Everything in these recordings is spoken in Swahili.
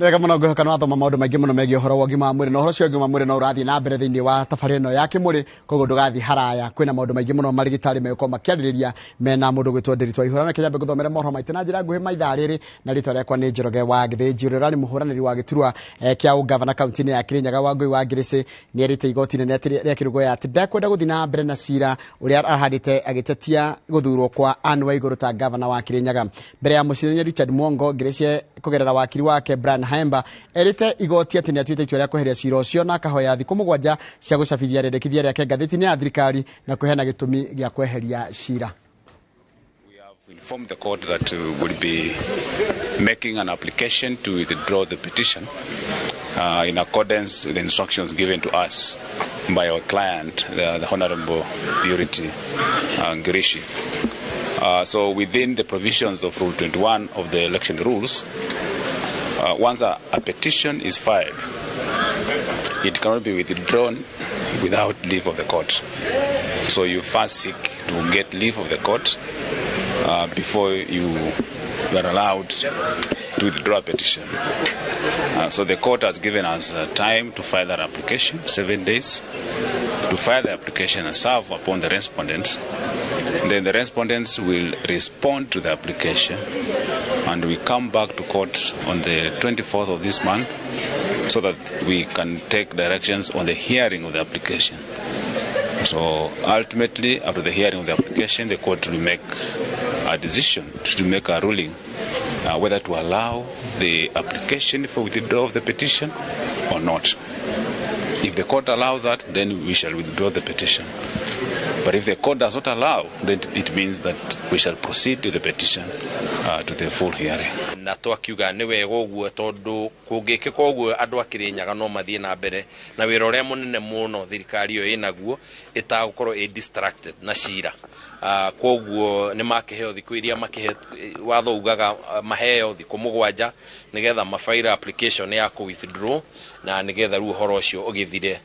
Nega muno ngwihoka no athoma maundu maingi muno megie horo wagi ma mwiri no horo cio ngima mwiri no urathi na mbere thiini wa tabarĩra ĩno ya Kimuri koguo ndugathi haraya kwina maundu maingi muno marigitari meko makiarĩrĩria mena mundu gwitwo Ndiritũ ihura na kinyambe guthomera mohoro maitu na njira nguhi maithaa rĩrĩ na ritwa rĩakwa nĩ Njoroge wa Githĩnji ũrĩa nĩ mũhũranĩri wa gĩturwa kĩa ũgavana kaunti-inĩ ya Kirinyaga Wangui wa Ngirĩci nĩ erĩte igoti inene rĩa Kĩrũgũya atĩ ndekwenda gũthiĩ na mbere na cira ũrĩa ahandĩte agĩtetia gũthurwo kwa Anne Waigũrũ ta gavana wa Kirinyaga mbere ya mũcirithania Richard Mwongo Ngirĩci kugerera wakiri wake Brian Haemba erite igoti ati ni atuite itua rĩa kweheria cira ũcio na akahoya thikũ mũgwanja cia gũcabithia rĩendekithia rĩake ngathĩti-inĩ ya thirikari na kũheana gĩtũmi gĩa kweheria cira. We have informed the court that we will be making an application to withdraw the petition in accordance with the instructions given to us by our client, the Honorable Purity Ngirishi. So within the provisions of Rule 21 of the election rules, once a petition is filed, it cannot be withdrawn without leave of the court. So you first seek to get leave of the court before you are allowed to withdraw a petition. So the court has given us time to file that application, 7 days, to file the application and serve upon the respondents. Then the respondents will respond to the application and we come back to court on the 24th of this month so that we can take directions on the hearing of the application. So ultimately, after the hearing of the application, the court will make a decision to make a ruling whether to allow the application for withdrawal of the petition or not. If the court allows that, then we shall withdraw the petition. But if the court does not allow, then it means that we shall proceed to the petition to the full hearing. Na twakiuga nĩ wega ũguo tondũ kũngĩkĩka ũguo andũ a Kirinyaga no mathiĩ na mbere na wĩra ũrĩa mũnene mũno thirikari ĩyo ĩnaguo ĩtagũkorwo distracted na cira. Koguo nĩ makĩheo thikũ iria watho ugaga maheo thikũ mũgwanja nĩgetha mafaira application ya kũ withdraw na nĩgetha rĩu ũhoro ũcio ũgĩthire.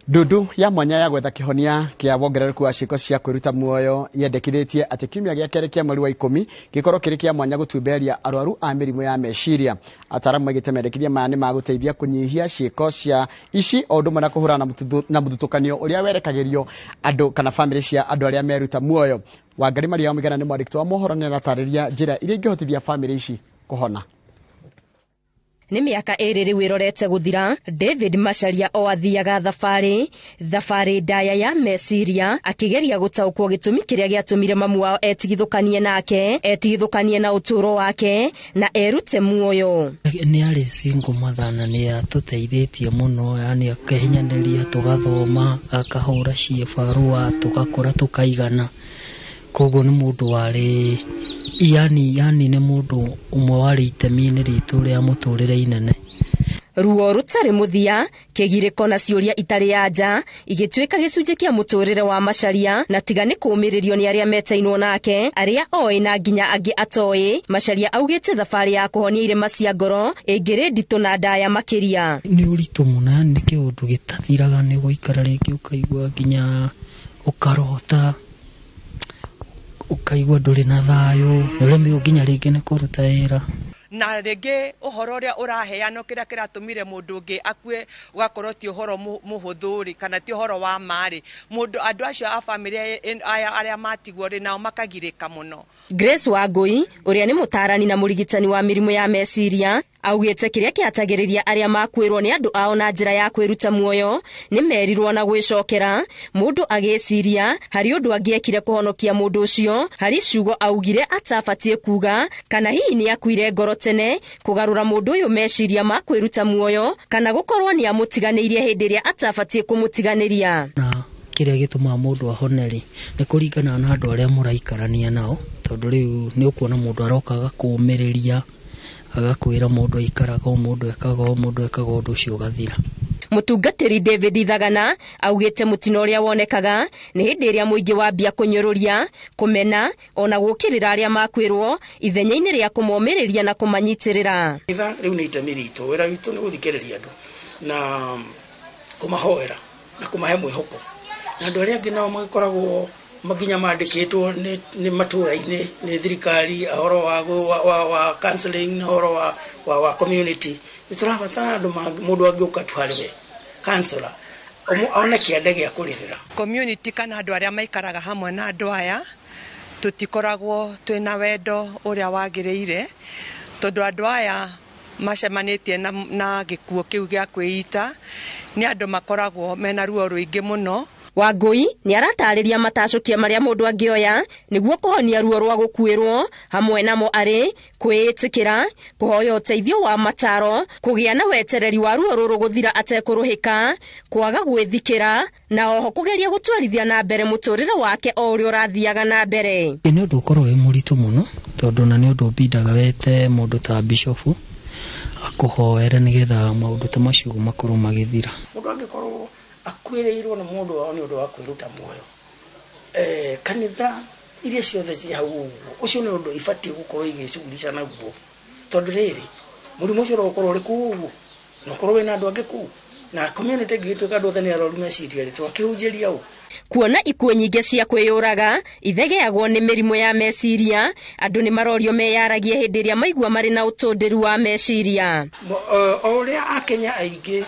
Ndudu ya mwanya ya gwetha kihonia kia wongerereku wa ciĩko cia kwĩruta muoyo yendekithĩtie atĩ kiumia gĩa kerĩ kĩa mweri wa 10 gĩkorwo kĩrĩ kĩa mwanya gũtumberia arwaru a mĩrimũ ya meciria. Ataramu maigĩte mendekithia maya nĩ magũteithia kũnyihia ciĩko cia ici o ũndũ ũmwe na kũhũrana na mũthutũkanio ũrĩa werekagĩrio andũ kana bamĩrĩ cia andũ arĩa meruta muoyo. Wangari Maria Omigana nĩ mwandĩki wa mohoro nĩ aratarĩria njĩra iria ingĩhotithia bamĩrĩ ici kũhona. Nĩ mĩaka ĩrĩ rĩu ĩrorete gũthira, David Macharia o athiaga thabarĩ ndaya ya meciria akĩgeria gũtaũkwo gĩtũmi kĩrĩa gĩatũmire mamu wao etigithũkanie nake, etigithũkanie na ũtũũro wake na erute muoyo. Nĩ arĩ single mother na nĩ atũteithĩtie mũno, yani akĩhinyanĩria tũgathoma, akahũra ciĩbarũa, tũgakũra tũkaigana. Koguo nĩ mũndũ warĩ yani nĩ mũndũ ũmwe warĩ itemi-inĩ ritũ rĩa mũtũrĩre inene. Ruo rutarĩ mũthia, kĩgirĩko na ciũria itarĩ ya nja igĩtuĩka gĩcunjĩ kĩa mũtũrĩre wa Macharia na tiga nĩ kũũmĩrĩrio nĩ arĩa metainwo nake, arĩa oĩ na nginya angĩ atoĩ. Macharia augĩte thabarĩ ya kũhonia irema cia ngoro ĩngĩrĩ nditũ na ndaya makĩria. Nĩ ũritũ mũno, nĩ kĩũndũ gĩtathiraga, nĩ gũikara rĩngĩ ũkaigua nginya ũkarota, ukaigua ndũrĩ na thayũ, ũremirwo nginya rĩngĩ nĩ kũruta wĩra. Na rĩngĩ ũhoro ũrĩa ũraheanwo kĩrĩa kĩratũmire mũndũ ũngĩ akue ũgakorwo ti ũhoro mũhũthũ kana ti ũhoro wa marĩ. Andũ acio a bamĩrĩ arĩa matigwo rĩ nao makagirĩka mũno. Grace Wangui ũrĩa nĩ mũtaarani na mũrigitani wa mĩrimũ ya meciria augĩte kĩrĩa kĩatagĩrĩria arĩa makuĩrwo nĩ andũ ao na njĩra ya kwĩruta muoyo nĩ merirwo na gwĩcokera. Mũndũ agĩciria harĩ ũndũ angĩekire kũhonokia mũndũ ũcio, harĩ ciugo augire atabatie kuga kana hihi nĩ akuire ngoro tene kũgarũra mũndũ ũyũ meciria ma kwĩruta muoyo kana gũkorwo nĩ amũtiganĩirie hĩndĩ ĩrĩa atabatie kũmũtiganĩria. Na kĩrĩa gĩtũmaga mũndũ ahone rĩ nĩ kũringana na andũ arĩa mũraikarania nao, tondũ rĩu nĩ ũkuona mũndũ aroka agakũũmĩrĩria, agakwĩra mũndũ aikaraga o, mũndũ ekaga ũndũ ũcio ũgathira. Mũtungatĩri David Thagana augĩte mũtino ũrĩa wonekaga nĩ hĩndĩ ĩrĩa mũingĩ wambia kũnyũrũria, kũmena ona gũkĩrĩra arĩa makwĩrwo ithenya-inĩ rĩa kũmomĩrĩria na kũmanyitĩrĩra. Rĩu nĩ itemi ritũ, wĩra witũ nĩ gũthikĩrĩria andũ na kũmahoera na kũmahe mwĩhoko. Na andũ arĩa angĩ nao magĩkoragwo maginya mandikitwo ni matura-ini ni thirikari ahoro wa counseling na ahoro wa community niturabatara andu mundu angiuka twarire counselor ona kiande gya kuririra community kana andu aria maikaraga hamwe na andu aya tutikoragwo twina wendo uria wagiriire tondu andu aya macemanitie na gikuo kiu gya kwĩita ni andu makoragwo mena ruo ruingi muno. Wangui ni aratariria matacukia maria mundu angioya niguo kuhonia ruo rwa gukuirwo hamwe namo ari kwiitikira kuhoya uteithio wa mataro kugia na wetereri wa ruo ruru guthira atekuruhika kwaga gwithikira na oho kugeria gutwarithia na mbere muturire wake o uri urathiaga na mbere. Ni undu ukorwo wi muritu muno tondu na ni undu bindaga wete mundu ta bishofu akuhoere nigetha maundu ta macio makorwo magithira. Mundu angikorwo akwireirwo na mundu wao ni undu wa kwiruta muoyo kanitha iria ciothe ci hau ucio ni undu ifatie gukorwo igicugurica naguo tondu riri murimu ucio ukorwo uri kuguo no korwo wina andu angi ku na community ngitwika andu othe ni aroru meciria ri twakihunjiria u kuona ikuo nyingi cia kwiyuraga ithegeagwo ni mirimu ya meciria andu ni marorio meyaragie hindi iria maigua mari na utundiru wa meciria oria akenya aingi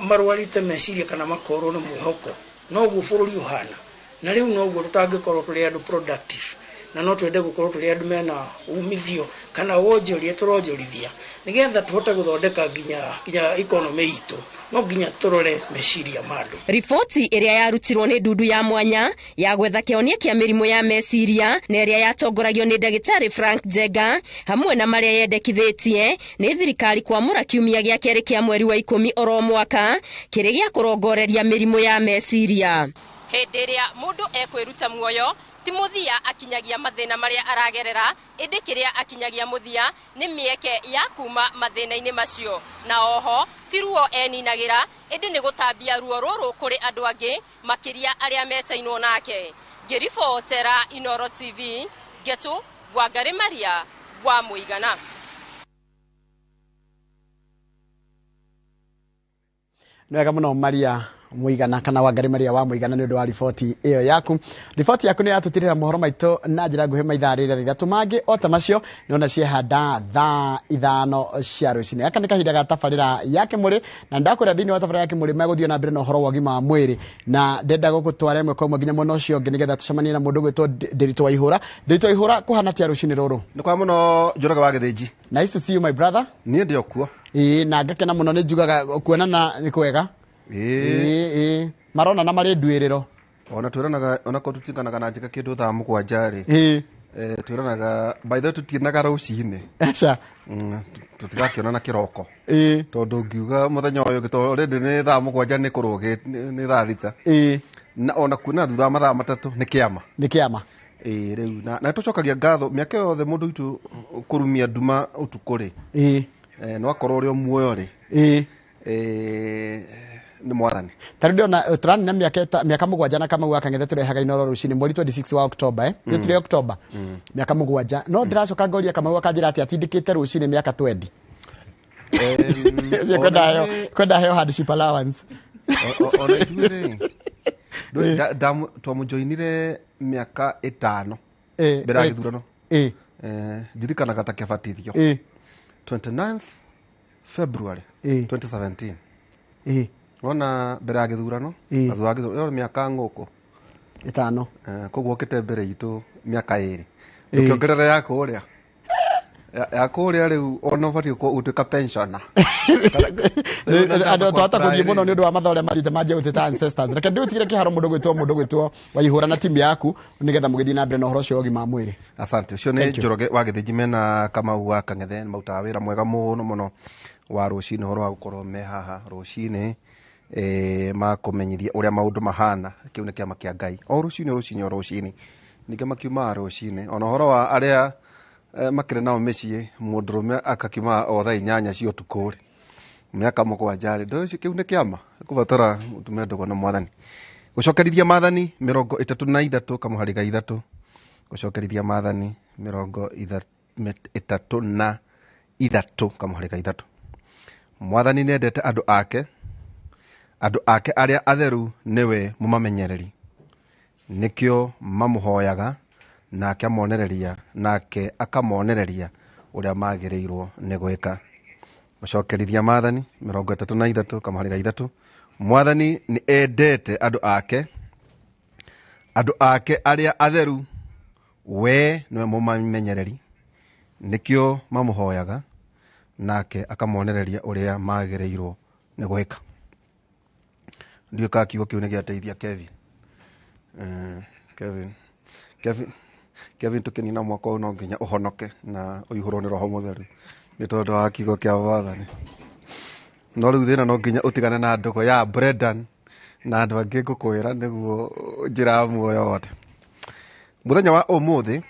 marwarite meciria kana makorwo ni mwihoko no guo bururi uhana na riu no guo tutangikorwo turi andu productive na no twende gukorwo turi andu mena umithio kana wonjoria turonjorithia nigetha tuhote guthondeka nginya economy itu no nginya turore meciria mandu. Riboti iria yarutirwo ni ndundu ya mwanya ya gwetha kionia kia mirimu ya meciria na iria yatongoragio ni ndagitari Frank Jega hamwe na maria yendekithitie ni thirikari kwamura kiumia gia keri kia mweri wa 10 oro mwaka kiri gia kurongoreria mirimu ya meciria. Hindi iria mundu ekwiruta muoyo ti muthia akinyagia mathina maria aragerera indi kiria akinyagia muthia ni mieke ya kuma mathina-ini macio na oho tiruo eninagira indi ni gutambia ruo ruru kuri andu angi makiria aria metainwo nake. Ngiribotera Inoro TV Getu Wangari Maria wa Muigana. Nwega muno Maria Muigana kana Wangari Maria wa Muigana ni undu wa riboti iyo yaku. Riboti yaku ni yatutirira mohoro maitu na njira nguhe maithaa riri thatu mangi ota macio ni ona ciehanda thaa 5 cia rucini. Aka ni kahinda ga tabarira ya Kimuri na ndakwira thini wa tabarira ya Kimuri meguthio na mbere na uhoro wa ugima wa mwiri na ndenda gugutwara imwe kwa imwe nginya muno ucio ngi nigetha tucemanie na mundu gwitwo Ndiritu Waihura. Ndiritu Waihura kuhana tia rucini ruru ni kwa muno Njoroge wa Githiji. Nice to see you my brother. Ni ndio kuo na ngakena muno ni njugaga kuonana ni kwega. Marona na mari ndwiriro ona twiranaga ona ko tutinganaga na njika kindu thaa 7 twiranaga by the tutinaga rucini acha tutigakiona na kiroko tondu ngiuga muthenya uyu gito already ni thaa 7 ni kuruge ni thaa 6 na ona kuna thutha mathaa 3 ni kiama riu na tucokagia ngatho miaka yothe mundu itu kurumia nduma utukuri no akorwo uri muoyo ri ni mwathani tarindo na turani na miaka 7 na kama gwaka ngethe turehaga Inoro rucini mweri 26 wa October ni tuli October miaka 7 no ndiracoka ngoria kama gwaka njira ati atindikite rucini miaka 20 kwenda heyo hardship allowance ona itwire ndo twamujoinire miaka 5 bera githurano dirikana kata kiafatithio 29th February 2017 ona bera githurano azuagi yo miaka ngoko 5 koguo kete mbere itu miaka 2 ukiongerera yako uria yako uria riu ona fati ko utuka pensiona ado twata kuthie muno ni undu wa mathore marite maje utita ancestors reke ndutigire kiharo mundu gwitwo Waihura na timu yaku nigetha mugithii na mbere na uhoro cio ugima mwiri. Asante ucio ni Njoroge wa Githiji mena kama wa Kangethe mautaga wira mwega muno wa rucini horo wa gukorwo me haha rucini makumenyithia uria maundu mahana kiu ni kiama kia Ngai o rucini ninge makiuma rucini ona horo wa aria makire nao mecii mundurume akakiuma o thaa 8 cio tukuri miaka 7 ndo kiu ni kiama kubatara tumendo na mwathani gucokerithia mathani 33 kamuhariga 3 gucokerithia mathani 33 kamuhariga 3 mwathani nendete andu ake aria atheru niwe mumamenyereri nikio mamuhoyaga nake amonereria nake akamonereria uria magireirwo ni gwika. Gucokerithia Maathani 33 kamahari ga 3. Mwathani ni endete andu ake aria atheru, we niwe mumamenyereri, nikio mamuhoyaga nake akamonereria uria magireirwo ni gwika. Ndio ka kiugo kiu ni giateithia Kevin tukinina mwako no nginya uhonoke na uyuhurwo ni Roho Mutheru ni tondu wa kiugo kia Mwathani. No riu thina no nginya utigane na ndogo ya Brendan na andu angi ngukwira niguo njira muoyo wothe. Muthenya wa umuthi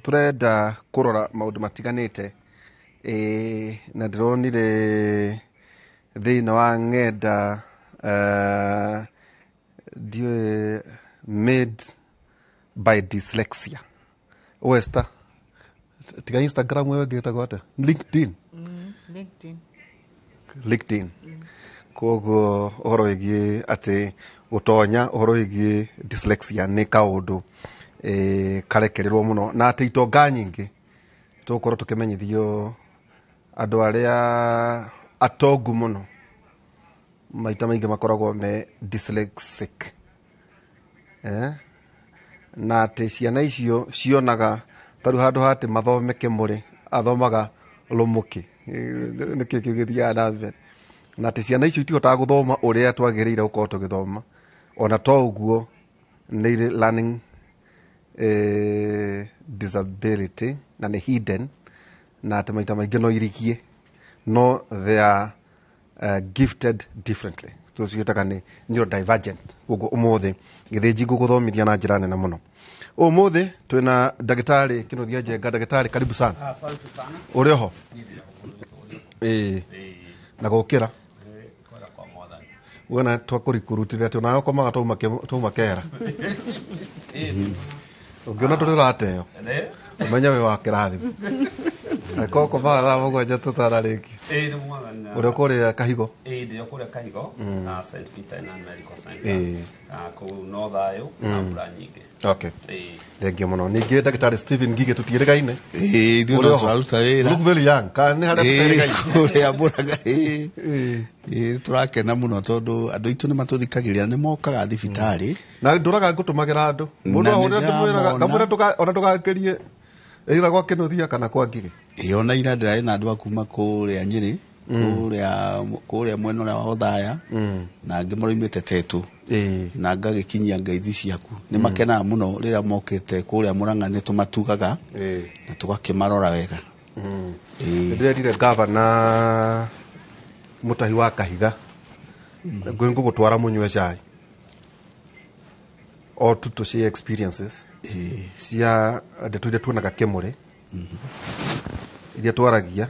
turenda kurora maundu matiganite na ndironire thina wa ng'enda made by dyslexia. Westa tiga Instagram wewe ngeta gote LinkedIn kogo ohoro igi ati utonya ohoro igi dyslexia ni kaundu karekererwo muno na ati itonga nyingi tukorwo tukimenyithio andu aria atongu muno maita maingi makoragwo me dyslexic na ati ciana icio cionaga taru handu hati mathome Kimuri athomaga Lumuki niki kigithia na mbere na ati ciana icio itihotaga guthoma uria twagiriire gukorwo tugithoma ona to uguo ni learning disability na ni hidden na ati maita maingi no irigie no they are gifted differently. Tuciitaga ni neurodivergent. Gugu umuthi githinji guguthomithia na njira nene muno. Umuthi twina ndagitari Kinuthia Njenga. Ndagitari, karibu sana. Asante sana. Uri ho? Na gukira Kora kwa Mwathani. wona twakurikurutirira ati onayo komaga tuma kera ungiona turirateo umenya we wa kirathimo ko komaga mugwanja tutarariki Ni Mwathani. uri kuria Kahigo Ndio kuria Kahigo na St Peter and Medical Center ko no thayo na mbura nyingi. Okay. Thengia muno. Ningi ndagitari Steven Ngige tutirigaine. Ndio no turaruta wira. Look very young. Kan hara tutirigaine. Uria mburaga turakena muno tondu andu itu ni matuthikagirira ni mokaga thibitari. Na nduraga ngutumagira andu. Mundu ahurira tumwiraga kamura ona tugakirie ira gwa Kinuthia kana kwa Ngige. Ona ira ndira na andu akuma kuria Nyeri. Kuria mwena wa Othaya na ngimoroimite Tetu na ngagikinyia ngaithi ciaku ni makena muno rira mokete kuria Murang'a ni tumatugaga na tugakimarora wega ndirire governor Mutahi wa Kahiga ngwengu gutwara munywe cai o tuto cia experiences cia ndetuire tuonaga Kimuri iria twaragia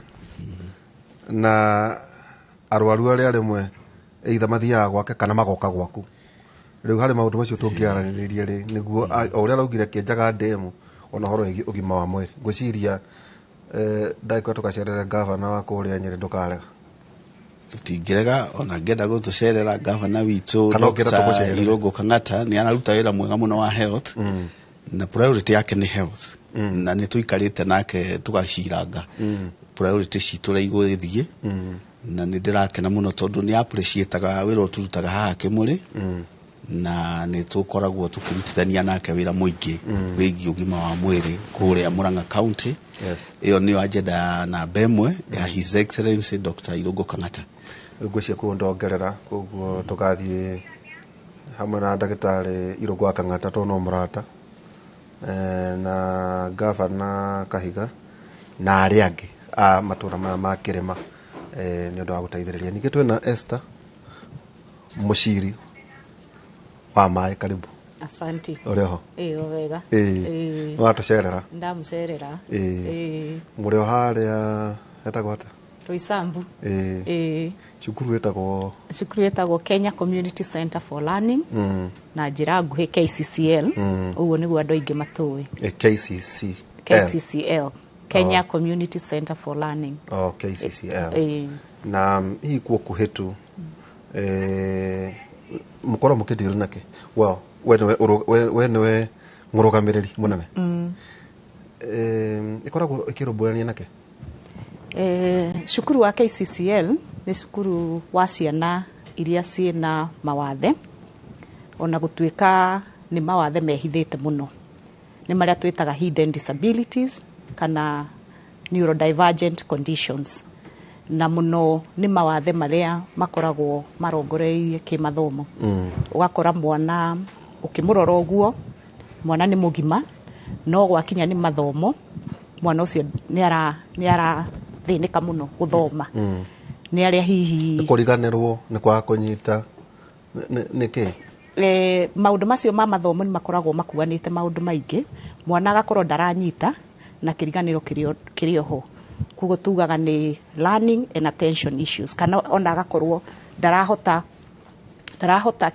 na arwaru aria rimwe either mathiaga gwake kana magoka gwaku riu hari maundu macio tungiaranirie ri niguo uria raugire kienjaga ndemu ona horo ugima wa mwiri ngwiciria ndaikwa tugacerera governor wa kuria Nyeri ndukarega tutingirega ona ngenda gutucerera governor witu Dr. Irungu Kang'ata ni anaruta wira mwega muno wa health na priority yake ni health na ni tuikarite nake tugaciranga priority citu raigwithie na ni ndirakena muno tondu ni appreciate-aga wira turutaga haha Kimuri na ni tukoragwo tukirutithania nake wira muingi wigi ugima wa mwiri kuria Murang'a County. Iyo ni agenda na bemwe ya His Excellency Dr. Irungu Kang'ata ngwicia kundongerera koguo tugathie hamwe na ndagitari Irungu Kang'ata tono murata na governor Kahiga na aria angi matura ma kirima ni undu wa guteithiriria. Ningi twina Esther Mushiri wa mai, karibu. Asante. Ureho? Wega. Watucerera? Ndamucerera. Murio haria etagwo ata? Roisambu. Cukuru etagwo? Cukuru etagwo Kenya Community Center for Learning na njira nguhi KCCL. Uguo niguo andu aingi matui. KCCL. Kenya Community Center for Learning. KCCL. Na hii kuo kuhetu mukoro mukidiri nake wow we niwe murugamiriri munene ikoragwo ikirumbuania nake cukuru wa KCCL ni cukuru wa ciana iria ciina mawathe ona gutuika ni mawathe mehithite muno ni maria twitaga hidden disabilities kana neurodivergent conditions na muno ni mawathe maria makoragwo marongoreirie kimathomo ugakora mwana ukimurora uguo mwana ni mugima no gwakinya ni mathomo mwana ucio ni ara thinika muno guthoma ni aria hihi kuriganirwo ni kwa kunyita niki maundu macio ma mathomo ni makoragwo makuanite maundu maingi mwana agakorwo ndaranyita na kiriganiro kirio ho kugo tugaga ni learning and attention issues kana ona agakorwo ndarahota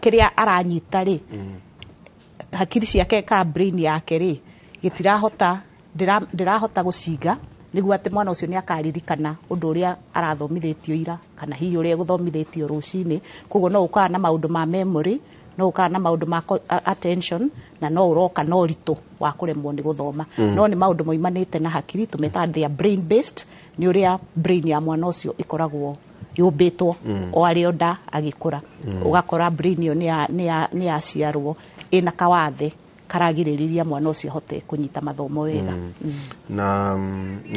kiria aranyita ri hakiri ciake ka brain yake ri gitirahota ndirahota guciga niguo ati mwana ucio ni akaririkana undu uria arathomithitio ira kana hihi uria guthomithitio rucini kugo no ukana na maundu ma memory no ukana na maundu ma attention na no uroka no rito wa kuremwo ni guthoma no ni maundu moimanite na hakiri tumeta their brain based ni uria brain ya mwana ucio ikoragwo yumbitwo o ario nda agikura ugakora brain yo ni ya ciarwo ina kawathe karagiririria mwana ucio hote kunyita mathomo wega na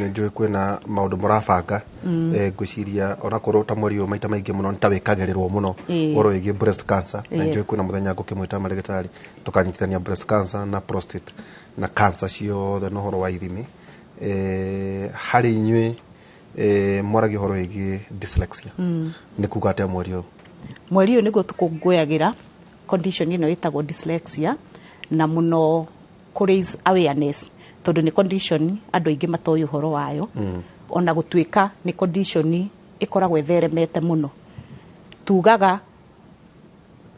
njui kwina maundu murabanga ngwiciria ona korwo ta mweri maita maingi muno ntawikagirirwo muno oro igi breast cancer na njui kwina muthenya ngukimwita marigitari tukanyitithania breast cancer na prostate na cancer ciothe no horo wa ithimi hari inyui mwaragi horo igi dyslexia ni kuga atia mweri uyu niguo tukungũyagira condition ino itagwo dyslexia na muno raise awareness tondu ni condition andu aingi matoyu horo wayo ona gutuika ni condition ikoragwo etheremete muno tugaga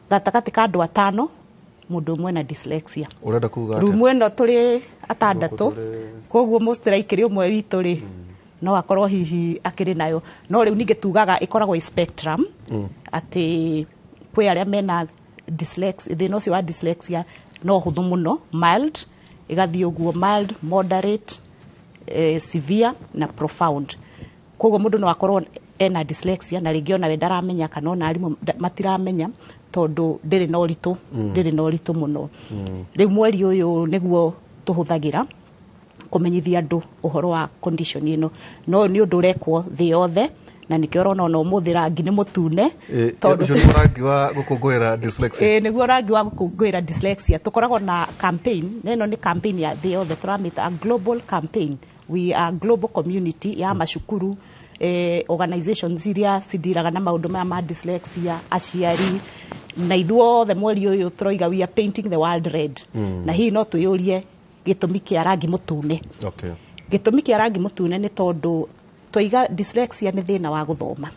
gatagati ka andu 5 mundu umwe na dyslexia urenda kuga rumu eno turi 6 koguo most likely umwe witu ri no akorwo hihi akiri nayo no riu ninge tugaga ikoragwo spectrum ati kwi aria mena dyslexia thina ucio wa dyslexia no huthu muno mild igathii uguo mild moderate severe na profound koguo mundu no akorwo ena dyslexia na ringi ona we ndaramenya kana ona arimu matiramenya tondu ndiri no ritu muno riu mweri uyu niguo tuhuthagira kumenyithia andu uhoro wa condition ino no ni undu rekwo thi yothe na nikio rona no muthira ngi ni mutune tondu ni rangi wa gukungwira dyslexia niguo rangi wa gukungwira dyslexia tukoragwo na campaign neno ni campaign ya the other turamita a global campaign we are global community ya mashukuru organizations iria cidiraga na maundu ma dyslexia aciari na ithuo the mweri uyu turoiga we are painting the world red na hii no tuyurie gitumi kia rangi mutune gitumi kia rangi mutune ni tondu toiga dyslexia ni thina wa guthoma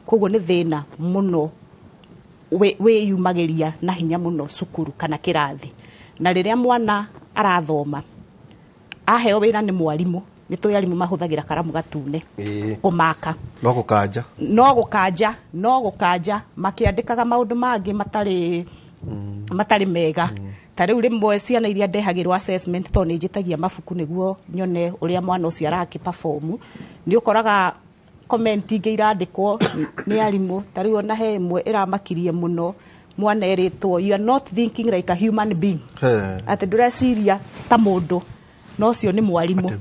koguo ni thina muno we yumagiria na hinya muno cukuru kana kirathi na riria mwana arathoma aheo wira ni mwarimu ni tuyarimu mahuthagira karamu gatune kumaka no gukanja makiandikaga maundu mangi matari mega tariu rimwe ciana iria ndehagirwo assessment to ni njitagia mabuku niguo nyone uria mwana ucio araki perform ni ukoraga comment ingi irandikwo ni arimu tariu ona he imwe iramakirie muno mwana eritwo you are not thinking like a human being ati ndureciria ta mundu no cio ni mwarimu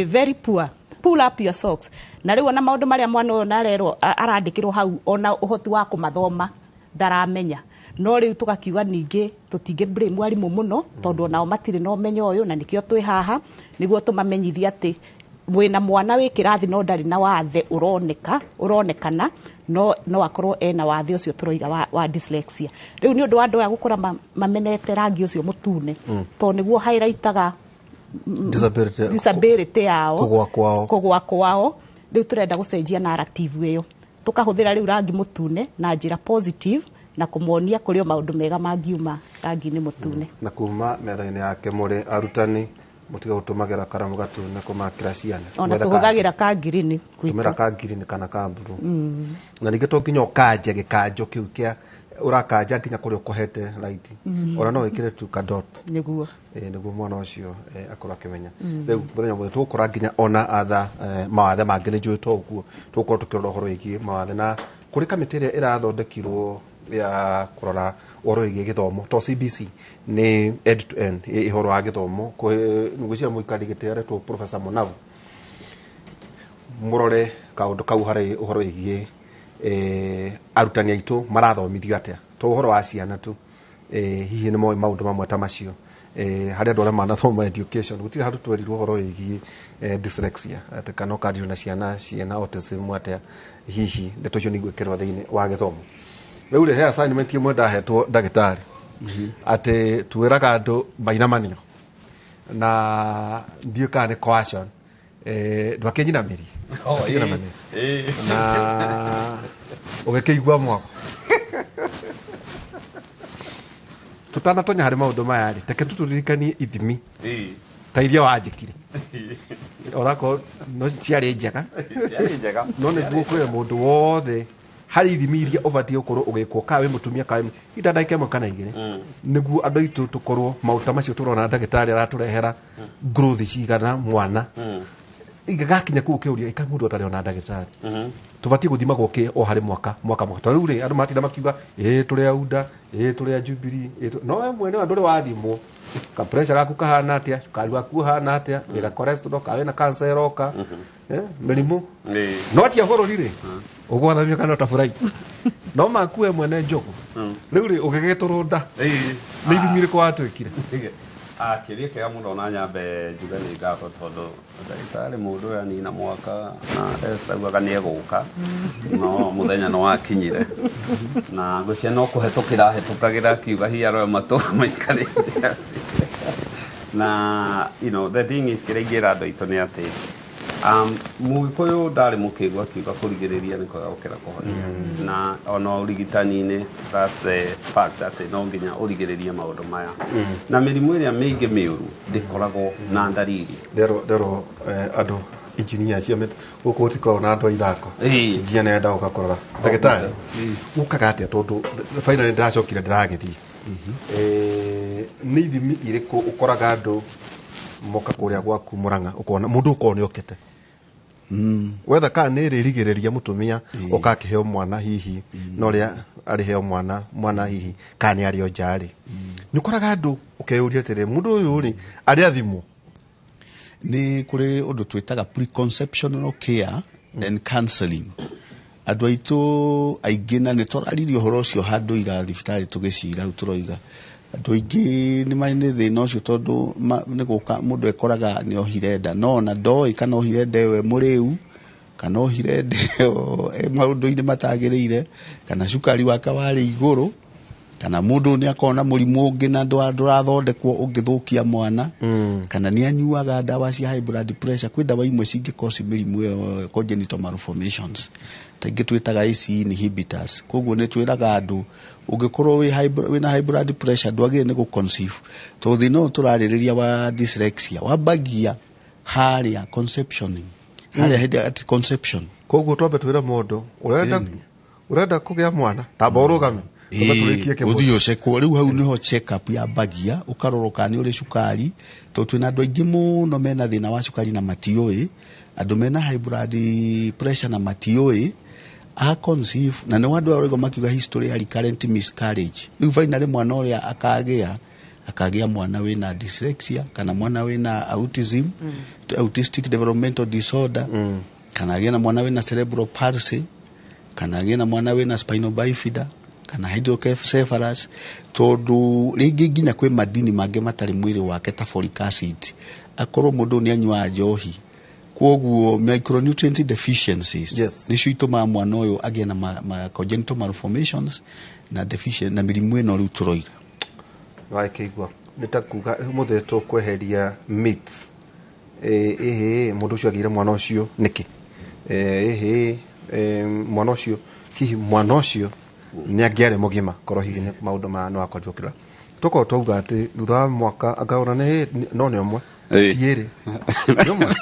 very poor pull up your socks na riu ona maundu maria mwana uyu narerwo arandikirwo hau ona uhoti wa kumathoma ndaramenya no riu tugakiuga ningi tutinge blame mwarimu muno tondu nao matire no menyo uyu na nikio twi haha niguo tumamenyithia ati wina mwana wi kirathi no ndari na wathe uronekana no akorwo ena wathe ucio turoiga wa dyslexia riu ni undu wa andu aya gukora mamenete rangi ucio mutune to niguo highlightaga disability yao kugwa kwao riu turenda gucenjia narrative iyo tukahuthira riu rangi mutune na njira positive na kumuonia kurio maundu mega mangiuma rangi ni mutune na kuma metha-ini yake muri arutani mutiga gutumagira karamu gatu na kumakira ciana ona tuhuthagira ka green tumira ka green kana ka blue na ninge to nginya ukanje gikanjo kiu kia urakanja nginya kuri ukohete light ona no ikire tu ka dot niguo niguo mwana ucio akora kimenya riu muthenya mwe tukora nginya ona atha mawathe mangi ni njui toguo tukoro tukirora horo igi mawathe na kuri kamiti iria irathondekirwo ya kurora oro igi githomo to CBC ni end to end ihoro wa githomo ngucia muikari gitere to Professor Munavu murore kaundu kau hari uhoro igi arutani aitu marathomithio atia to uhoro wa ciana tu hihi ni moi maundu mamwe ta macio hari andu aria manathoma education gutire handu twerirwo uhoro igi dyslexia atakano kadio na ciana autism atia hihi ndeto cio niguikirwo thiini wa githomo riu he assignment imwe ndahetwo ndagitari ati twiraga andu mainamanio na ndiu kana coercion ndwakenyinamiri na ugekeigua mwako tutanatonya hari maundu maya ri teke tuturirikanie ithimi ta iria wanjikire orako no ciari njega no ne gukwira mundu wothe hari ithimi iria ubatie ukorwo ugikwo kawe mutumia kawe idadaike mo kana igire niguo andu itu tukorwo mauta macio turona ndagitari araturehera growth cigana mwana igakinya ku kiuria ika mundu atari ona ndagitari tubatie guthima goke o hari mwaka riu ri andu matina makiuga turi aunda turi Jubilee no mwene andu ri wathimwo ka pressure gaku kahana atia sukari waku hana atia ira cholesterol kawe na cancer eroka merimu no atia horo rire ugwathamio kana tafurai no makue mwene njogu riu ri ugegeturunda ni ithimire kwa atwikire kiria kega muno na nyambe njuga ni ngatho tondu ndagitari mundu ya nina mwaka na estaguaga ni eguka no muthenya no akinyire na ngucia no kuhetukira kiuga hiaro matu maikari na the thing is kirengira andu itu ni ati mugikuyu ndari mukigwa kiuga kurigiriria ni kwaga gukira kuhonia na ona urigitani-ini that's the fact ati no nginya urigiriria maundu maya na mirimu iria mingi miuru ndikoragwo na ndariri dero andu engineer cia guku tiko na andu ithako engineer nenda ugakorora ndagitari ukaga atia tondu finally ndacokire ndiragithii ni ithimi iriku ukoraga andu moka kuria gwaku Murang'a ukona mundu ukoni okete wetha ka ni ririgiriria mutumia ukakiheo mwana hihi no ria ariheo mwana hihi kani ario njari ni ukoraga andu ukeyuria tiri mundu uyu ri ari athimo ni kuri undu twitaga preconceptional care and counseling andu aitu aingina ni toraririo horo ucio handu ira thibitari tugicira turoiga andu aingi ni mari ni thina ucio tondu ni guka mundu ekoraga ni ohirenda no na ndoi kana ohirenda we muriu kana ohirenda maundu-ini matagiriire kana cukari wake wari iguru kana mundu ni akona murimu ungi na ndurathondekwo ungithukia mwana kana ni anyuaga ndawa cia high blood pressure kwi ndawa imwe cingikosi mirimu iyo congenital malformations taingi twitaga ACE inhibitors koguo ni twiraga andu ungikorwo wina high blood pressure ndwagire ni guconceive to thino turaririria wa dyslexia wabagia haria conceptioning haria hedi at conception koguo twambe twira mundu urenda kugia mwana taborugame uthio ceko riu hau niho check up ya bagia ukaroroka ni uri cukari to twina andu aingi muno mena thina wa cukari na matioi andu mena high blood pressure na matioi a conceive na ne wandu arego makiuga history ya recurrent miscarriage riu finally mwana uria akagia mwana wina dyslexia kana mwana wina autism autistic developmental disorder kana agena mwana wina cerebral palsy kana agena mwana wina spinal bifida kana hydrocephalus tondu ringi nginya kwi madini mange matari mwiri wake ta folic acid akorwo mundu ni anywa njohi koguo micronutrient deficiencies nicio ituma mwana uyu agie na congenital malformations na deficient na mirimu ino riu turoiga waikeigua nitakuga mutheto kweheria myths mundu ucio agire mwana ucio niki mwana ucio hihi mwana ucio ni agiare mugima korwo hihi maundu ma no akonjukira tuko twauga ati thutha mwaka agaona ni no ni omwe tiere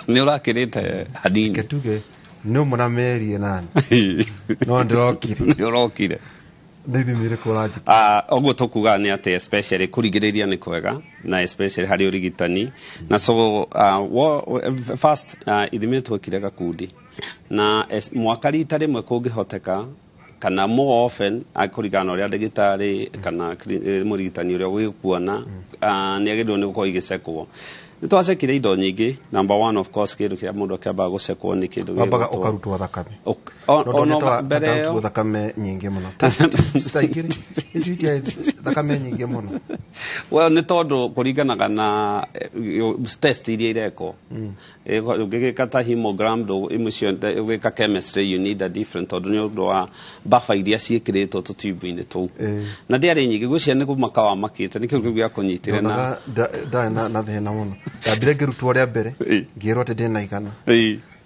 ni urakirite hanini ketuge no mona meri nani no ndirokire ndithimire kuraje oguo tukuga ni ati especially kurigiriria ni kwega na especially hari urigitani na so first ithimire twekire gakundi na mwaka rita rimwe kungihoteka kana more often akurigana uria ndagitari kana murigitani uria wikuona ni agirwo ni gukorwo igisekwo nitwacekire indo nyingi. Number one, of course, kindu kia mundu akiamba gucekwo ni kindu wambaga ukarutwo thakame ono mbere yo thakame nyingi muno staigiri thakame nyingi muno. Well, ni tondu kuringanaga na test iria ireko ugigikata hemogram do emission ugika chemistry, you need a different tondu ni undu wa buffer iria ciikiritwo tutubu-ini tu na ndiari nyingi gucia ni kumaka wa makite ni kindu gya kunyitire na na thina muno ndambire ngirutwo ria mbere ngirwo ati ndina igana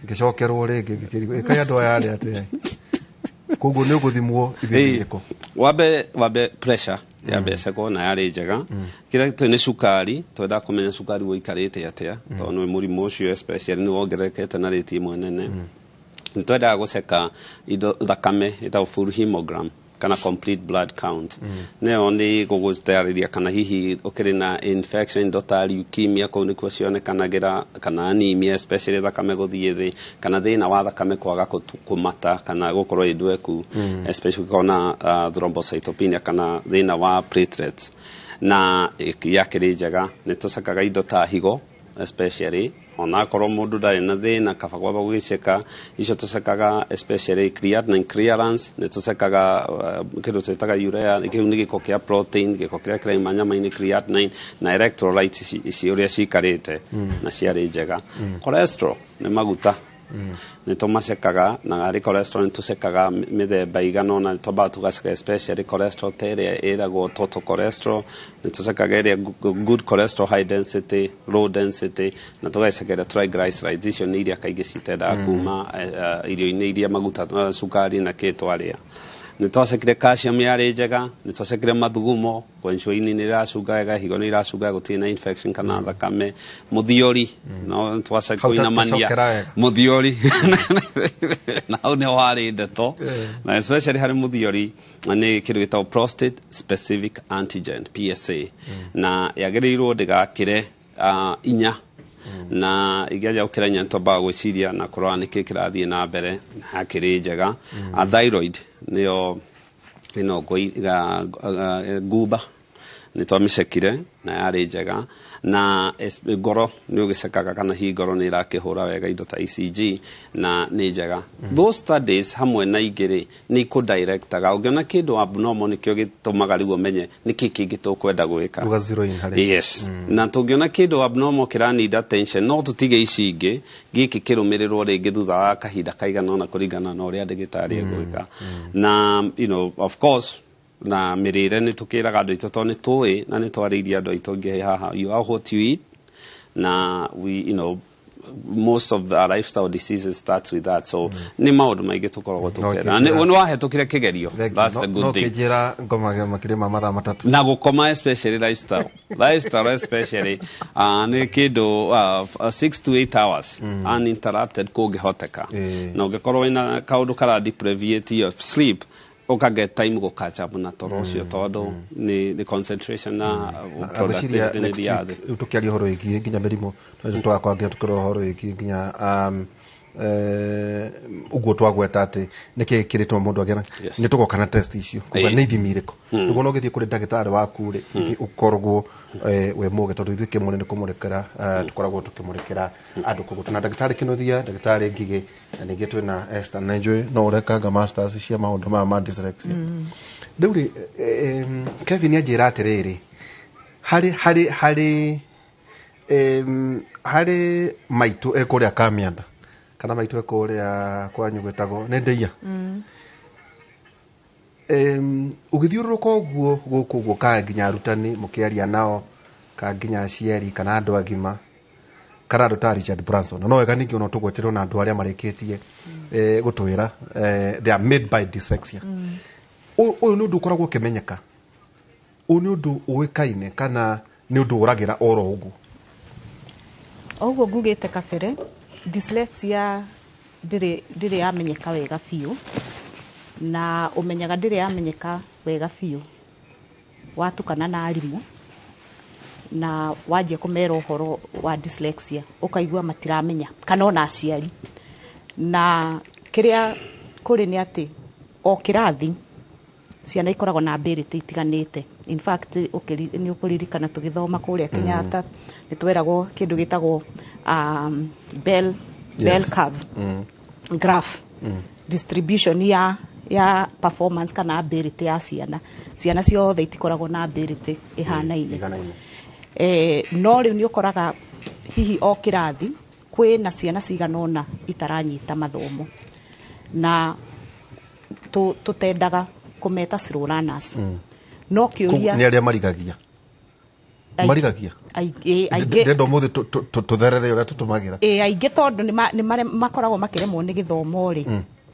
ngicokerwo ringi kai andu aya ari ati koguo ni uguthimwo ithiriko wabe pressure ya beseko na yari njega kira ni sukari twenda kumenya sukari wo ikarite atia tondu murimu ucio especially ni wongerekete na rate imwe nene twenda guceka indo thakame ita full hemogram kana complete blood count ne only gugustariria kana hihi ukiri na infection total leukemia ko ni kwasione kana anemia especially thakame guthie thi kana thina wa thakame kwaga kumata kana gukorwo idweku especially kana thrombocytopenia kana thina wa platelets na yakiri njega ni tucakaga indo ta higo especially ona korwo mundu ndari na thina kaba kwaba gwiceka icio tucekaga especially creatinine clearance ni tucekaga kindu twitaga urea kiu ni giko kia protein giko kia kira nyama-ini creatinine na electrolytes ici uria cikarite na ciari njega. Cholesterol ni maguta ni tumacekaga na ari cholesterol ni tucekaga mithemba igana na toba tugaceka especially cholesterol tere iragwo total cholesterol ni tucekaga area good cholesterol high density low density na tugaceka triglycerides icio ni iria kaigi citenda kuma irio-ini iria maguta sukari na kitwaria ni twacekire calcium yari njega ni twacekire mathugumo kwenshwaini ni racungaga higo ni racungaga gutina infection kana thakame muthiori no twacekire ina mania muthiori na one wari ndeto na especially hari muthiori ni kindu gitagwo prostate specific antigen PSA na yagirirwo ndigakire inya na igeja ukiranya ntoba gwiciria na kurora niki kirathie na mbere hakiri njega thyroid niyo ino guba ni twamicekire na yari njega na ngoro ni ugicekaga kana hi ngoro ni irakihura wega indo ta ECG na ni njega. Those studies hamwe na igiri ni ku directaga ungiona kindu abnormal ni kio gitumaga riu umenye niki kingi tukwenda gwika yes na tungiona kindu abnormal kirani attention no tutige ici ingi giki kirumirirwo ringi thutha wa kahinda kaigana na kuringana na uria ndigitari gwika na you know of course na mirire ni tukiraga andu itu toni tui na ni twariria andu itu ngi haha you are what you eat na we you know most of the lifestyle diseases starts with that so ni maundu maingi tukoragwo tukera ni wahe tukire kigerio that's the good thing no kijira ngoma makirima mathaa matatu na gukoma especially lifestyle especially ni kindu 6 to 8 hours uninterrupted kungihoteka na ungikorwo ina kaundu kara deprivate your sleep ukaget time go catch up na toro cio tondu ni concentration na productivity ni diathe tukiaria horo iki nginya mirimo twakwangia tukiro horo iki nginya uguo twagweta ati niki kiritwo mundu agena ni tugoka na test icio kuba ni ithimiriko niguo no githie kuri ndagitari waku ri ukoragwo we muge tondu ithuĩ kimwe ni kumurekera tukoragwo tukimurekera andu kugutana ndagitari Kinuthia ndagitari Ngigi na ningi twina Esther Nenjwe no urekanga masters cia maundu ma dyslexia riu Kevin ajira atiriri hari maitu ekuria Kamianda kana maitu ekuria kwanyu gwetagwo ne ndeia ugithiururuka uguo guku guka nginya arutani mukiaria nao ka nginya aciari kana andu agima kana andu ta Richard Branson no wega ningi ono tugweterwo na andu aria mareketie gutwira they are made by dyslexia uyu ni undu ukoragwo ukimenyeka uyu ni undu uikaine kana ni undu uragira oro uguo Oguo ngugite kabere dyslexia ndire yamenyeka wega biũ na umenyaga ndire yamenyeka wega biũ watukana na arimũ na wanjia kumera uhoro wa dyslexia ukaigua matiramenya kana ona aciari na kiria kuri ni ati o kirathi ciana ikoragwo na ability itiganite. In fact ni ukuririkana tugithoma kuria Kenyatta ni tweragwo kindu gitagwo bell curve graph distribution ya performance kana ability ya ciana ciothe itikoragwo na ability ihanaine. No riu ni ukoraga hihi o kirathi kwi na ciana ciganona itaranyita mathomo na tutendaga kumeta slow learners. No kiuria ni aria marigagia ndendo muthi tutherere uria tutumagira aingi tondu ni makoragwo makiremwo ni githomo ri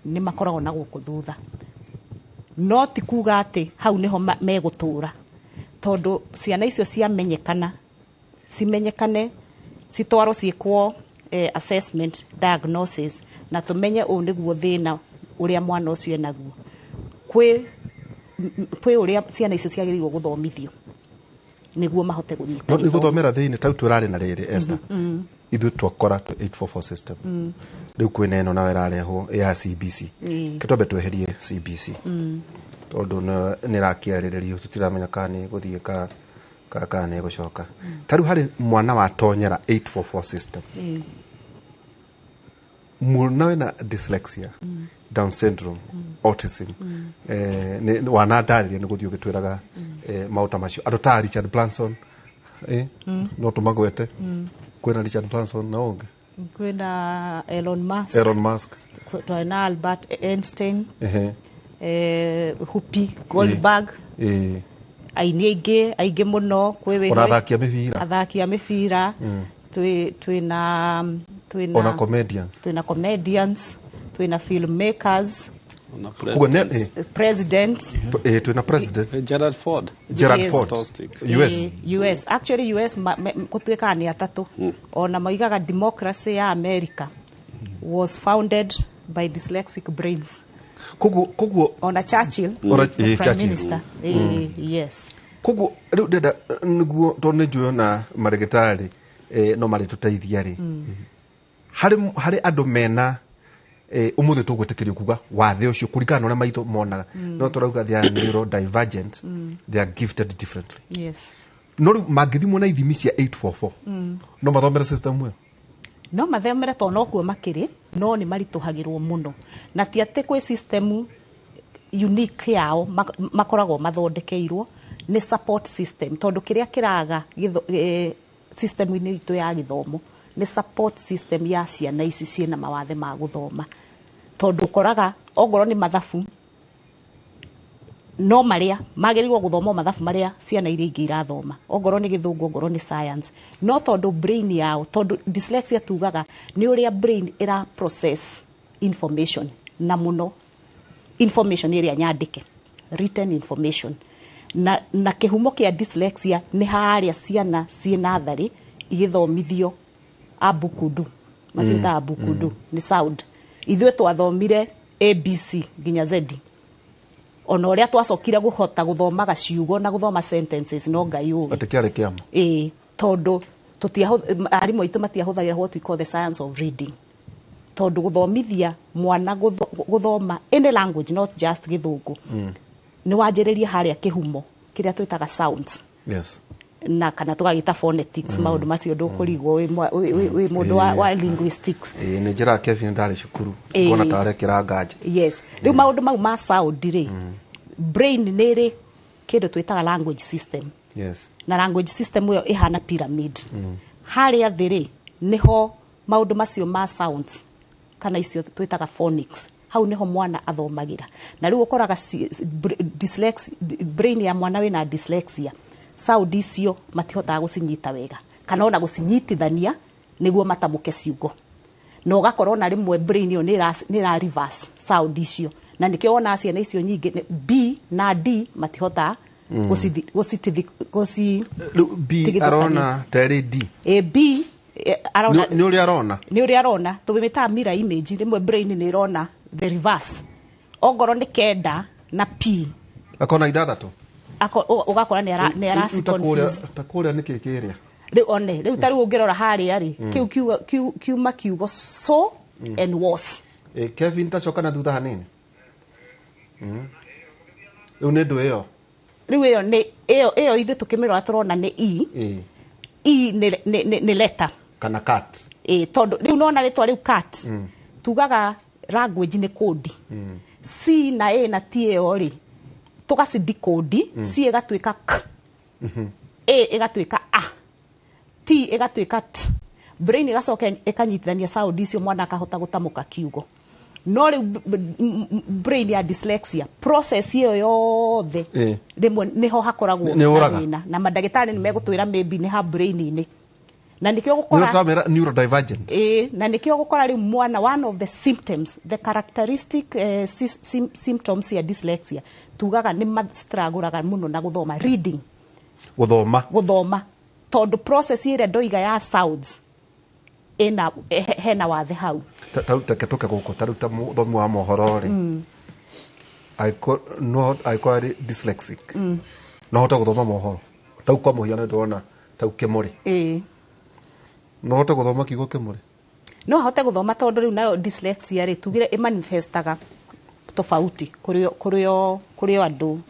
ni makoragwo na guku thutha. No ti kuga ati hau niho megutura tondu ciana icio cimenyekane citwaro ciikwo assessment diagnosis na tumenye u niguo thina uria mwana ucio enaguo kwi uria ciana icio ciagiriirwo guthomithio niguo mahote gunyita. Ni guthomera thiini tau turari na riri Esther ithu twakora 844 system riu kwina eno nawe rarehwo ya CBC kitombe tweherie CBC tondu ni rakiariririo tutiramenya kana guthie ka ne gucoka taru hari mwana watonyera 844 system mwana wina dyslexia Down syndrome autism ni wanandariria ni guthio gitwiraga mauta macio andu ta Richard Branson no tumagwete kwina Richard Branson na onge kwina Elon Musk kwina Albert Einstein Whoopi Goldberg aingi muno kwewe athakia mibira twina comedians twina filmmakers president Gerald Ford US actually US kutweka ni atatu ona maigaga democracy ya America was founded by dyslexic brains kugu ona Churchill prime minister yes kugu riu ndenda niguo tonne njuyo na marigitari no mari tuteithia ri hari andu mena umuthi tugwitikirio kuga wathe ucio kurikana na maito monaga no turauga they are neurodivergent they are gifted differently yes no magithimo na ithimi cia 844 no mathomera system we no mathomera to no kuo makiri no ni marituhagirwo muno na ti ate kwi system unique yao makoragwo mathondekeirwo ni support system tondu kiria kiraga system ini itu ya githomo ni support system ya ciana ici ciena mawathe ma guthoma tondu koraga ogoro ni mathafu no maria magiriwo guthoma mathafu maria ciana iria ingi irathoma ogoro ni githungu ogoro ni science no tondu brain yao tondu dyslexia tugaga ni uria brain ira process information na muno information iria nyandike written information na kihumo kia dyslexia ni haria ciana ciena thari igithomithio abukudu masita abukudu ni sound ithwe twathomire ABC nginya Z ona uria twacokire guhota guthomaga ciugo na guthoma sentences no ngayu atikiare kiamo tondu arimu itu matiahuthagira what we call the science of reading tondu guthomithia mwana guthoma any language not just githungu ni wanjiriria haria kihumo kiria twitaga sounds yes na kana tugagita phonetics maundu macio ndukurigwo wi mundu wa linguistics ni njira Kevin ndari cukuru ngona tare kiranganje yes riu maundu mau ma sound ri brain nere kindu twitaga language system yes na language system yo ihana pyramid haria thiri niho maundu macio ma sounds kana icio twitaga phonics hau niho mwana athomagira na riu ukoraga dyslexia brain ya mwana wina dyslexia sound icio matihota gucinyita wega kana ona gucinyitithania niguo matamuke ciugo no ugakorwo na rimwe brain yo ni ra reverse sound icio na nikio ona ciana icio nyingi B na D matihota guci B arona tari D B ni uri arona ni uri arona tumita mirror image rimwe brain ni irona the reverse ongoro ni kenda na p akona ithathatu ugakora ni ara confuse takuria ni kikiria riu one riu tari ungirora haria ri kiuma kiugo so and was Kevin tacoka na thutha hanini riu ni ndu iyo riu iyo ni iyo ithu tukimirora turona ni ni letter kana cat tondu riu nona ritwa riu cat tugaga language ni code C na A na T iyo ri tugasi decode C igatuika k A igatuika a T igatuika t brain igacoka ikanyitithania sound icio mwana akahota gutamuka kiugo no riu brain ya dyslexia process iyo yothe rimwe niho hakoragwo na madagitari ni megutwira maybe ni ha brain ni na nikio gukora neurodivergent na nikio gukora riu mwana one of the symptoms the characteristic symptoms ya dyslexia tugaga ni struggle muno na guthoma reading guthoma tondu process ire ndoiga ya sounds ena hena wathe hau taruta guko taruta muthomi wa mohoro ri I call dyslexic no hota guthoma mohoro tau kwa muhiana ndona tau Kimuri no hota guthoma kiugo Kimuri no hote guthoma tondu riu nayo dyslexia ri tugire imanifestaga tofauti kurio andu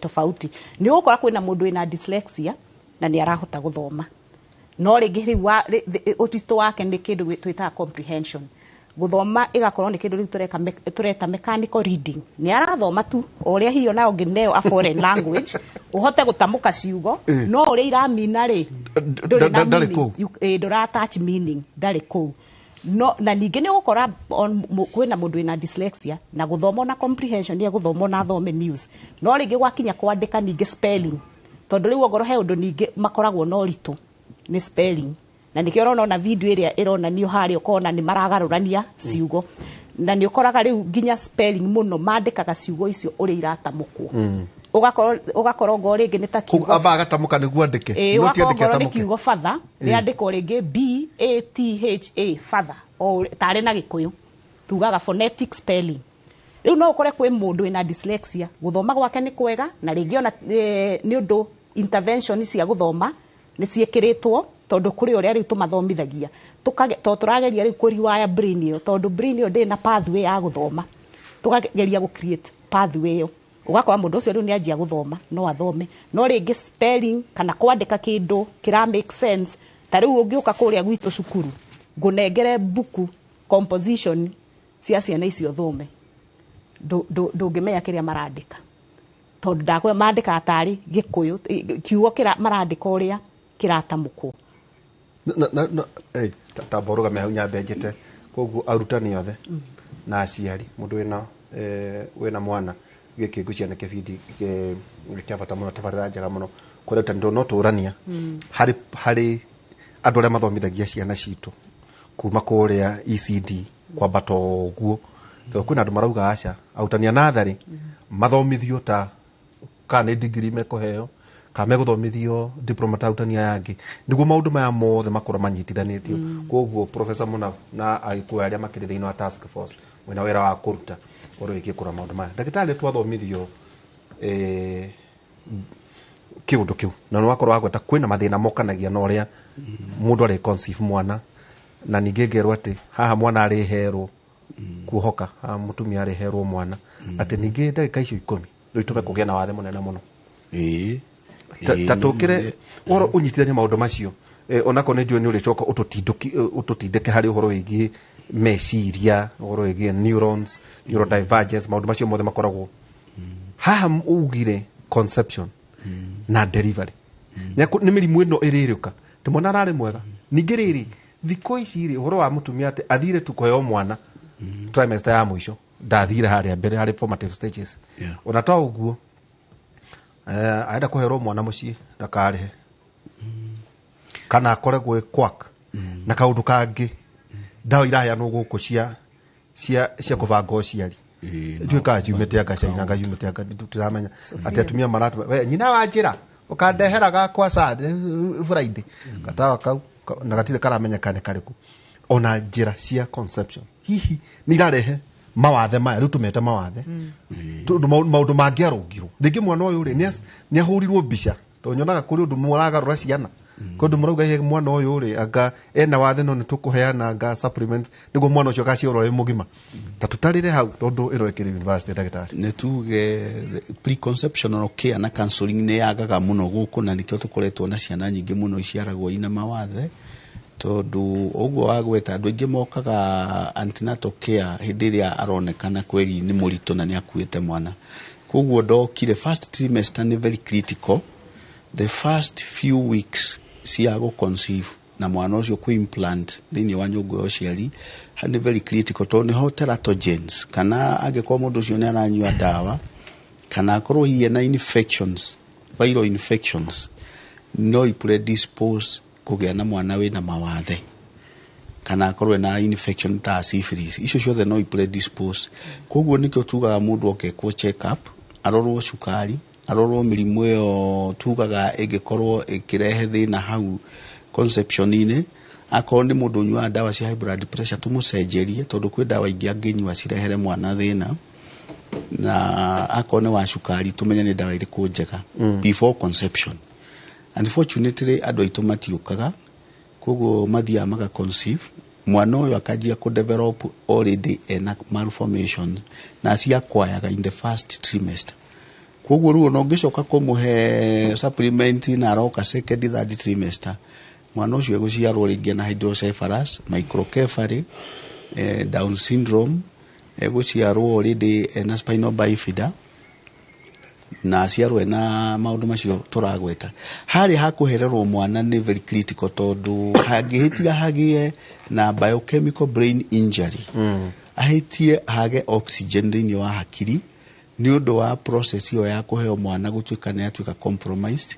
tofauti ni gukora kwina mundu ina dyslexia na ni arahota guthoma no ringi riu utito wake ni kindu twita comprehension guthoma igakorwo ni kindu riu tureta mechanical reading ni arathoma tu uria hiyo nayo ngineo a foreign language uhote gutamuka ciugo no uria iramina ri ndura attach meaning ndari ku no na ningi ni gukora kwina mundu ina dyslexia na guthoma na comprehension ni guthoma na thome news no ringi gwakinya kwandika ningi spelling tondu riu ogoro he undu ningi makoragwo no ritu ni spelling na nikio rona video iria irona ni hari ukona ni maragarurania ciugo na ni ukoraga riu ginya spelling muno mandikaga ciugo icio uri iratamukwo ugakora ngo ringi ni ta kiugo abaga tamuka niguo ndike no ti ndike tamuka kiugo father ni andiko ringi B A T H A father o tare na gikuyu tugaga phonetic spelling riu no ukore kwi mundu ina dyslexia guthoma gwake ni kwega na ringi ona ni undu intervention cia guthoma ni ciekiritwo tondu kuri uria riu tumathomithagia turageria riu kuriwaya brain iyo tondu brain iyo ndi na pathway ya guthoma tukageria gu create pathway iyo ugakora mundu ucio riu ni anjia guthoma no athome no ringi spelling kana kwandika kindu kira make sense tariu ungiuka kuria gwitu cukuru ngunengere buku composition cia ciana icio thome ndungimenya kiria marandika tondu ndakwe mandika atari gikuyu kiugo kira marandika uria kiratamukwo taboruga me nyambe njete koguo arutani othe na aciari mundu wina mwana gikingu ciana kibindi kiabata muno tabarira njega muno kuruta ndo no turania hari andu aria mathomithagia ciana citu kuma kuria ECD kwa bato guo to kwina andu marauga aca autania nathari mathomithio ta kana degree mekoheo kame guthomithio diploma ta utania yangi niguo maundu maya mothe makora manyitithanitio koguo professor Muna na aikuwa aria makiri thiini wa task force wina wira wa kuruta oro ikikura maundu maya ndagitari twathomithio kiundu kiu na no wakorwo agweta kwina mathina mokanagia na uria mundu ari conceive mwana na ningi ngerwo ati haha mwana ari herwo kuhoka mutumia ari herwo mwana ati ningi ndagika icio 10 ndo itume kugia na wathe munene muno tatukire oro unyitithania maundu macio onako ne njue ni uri coka utotindike hari uhoro wigi meciria uhoro wigi neurons neurodivergence maundu macio mothe makoragwo haha ugire conception na delivery ni mirimu ino iriruka timona arari mwega ningi riri thiko ici ri uhoro wa mutumia ati athire tu kuheo mwana trimester ya mwisho ndathire hari mbere hari formative stages onata uguo aenda kuhero mwana mucii ndakarihe kana akore gwe kwak na kaundu kangi ndawa iraheanwo guku cia kubanga uciari ndui ka jumete anga caina anga jumete anga turamenya ati atumia maratu we nyina wa njira ukandehera gakwa sad Friday katawa na gatire karamenyekane kariku ona njira cia conception hihi ni irarehe mawathe maya riu tumete mawathe maundu mangiarungirwo ringi mwana uyu ri ni ahurirwo mbica to nyonaga kuri undu muragarura ciana kondu murauga he mwana uyu ri anga ena wathe no nitukuheana anga supplement niguo mwana ucio gacioro wi mugima ta tutarire hau tondu irwekire university dagitari netuge preconceptional care na counseling ne yagaga muno guku na nikio tukoretwo na ciana nyingi muno iciaragwo ina mawathe tondu uguo wagweta andu aingi mokaga antenatal care hindi iria aronekana kweri ni murito na ni akuite mwana koguo ndokire first trimester ni very critical the first few weeks cia go conceive na mwana ucio ku implant thini wa nyungu ya uciari ni very critical to ni ho teratogens kana angekwa mundu ucio ni aranyua dawa kana akorwo hiye na infections viral infections no predispose kugia na mwana we na mawathe kana akorwo na infection ta syphilis icio ciothe no predispose koguo nikio tugaga mundu okekwo check up arorwo cukari arorwo mirimu yo tugaga egekorwo ekirehe thina hau conception ine akorwo ni mundu nyua dawa cia high blood pressure tumucenjerie tondu kwi dawa ingi anginyua cirehere mwana thina na akorwo ni wa cukari tumenye ni dawa iriku njega before conception. Unfortunately andu aitu matiukaga koguo mathia maga conceive mwana uyu akajia ku develop already ena malformation na cia kwayaga in the first trimester koguo ruo no ngicoka kumuhe supplement na aroka second third trimester mwana ucio eguciarwo ringi na hydrocephalus microcephaly down syndrome eguciarwo already ena spinal bifida na ciarwe na maundu macio turagweta hari hakuhererwo mwana ni very critical tondu hangihitiga hagie na biochemical brain injury ahitie hage oxygen thini wa hakiri ni undu wa process yo ya kuheo mwana gutuika ne atuika compromised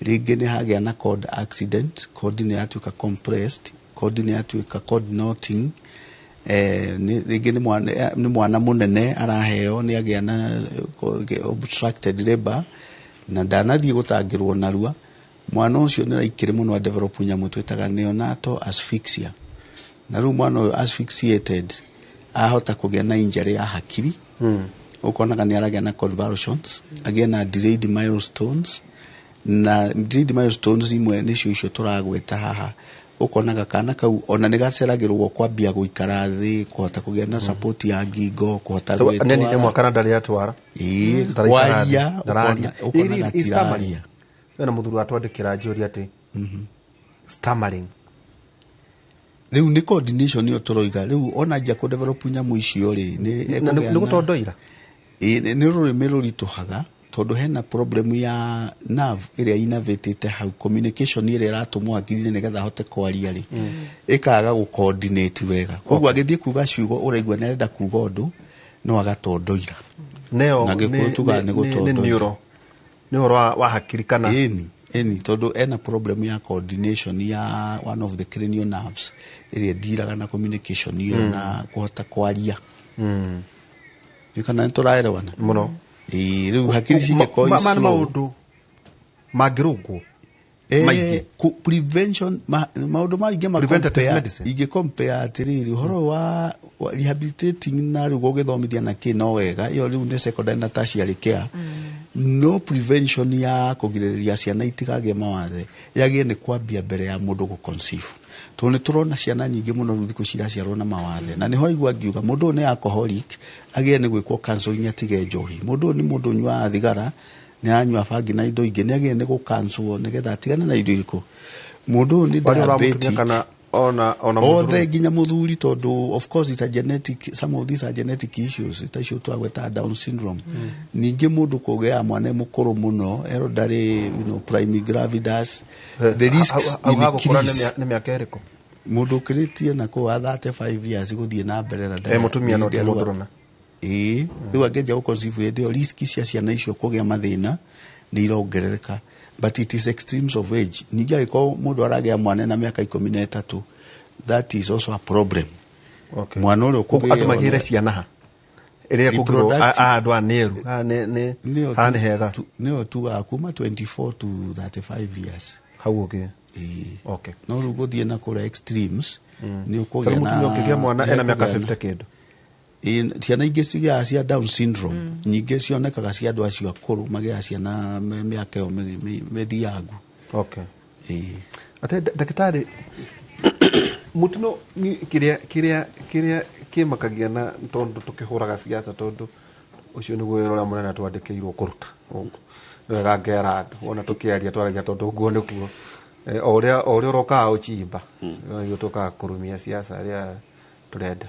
ringi ni hage na cord accident cord ni atuika compressed cord ni atuika cord knotting ringi ni mwana munene araheo ni agia na obstructed labor na ndanathie gutangirwo narua mwana ucio ni raikire muno develop nyamu twitaga neonatal asphyxia na ru mwana asphyxiated ahota kugia na injury ya hakiri ukonaga ni aragia na convulsions again na delayed milestones na delayed milestones imwe nicio icio turagweta haha ukonaga kana kau ona nigaceragirwo kwambia guikara thi kuhota kugia na support ya ngingo kuhota gwetwa neni ni mwaka ndari atwara kwaria ukonaga tiraria na muthuru atwandikira njuri ati stammering riu ni coordination yo turoiga riu ona nja ku develop nyamu icio ri ni gutondoira ni rurimi rurituhaga tondu hena problem ya nerve iria innervatete how communication iria iratumwo akirine nigetha hote kwaria ri ikaga gu coordinate wega koguo agithie kuga ciugo uraigwa nerenda kuga undu no agatondoira neo ngikutuga ni gutondoira ni oro wa hakiri kana eni tondu ena problem ya coordination ya one of the cranial nerves iria diraga na communication iyo na kuhota kwaria nikana nturaerewana muno riu hakiri cike ko icio maundu magirungu prevention maundu maingi ma ingi compare atiriri horo wa rehabilitating na rugo githomithia na kino wega iyo riu ni secondary na tertiary care no prevention ya kugiriria ciana itigage mawathe yagie ni kwambia mbere ya mundu gu conceive to ni turona ciana nyingi muno ruthiku ciraciarwo na mawathe na niho igwa ngiuga mundu ni alcoholic agie ni gwikwo counseling atige njohi mundu ni mundu nywa thigara ni anywa bangi na indo ingi ni agie ni gu cancel nigetha atigane na indo iriko mundu ni diabetic ona othe nginya muthuri tondu of course it's a genetic, some of these are genetic issues ita issue twagweta down syndrome ningi mundu kugea mwana mukuru muno elderly primary gravidas the risks increase ni miaka eriko mundu kritie na ko 35 years guthie na mbere na mutumia no timuduruna riu angeja guconceive ndio riski cia ciana icio kugea mathina ni irongerereka but it is extremes of age ningi agiko mundu aragea mwana na miaka 13 that is also a problem okay mwana ule kuge atumagire ciana ere kugro andu aneru ane hega neo tu akuma 24 to 35 years hau okay no rugo die na kora extremes ni ukogena mutumia ukigia mwana ena miaka 50 kindu ciana ingĩ cigia cia Down syndrome nyingĩ cionekaga cia andũ acio akũrũ magĩa ciana mĩaka ĩyo mĩthiangu ate ndagĩtarĩ mutuno kiria kimakagia na tondu tukihuraga siasa tondu ucio niguo wĩra ũrĩa mũnene twandĩkĩirwo kũruta wega ngera andũ ona tukiaria twaragia tondu nguo nĩkuo oria ũrokaga ũchimba nĩguo tũkaga kũrumia siasa ĩrĩa tũrenda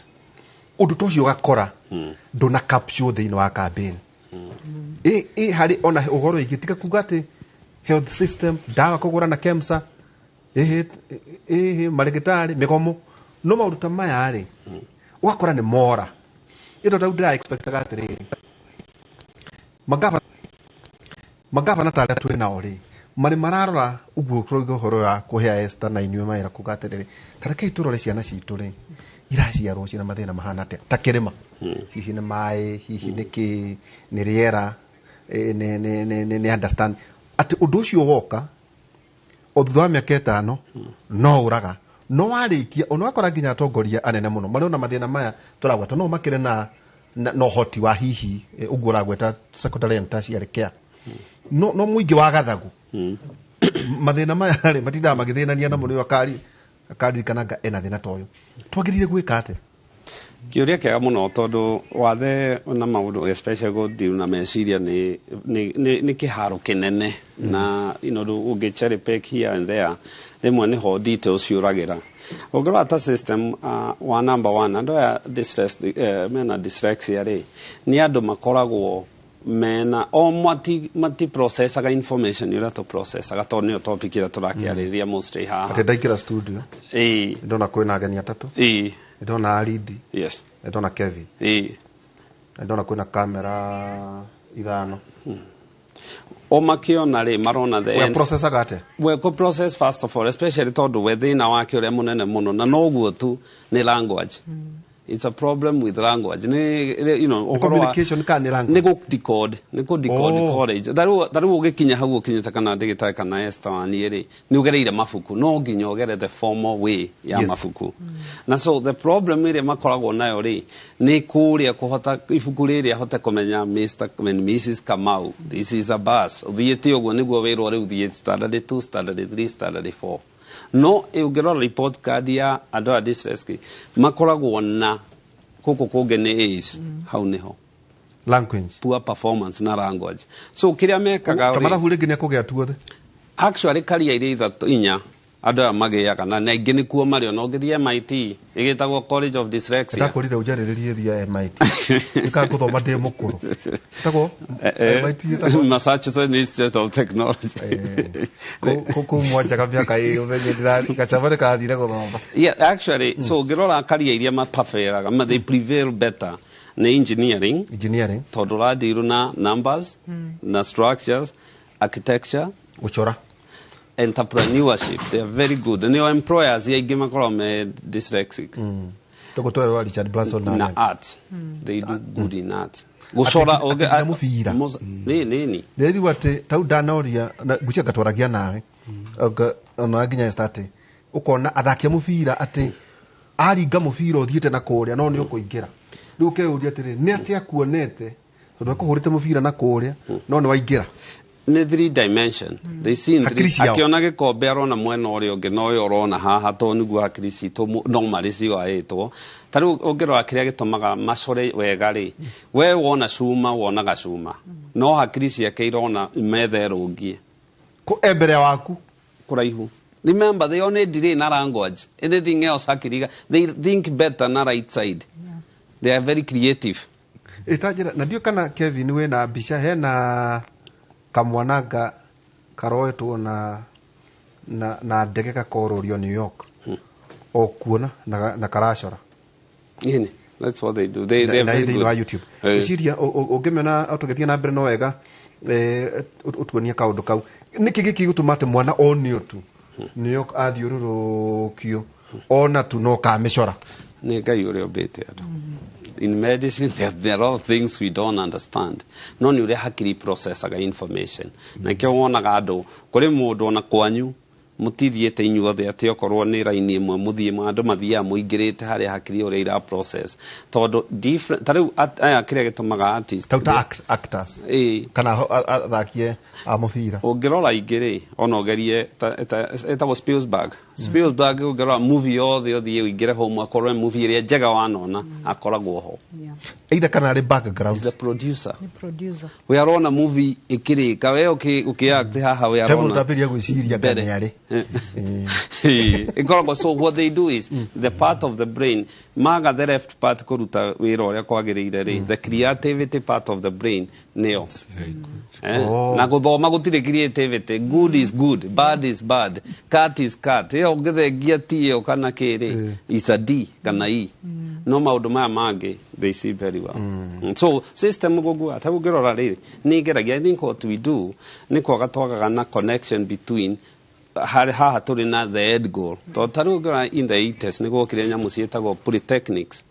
undu tocio gakora ndona capsule thĩinĩ wa campaign hari ona ũhoro igĩtiga kuga atĩ health system dawa kũgũra na KEMSA marigitari migomo no maundu ta maya ri wakora ni mora ito ta udira expectaga atiri magava na tare tu na ori mari mararora uguo kroigo horo ya kuhea Esther na inywe maira kugatiri tareke iturore ciana citu ri iraciarwo cina mathina mahana ta kirima hihi ni mai hihi ni ki ni riera ni understand ati undu ucio woka o thutha wa mĩaka 5 no uraga no warikia ono wakora nginya atongoria anene muno mari ona mathina maya turagweta no makire na no hoti wa hihi uguo uragweta secondary and tertiary care no muingi wa gathagu mathina maya ri matinda magithinania na muno akari kananga ena thina toyo twagirire gwika ate kiuria kega muno tondu wathe na maundu especially go deal na meciria ni kiharo kinene na unge cherry pick here and there rimwe ni ho details ciuragira ugora ta system wa number 1 ando ya dyslexia ri ni andu makoragwo mena o mati processaga information ira to processaga to ni topic ira turakiariria mostly ha ate ndaikira studio ndona kwina ageni atatu ndona Alidi yes ndona Kevin ndona kwina kamera ithano o makiona ri marona the we processaga ate we ko process first of all especially tondu we thina wake ure munene muno na noguo tu ni language it's a problem with language communication ka ni language nego decode college daru ugikinya hagu ukinyita kana digita kana Esther wani ri ni ugereire mafuku no nginya ugere the formal way ya mafuku na so the problem ire makoragwo nayo ri ni kuria kuhota ifuku riri ahota kumenya Mr. and Mrs. Kamau this is a bus thiete uguo niguo wiro ri thiete standard 2 standard 3 standard 4 no eugero report card ya andu a dyslexia makoragwo na koko kogene is how niho language poor performance na language so kiria mekaga kamara hurigi ne kugea tuothe actually career ire ithatu inya andu a magiaga na ingi ni kuo mari ona ngithie MIT igitagwo College of Dyslexia ndakorire ujariririe thia MIT ikakuthoma ndi mukuru tago MIT Massachusetts Institute of Technology ko mwaja ka miaka iyo venye ndira kachavale ka thire guthoma actually so ngirora career iria mapaferaga they prevail better na engineering tondu radiru na numbers na structures architecture uchora entrepreneurship they are very good and your employers ye gima kolome dyslexic toko to wa Richard Branson na art they do good in art gusora oge mufira nini ndi wate tau danoria gucia gatwaragia nawe ona nginya start ukona athakia mufira ati aringa mufira uthiete na kuria no ni ukuingira riu keuria atiri ni atia kuonete tondu akuhurite mufira na kuria no ni waingira ni 3 dimension they see in 3 akiona gikombe arona mwena uri ungi no yo urona haha to niguo hakirisi to no marisi wa eto tari ungirwa kiria gitumaga macore wega ri we wona cuma wona gacuma no hakirisi akairona methe rungie ku embere waku kuraihu remember they only delay na language anything else hakiriga they think better na right side they are very creative itajira na ndio kana Kevin we na bisha hena kamwanaga karoetwo na ndege kakororio New York o kuona na karacora ini that's what they do they very good on YouTube ciria ungimena atugethia na mbere no wega utuonia kaundu kau niki giki gutumate mwana onio tu New York athiururukio ona tu no kamecora ni ngai uri obete andu in medicine, there are a lot of things we don't understand. No ni uria hakiri processaga information. Na kio wonaga andu kuri mundu ona kwanyu mutithiete inyuothe ati okorwo ni raini imwe muthie andu mathia muingirite haria hakiri uria ira process tondu different tariu aya kiria gitumaga artist actors kana athakie a mubira ungirora ingiri ona ugerie eta Spielberg ungirora movie othe uingire home akorwo movie iria njega wanona akoragwo ho either kana ri background the producer we are on a movie ikirika we ukiact haha we are on tabiria gwiciria kana yari so what they do is the part of the brain maga the left part kuruta wira uria kwagirire ri the creativity part of the brain neo very good na guthoma gutire creativity good is good bad is bad cat is cat yo ngithengia tio kana kiri is a d kana e no maundu maya mangi they see very well so system gugu atagukirora ri ni geragia I think what we do ni kwaga twagaga na connection between haha turi na the end goal to taruga in the 80s ni gukire nyamu cietagwo polytechnics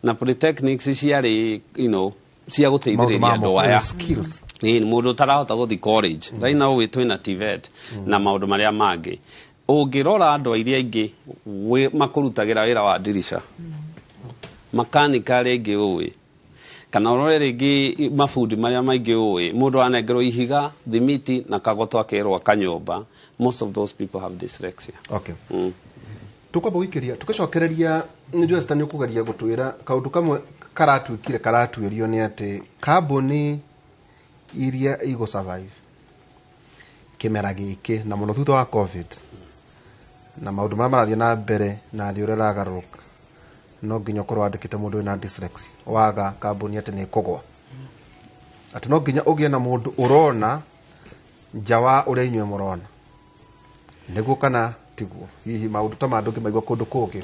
na polytechnics ciari cia guteithiriria andu aya skills ni mundu tarahota guthi college right now we twina TVET na maundu maria mangi ungirora andu iria ingi makurutagira wira wa dirisha mechanical ingi uwi kana urore ringi mafundi maria maingi uwi mundu anengerwo ihiga thimiti na kagoto akerwa kanyomba most of those people have dyslexia. Okay. Tukwamba guikiria tukicokereria ni just ni kugeria gutwira kaundu kamwe karatuirio ni ati kambuni iria igo survive kimera giki na muno thutha wa covid na maundu maria marathie na mbere na thi urera garuka no nginya korwo andikite mundu na dyslexia waga kambuni ati ni kugwa ati no nginya ugie na mundu urona njawa uria inywe murona niguo kana tiguo hihi maundu ta mandu ngi maigwa kundu kungi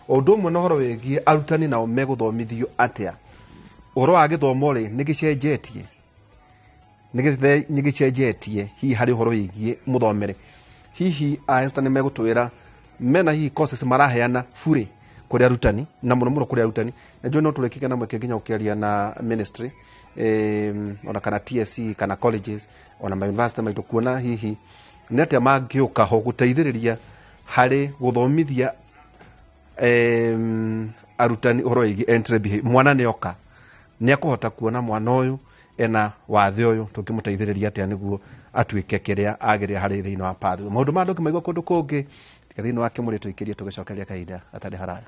undu umwe no horo wigie arutani nao meguthomithio atia uro wa githomo ri nigicenjetie hihi hari horo wigie muthomere hihi Einstein megutwira mena hihi courses maraheana free kuri arutani na muno kuri arutani na jo no turekike na mweke nginya ukiaria na ministry ona kana TSC kana colleges ona ma university maitu kuona hihi nete mangiuka ho guteithiriria hari guthomithia arutani horo igi entry behavior mwana neoka ni akuhota kuona mwana uyu ena wathe uyu tukimuteithiriria atia niguo atuike kiria agiria hari thiini wa path maundu mandu kimaigwa kundu kungi thiini wa Kimuri tuikirie tugicokeria kaida atari haraya.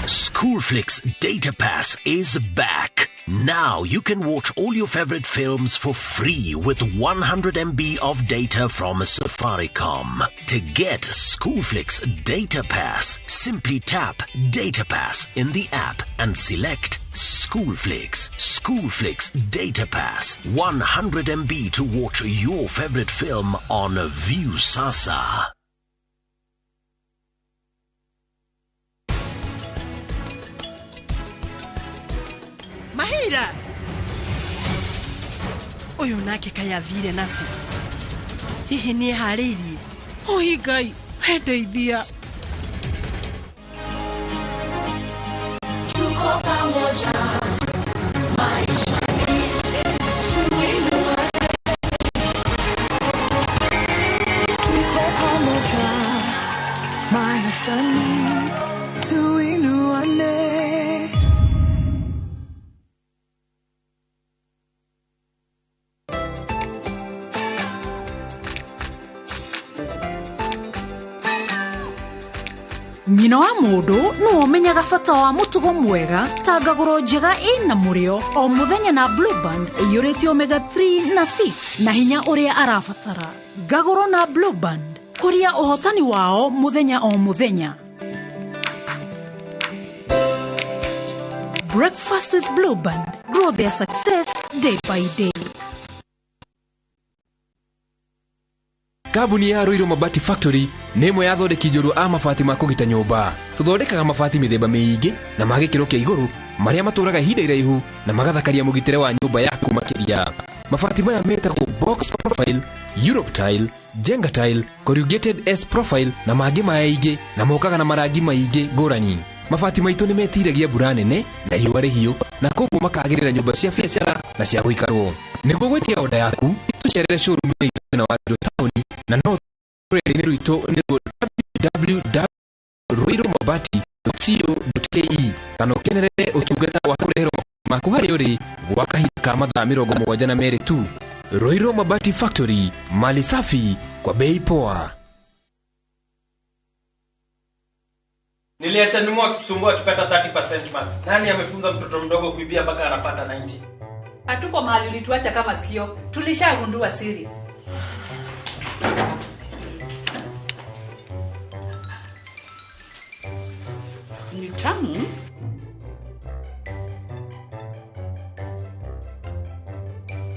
Schoolflix Data Pass is back. Now you can watch all your favorite films for free with 100 MB of data from Safaricom. To get Schoolflix Data Pass, simply tap Data Pass in the app and select Schoolflix. Schoolflix Data Pass. 100 MB to watch your favorite film on View Sasa. Mahira uyu nake kaya vile naku hihi ni hariri oi gai hendeithia tuko pamoja maisha tuko pamoja maisha ni tuinuane. Nyina wa mundu no umenyaga bata wa mutugo mwega ta ngaguro njega ina murio o muthenya na Blue Band iyurĩtio omega 3 na 6 na hinya uria arabatara. Ngaguro na Blue Band kuria uhotani wao muthenya o muthenya. Breakfast with Blue Band. Grow their success day by day. Kambuni ya Roiro Mabati Factory nĩ ĩmwe ya thondeki njũru a mabati ma kũgita nyũmba. Tũthondekaga mabati mĩthemba mĩingĩ na ma gĩkĩro kĩa igũrũ marĩa matũraga ihinda iraihu na magathakaria mũgitĩre wa nyũmba yaku makĩria. Mabati maya metagwo box profile, Europe tile, Jenga tile, corrugated S profile na mangĩ maingĩ na mokaga na marangi maingĩ ngũrani. Mabati maitũ nĩ metiragia mbura nene na riũa rĩhiũ na koguo makagĩrĩra nyũmba cia biacara na cia gũikarwo. Nĩguo gwĩtia oda yaku tucerere showroom itũ na Wandũ Town na no rũrenda-inĩ rwitũ nĩruo www.roiromabati.co.ke kana ũkenerere ũtungata wa kũreherwo maku harĩa ũrĩ gwa kahinda ka mathaa 72 tu. Roiro Mabati Factory, mali safi kwa bei poa. Niliacha nyuma akitusumbua akipata 30% max. Nani amefunza mtoto mdogo kuibia mpaka anapata 90? Hatuko mahali ulituacha kama sikio. Tulishagundua siri. Ni tamu.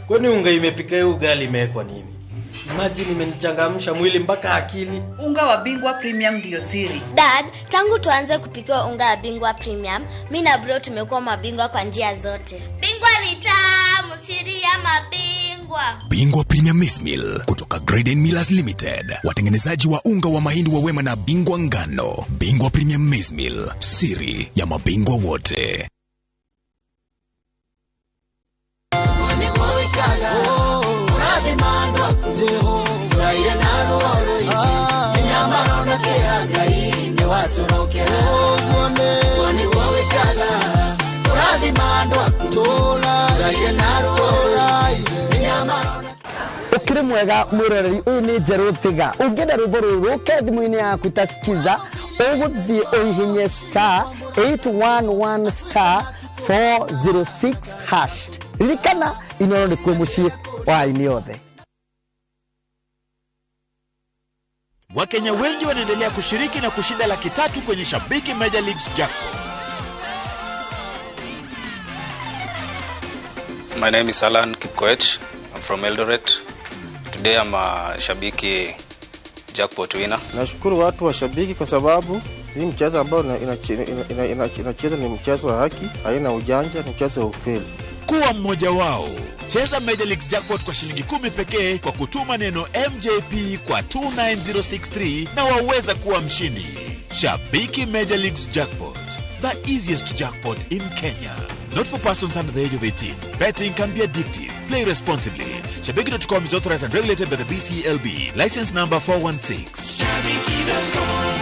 Kwani unga imepika hiyo ugali imewekwa nini? Imagine imenichangamsha mwili mpaka akili. Unga wa Bingwa Premium ndio siri. Dad, tangu tuanze kupika unga wa Bingwa Premium, mimi na bro tumekuwa mabingwa kwa njia zote. Bingwa ni tamu, siri ya mabingwa. Bingwa Premium Maize Meal kutoka Graden Millers Limited. Watengenezaji wa unga wa mahindi wa Wema na Bingwa ngano. Bingwa Premium Maize Meal, siri ya mabingwa wote. Ukiri mwega mwiroreri uyu ni Njeru Thiga. Ungenda rwimbo ruru ke thimu-ini yaku tasikiza uguthie uhihinye *811*406#. Ririkana inono ni kwe mucii wa ini yothe. Wakenya wengi wanaendelea kushiriki na kushinda $300,000 kwenye Shabiki Major Leagues Jackpot. My name is Alan Kipkoech. I'm from Eldoret. Today I'm a Shabiki Jackpot winner. Nashukuru watu wa Shabiki kwa sababu hii mchezo ambao inacheza ni mchezo wa haki, haina ujanja, ni mchezo wa ukweli. Kuwa mmoja wao. Cheza Major League Jackpot kwa shilingi 10 pekee kwa kutuma neno MJP kwa 29063 na waweza kuwa mshindi. Shabiki Major Leagues Jackpot, the easiest jackpot in Kenya. Not for persons under the age of 18. Betting can be addictive. Play responsibly. Shabiki.com is authorized and regulated by the BCLB. License number 416. Shabiki.com.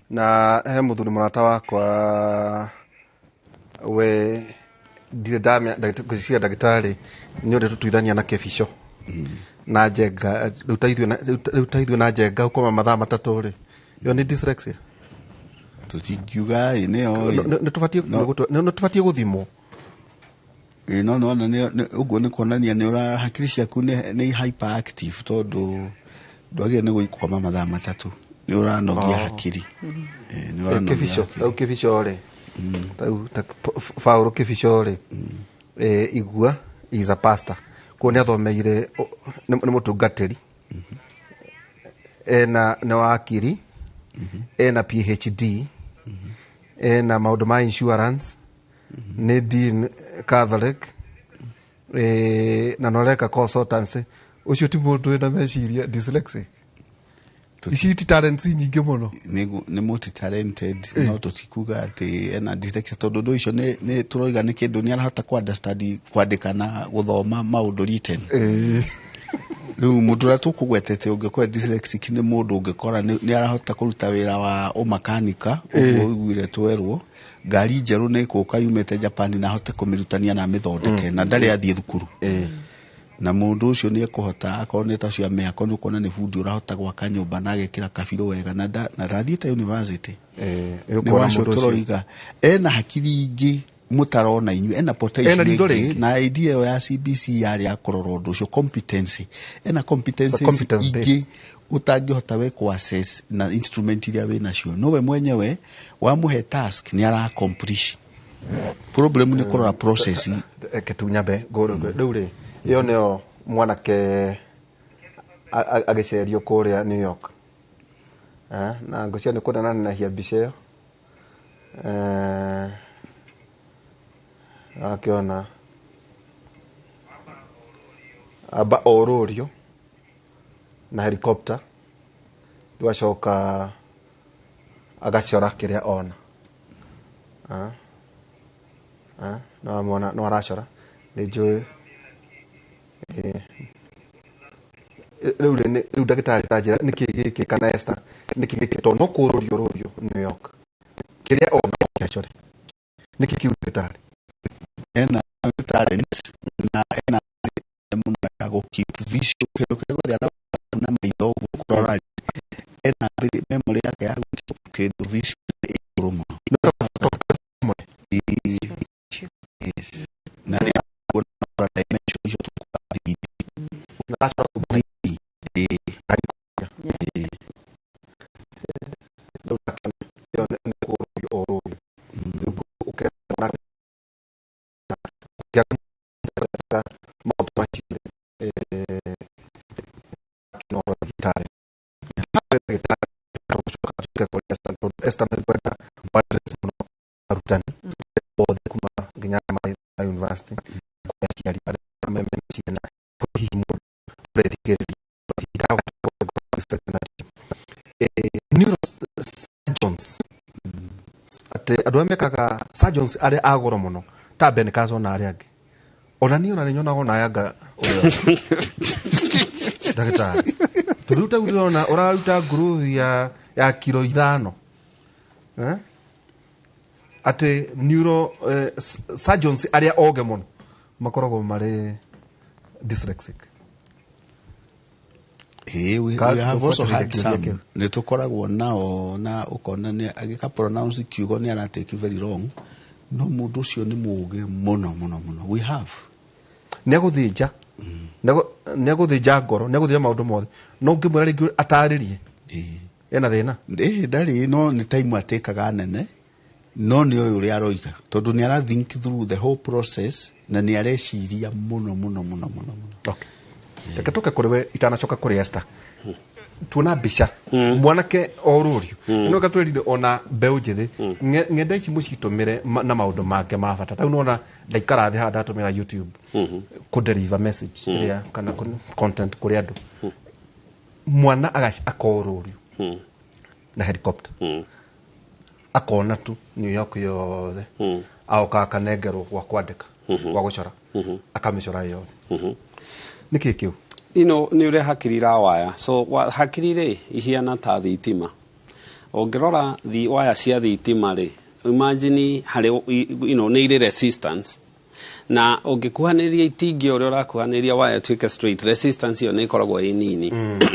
Na he muthuri murata wakwa we ndire ndamya kucia ndagitari ni uri tutuithania na kebisho na Jenga rutaithwe na Jenga ukoma mathaa 3 ri yo ni dyslexia tutingiuga ine yo no tufatie guthimo no na uguo ni kuonania ni ura hakiri ciaku ni hyperactive tondu ndwagire ni guikoma mathaa 3 ni uranogia hakiri ni uranogia kebisho ri Fauro kebisho igua is a pastor kuone athomeire ni mutungatiri na wakiri na PhD na maundu ma insurance ni dean Catholic na noreka consultancy ucio ti mundu na meciria dyslexic ici ti talents nyingi muno ni multi talented no tutikuga ati ena dyslexia tondu ndo icio ni turoiga ni kindu ni arahota understand kwandika na guthoma maundu written riu mundu ra tukugwetete ungekora dyslexic ni mundu ungekora ni arahota kuruta wira wa umakanika uguo igwire twerwo ngari njeru ni kuka yumete Japan na ahota kumirutania na mithondeke na ndari athie thukuru na mundu ucio ni ekuhota akone ta cia me akone ukona ni fundi urahota gwaka nyumba na agekira kabiro wega na rathiite university ni wacio turoiga ena hakiri ingi mutarona inyu ena potential ingi na idea ya CBC yari ya kuroro ndu cio competency ena competency ingi utangihota we ku assess na instrument iria we nacio no we mwenyewe wamuhe task ni ara accomplish problem ni kurora process ketunyambe riu iyo nio mwanake agicerio kuria New York na ngocia ni kudana na hia bicio akiona aba ororio na helicopter twacoka agacora kiria ona no mona no aracora ni njui riu ndagitari tajira niki giki kana esta niki giki to no kurorio rorio New York kiria ona kiachore niki kiu ndagitari ena talent na ena muno ya go keep vision kero ya na maitho kurora ena memory yake ya keep vision room yes na ya kuna dimension hiyo na adwemekaga surgeons are agoro muno ta Ben kazo na ari age ona ni nyona ona yaga ndagitari turuta gutona uraruta growth ya kilo 5 ate neuro surgeons are oge muno makorogo mari dyslexic. We have also had some nitukoragwo nao na ukona ni agika pronounce kiugo ni ana take very wrong no mundu cio ni muge muno we have neguthinja neguthinja ngoro neguthinja maundu mothe no ngimura ringi ataririe ena thina ndari no ni time atekaga nene no ni uyu uri aroiga tondu ni ara think through the whole process na ni areciria muno okay teketoka kuriwe itanacoka kuri Esther tuona bica mwanake orurio no katwerire ona mbeu njithi ngenda ici mucitumire na maundu make ma bata tau nona ndaikara thi handa tumira YouTube ku deliver message iria kana content kuri andu mwana akorurio na helicopter akona tu New York yothe aoka kanengero gwa kwandika gwa gucora akamicora yothe niki kiu ni ure hakiri ra waya so hakiri ri ihiana ta thitima ongirora the waya cia thitima ri imagine hari ni ire resistance na ongikuhaniria itingi uri urakuhaniria waya twike straight resistance yo ni ikoragwo inini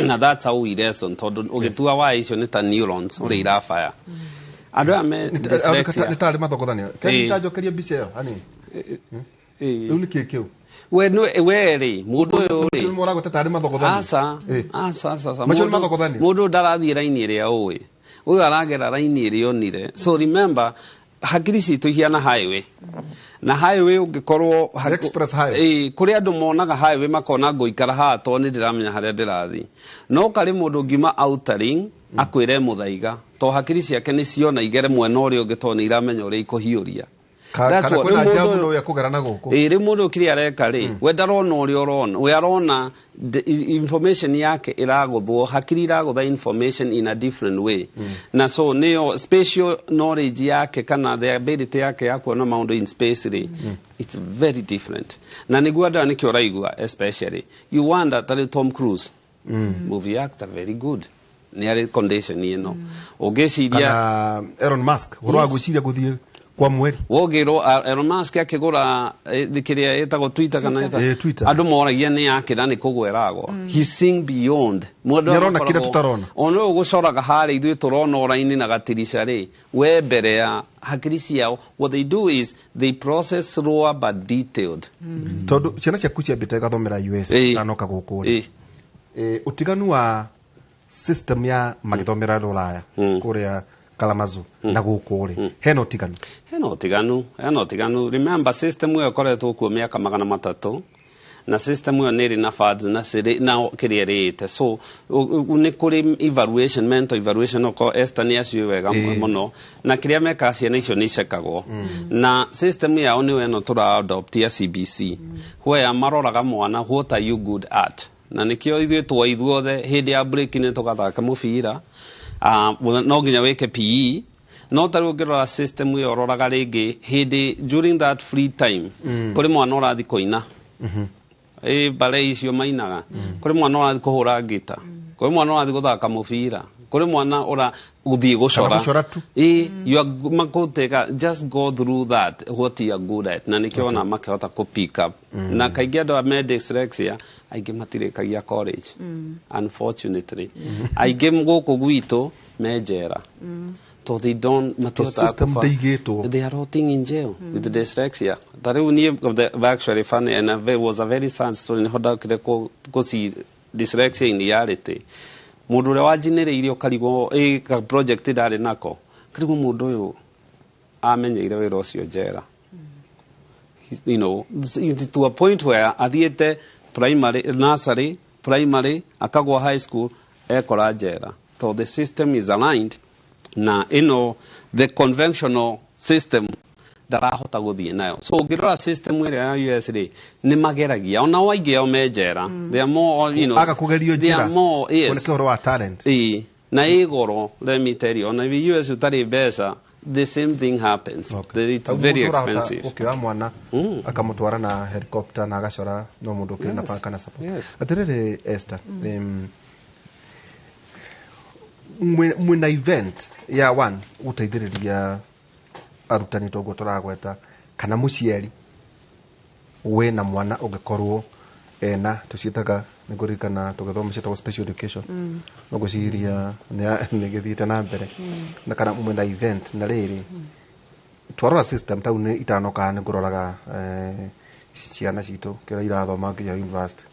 na that's how we reason tondu ugitua waya icio ni ta neurons uri irafaya andu ame dyslexia ni tari mathogothania keni tajokeria bica yo ani niki kiu weri mundu uyu ri mura gutata mathogothania asa mundu ndarathie raini iria uwi uyu aragera raini iria onire so remember hakiri citu hiana highway na highway ungikorwo express highway kuri andu monaga highway makona ngoikara ha to ni ndiramenya haria ndirathi no kari mundu ngima outering akwire muthaiga to hakiri ciake ni ciona igere mwena uria ungi to ni iramenya uria ikuhiuria kana kwina jamu no ya kugera na guku ri mundu kiri areka ri we ndarona uria urona we arona information yake iraguthwo hakiri iragutha information in a different way na so neo spatial knowledge yake kana the ability yake ya kuona maundu in space ri it's very different na niguo nda nikio raigua especially you wonder that Tom Cruise movie actor very good ni ari condition ino ugeciria kana Elon Musk urwa guciria guthie kwa mweri wogiro Elon Musk akigura thikiria etagwo Twitter kana Twitter andu moragia ni yakira ni kugwerago he seeing beyond nirona kira tutarona ono ugucoraga hari ithuĩ turona oraini na gatirisha ri we mbere ya hakiri ciao what they do is they process slower but detailed tondu ciana ciaku ciambite gathomera US anoka guku utiganu wa system ya magithomera ruraya kuria Kalamazu na guku ri heno tiganu remember system yo koretwo kuo miaka 300 na system yo niri na fads na siri na kirierite so ni kuri evaluation mental evaluation oko Esther ni acio wega muno na kiria meka ciana icio ni cekagwo na system yao ni weno tura adopt ya CBC where maroraga mwana what are you good at na nikio ithuĩ twaithuothe hindi ya break ni tugathaka mubira no nginya weke PE no taru ngirora system yo roraga ringi hindi during that free time kuri mwana urathi koina bale icio mainaga kuri mwana urathi kuhura ngita kuri mwana urathi guthaka mubira kuri mwana ura uthie gucora you are makoteka just go through that what you are good at na nikio na makehota ku pick up na kaingi andu a dyslexia aingĩ matirĩkagia college unfortunately aingĩ guku gwitu menjera so they don't they are rotting in jail with the dyslexia that is actually funny and it was a very sad story hoda kire ko see dyslexia in reality mundu ule wajinire ukarigwo project ndari nako karigwo mundu uyu amenyeire wira ucio njera you know to a point where athiete primary nursery primary akagwa high school ekora njera so the system is aligned na the conventional system darahota guthie nayo so ngirora system ire ya US ni mageragia ona waingi ao menjera they are more aga kugerio njira yes kone wa talent na igoro let me tell you ona US utari mbeca the same thing happens it's very expensive okay mwana akamutwara na helicopter na agacora no mundu kire na kana support atirire Esther mwina event ya one uteithiriria arutani togo turagweta kana muciari we na mwana ungekorwo na tucietaga nigurikana tugithomesha to special education no guciria ni githiite na mbere na kana mwina event na riri twarora system tauni itanoka niguroraga ciana citu kira irathoma nginya university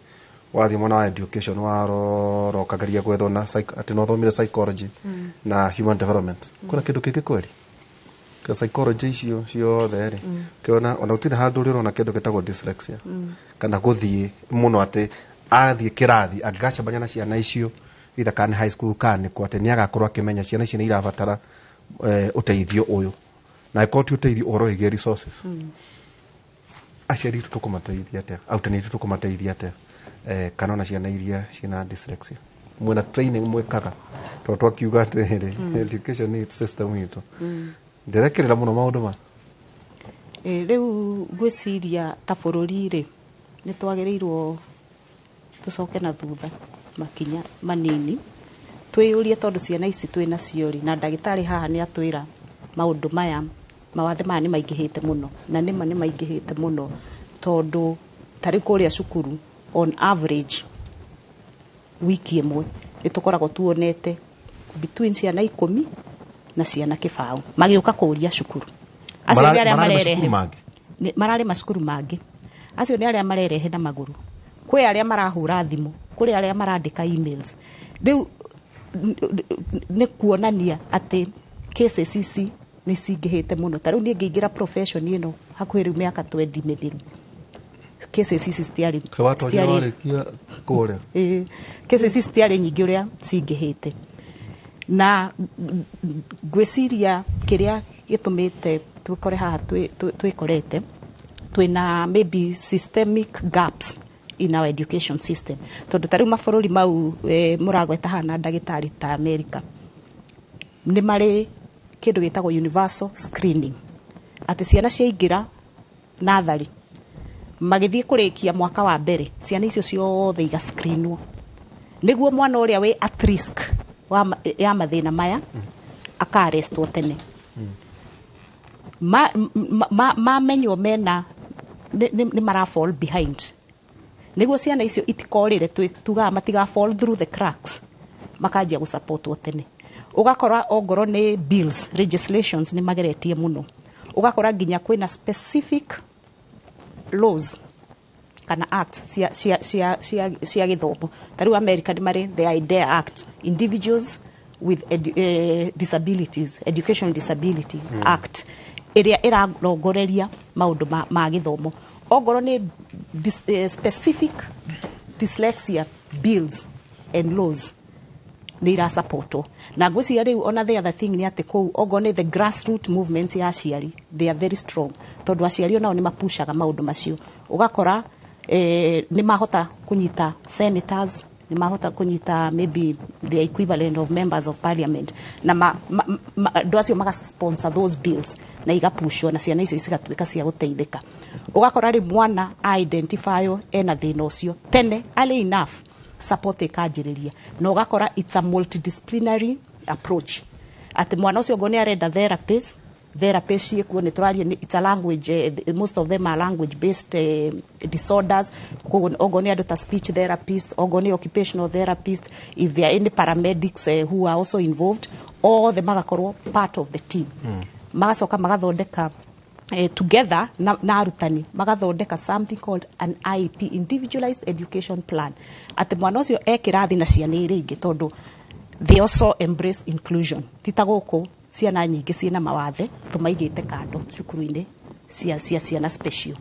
wathi mwana wa education waro kagaria gwethona ati no thomire psychology na human development kuna kindu kiki kweli ka psychology cio there kiona ona utire handu uri rona kindu gitagwo dyslexia kana guthie muno ati athie kirathi agacha banya na ciana icio itha kana high school kana ko ati ni agakorwo akimenya ciana ici ni irabatara uteithio uyu na ikoti uteithio oro ige resources aciari tukumateithia ate autani tukumateithia ate kana na ciana iria ciana dyslexia mwena training mwekaga to twakiuga ati education need system itu ndirekerera muno maundu ma riu gwiciria ta bururi ri ni twagereirwo tucoke na thutha makinya manini twiyurie tondu ciana ici twina ciori na ndagitari haha ni atwira maundu maya mawathe maya ni maingihite muno na nima ni maingihite muno tondu tari kuria cukuru on average wiki imwe nitukoragwo tuonete between ciana 10 na ciana kibao magiuka kuria cukuru acio ni aria marerehe marari macukuru mangi acio ni aria marerehe na maguru kwi aria marahura thimu kuri aria marandika emails riu ni kuonania ati cases ici ni cingihite muno tariu ni ngiingira profession ino hakuhi riu miaka 20 mithiru cases ici stiari cases ici stiari nyingi uria cingihite na gwiciria kiria gitumite twikore haha twikorete twina maybe systemic gaps in our education system tondu tariu mabururi mau muragweta hana ndagitari ta America ni mari kindu gitagwo universal screening ati ciana ciaingira nathari magithie kurikia mwaka wa mbere ciana icio ciothe iga screenwo niguo mwana uria we at risk ya mathina maya akarestwo tene mamenywo mena nĩ mara fall behind nĩguo ciana icio itikorĩre tugaga matiga fall through the cracks makanjia gũsupportwo tene. Ũgakora ongorwo nĩ bills legislations nĩ mageretie mũno, ũgakora nginya kwĩna specific laws kana act cia gĩthomo. Ta rĩu America nĩ marĩ the IDEA Act, Individuals with Disabilities, Educational Disability Act, ĩrĩa ĩrarongoreria maũndũ ma gĩthomo. Ongorwo nĩ specific dyslexia bills and laws nĩ irasupportwo. Na ngwĩciria rĩu ona the other thing nĩ atĩ kũu ongorwo nĩ the grassroots movements ya aciari, they are very strong, tondũ aciari onao nĩ mapushaga maũndũ macio. Ũgakora nĩ mahota kunyita senators, nĩ mahota kunyita maybe the equivalent of members of parliament, na andũ acio magasponsor those bills na igapushwo na ciana icio cigatuĩka cia gũteithĩka. Ũgakora rĩ mwana identify ena thĩna ũcio tene early enough, support ikanjĩrĩria, na ũgakora it's a multidisciplinary approach. Atĩ mwana ũcio ngo nĩ arenda therapist ciĩkuo nĩ tũraria, it's a language, most of them are language based disorders. Ogo ni adult speech therapist, ogo ni occupational therapist, if there are any paramedics who are also involved, all the magakorwo part of the team. Magacoka magathondeka together na arutani magathondeka something called an IEP, individualized education plan. Ati mwana ũcio ekĩrathi na ciana iria ingĩ, tondũ they also embrace inclusion. Tita gũkũ ciana nyingĩ ciena mawathe tumaigĩte kando cukuru-inĩ cia ciana special.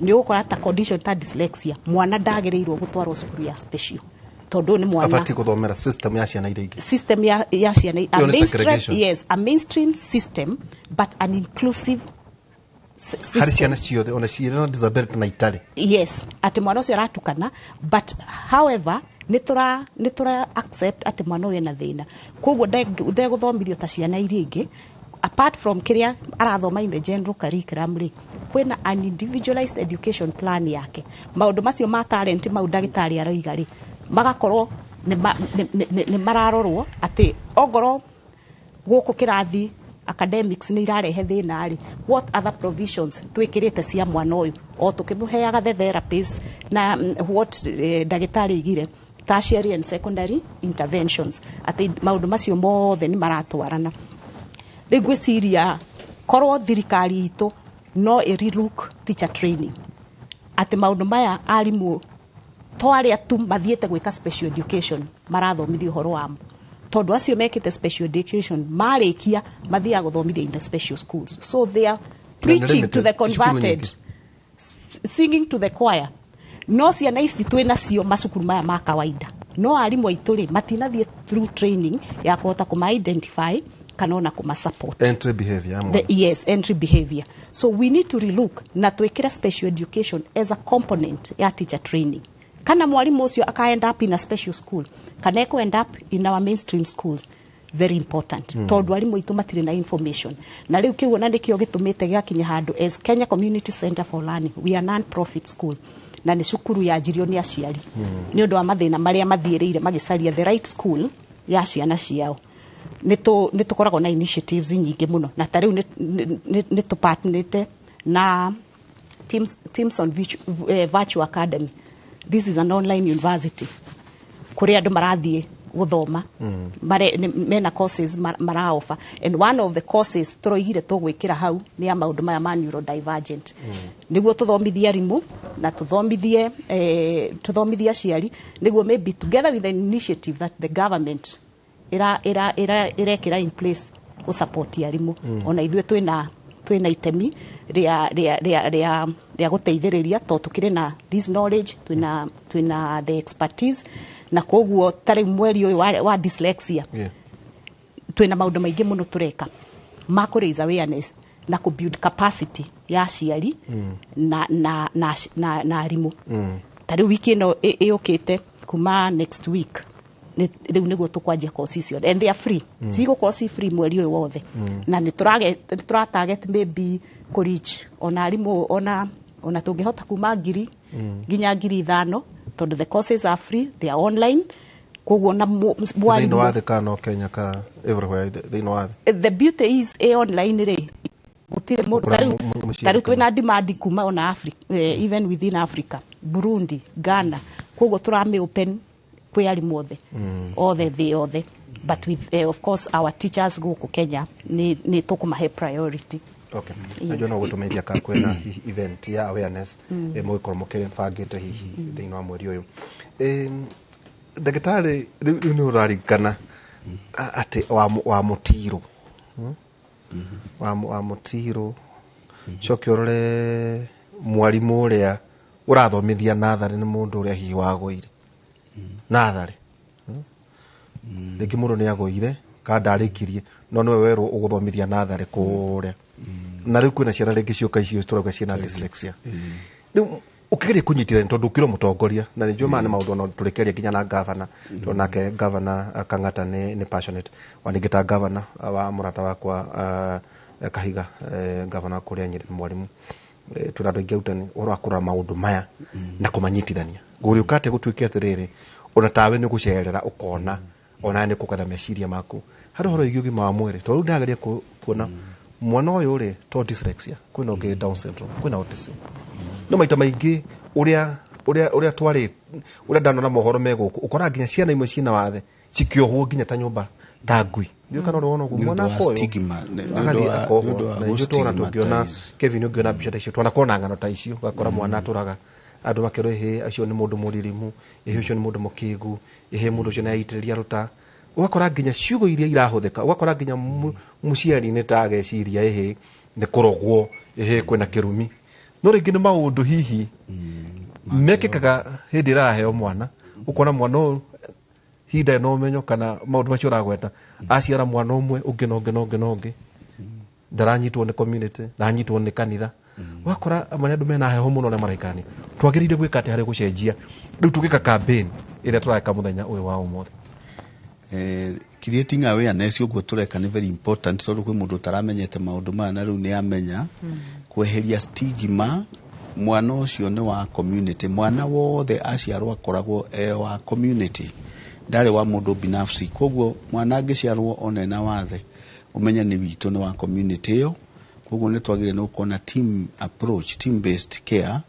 Nĩ ũgũkora ta condition ta dyslexia, mwana ndagĩrĩirwo gũtwarwo cukuru ya special, tondũ nĩ mwana abati gũthomera system ya ciana iria ingĩ, system ya ciana, a mainstream system but an inclusive system. Hari ciana ciothe ona ciana disability na itarĩ. Yes, ati mwana ũcio aratukana, but however nitura accept ati mwana ũyũ ena thĩna. Koguo ndegũthomithio ta ciana iria ingĩ, apart from kiria arathoma in the general curriculum ri, kwena an individualized education plan yake. Maũndũ macio ma talent mau ndagĩtarĩ aroiga ri, magakorwo nĩ mararorwo ati ongorwo gũkũ kĩrathi academics nĩ irarehe thĩna ri, what other provisions twĩkĩrĩte cia mwana ũyũ, o tũkĩmũheaga the therapist na what ndagĩtarĩ igire tertiary and secondary interventions. Ati maũndũ macio mothe nĩ maratwarana. Rĩu ngwĩciria korwo thirikari itũ no relook teacher training, ati maũndũ maya arimũ twarĩa tu mathiĩte gwĩka special education marathomithio ũhoro wamo, tondũ acio mekĩte special education marĩkia mathiaga gũthomithia in the special schools, so they are preaching to the converted, singing to the choir. No ciana ici twĩnacio macukuru maya ma kawaida, no arimũ aitũ rĩ matinathiĩ through training ya kũhota kuma-identify kana ona kuma-support entry behavior. Yes, entry behavior. So we need to relook na twĩkĩra special education as a component ya teacher training. Kana mwarimu ũcio aka-end up in a special school, kana end up in our mainstream schools, very important. Tondũ arimũ aitũ matirĩ na information. Na rĩu kĩu ona nĩkĩo gĩtũmĩte gĩakinya handũ as Kenya Community Center for Learning, we are non-profit school, na nĩ cukuru yanjirio nĩ aciari nĩ ũndũ wa mathĩna marĩa mathiĩrĩire magĩcaria the right school ya ciana ciao. Nĩ tũkoragwo na initiatives nyingĩ mũno, na ta rĩu nĩ tũpartnerĩte na Teams on Virtual Academy. This is an online university kũrĩa andũ marathiĩ gũthoma mena courses mara offer, and one of the courses tũroigire tũgwĩkĩra hau nĩ ya maũndũ maya ma neurodivergent, nĩguo tũthomithie arimũ na tũthomithie aciari, nĩguo maybe together with the initiative that the government irekĩra in place gũ support arimũ, ona ithuĩ twĩna itemi rĩa gũteithĩrĩria, tondũ tũkĩrĩ na this knowledge, twĩna the expertise, na koguo tarĩ mweri ũyũ wa dyslexia twĩna maũndũ maingĩ mũno tũreka ma kũ raise awareness na kũ build capacity ya aciari na arimũ. Tarĩ wiki ĩno ĩũkĩte kuma next week rĩu nĩguo tũkwanjia course icio, and they are free, cigũkorwo ci free mweri ũyũ wothe, na nĩ tũratarget maybe kũ reach ona arimũ ona tũngĩhota kuma 1,000 nginya 5,000, tondũ the courses are free, they are online. Koguo na thĩinĩ wa thĩ kana Kenya ka everywhere thĩinĩ wa thĩ. The beauty is online rĩ gutire tari twina demand kuma ona Africa, even within Africa, Burundi, Ghana, koguo turame open kwi arimu othe but with of course our teachers guku Kenya ni tukumahe priority. Okay. Najua no gutumeithia ka kwena event ya awareness mwikoro mukire bangite hihi thiini wa mweri uyu. Ndagitari riu ni urarikana ati wa mutiro wa mutiro coke urore mwarimu uria urathomithia nathari ni mundu uria hihi wagoire nathari rĩngĩ mũndũ nĩ agũire ka ndarĩkirie no nĩwe werwo ũgũthomithia nathari kũrĩa na rĩu kwĩna ciana rĩngĩ cioka icio tũrauga ciĩna dyslexia rĩu ũkĩgeria kũnyitithania tondũ ũkĩrwo mũtongoria na nĩ njũĩ maya nĩ maũndũ ona tũrĩkeria nginya na gavana nake gavana Kang'ata nĩ passionate waningĩ ta gavana wa mũrata wakwa Kahiga gavana wa kũrĩa Nyĩrĩ mwarimu twĩna andũ aingĩ arutani ũhoro wa kũrora maũndũ maya na kũmanyitithania gũrĩ ũkate gũtuĩke atĩrĩrĩ ona tawe nĩ gũcerera ũkona ona nĩ kũkatha meciria maku harĩ ũhoro wĩgiĩ ũgima wa mwĩrĩ tondũ ndageria kuona mwana ũyũ rĩ to dyslexia kwĩna ũngĩ Down syndrome kwĩna autism no maita maingĩ ũrĩa twarĩ ũrĩa ndanona mohoro megũkũ ũkora nginya ciana imwe ciĩna wathe cikĩohwo nginya ta nyũmba ta ngui ndio kana unaona mwana kwa stigma ndio tuona tukiona Kevin ungiona bicha icio tuona kona ngano ta icio gakora mwana aturaga andu makero he acio ni mundu muririmu acio ni mundu mukigu mundu ucio naitiriria ruta ugakora nginya ciugo iria irahuthika ugakora nginya muciari ni ta ageciria ni kurogwo kwina kirumi no ringi ni maundu hihi mekikaga hindi iraheo mwana ukona mwana hinda no menyo kana maundu macio ragweta aciara mwana umwe ungi ndaranyitwo ni community ndanyitwo ni kanitha wakora amanya andu mena heho muno na maraikani twagirire gwika ati hari gucenjia riu tugika campaign ira turaka muthenya uyu wa umothe creating awareness uguo tureka ni very important tondu kwi mundu taramenyete maundu maya na riu ni amenya kweheria stigma mwana ucio ni wa community mwana wothe aciarwo akoragwo wa community ndari wa mundu binafsi koguo mwana angiciarwo onena wathe umenya ni witu ni wa community yo koguo ni twagire no kona team approach team based care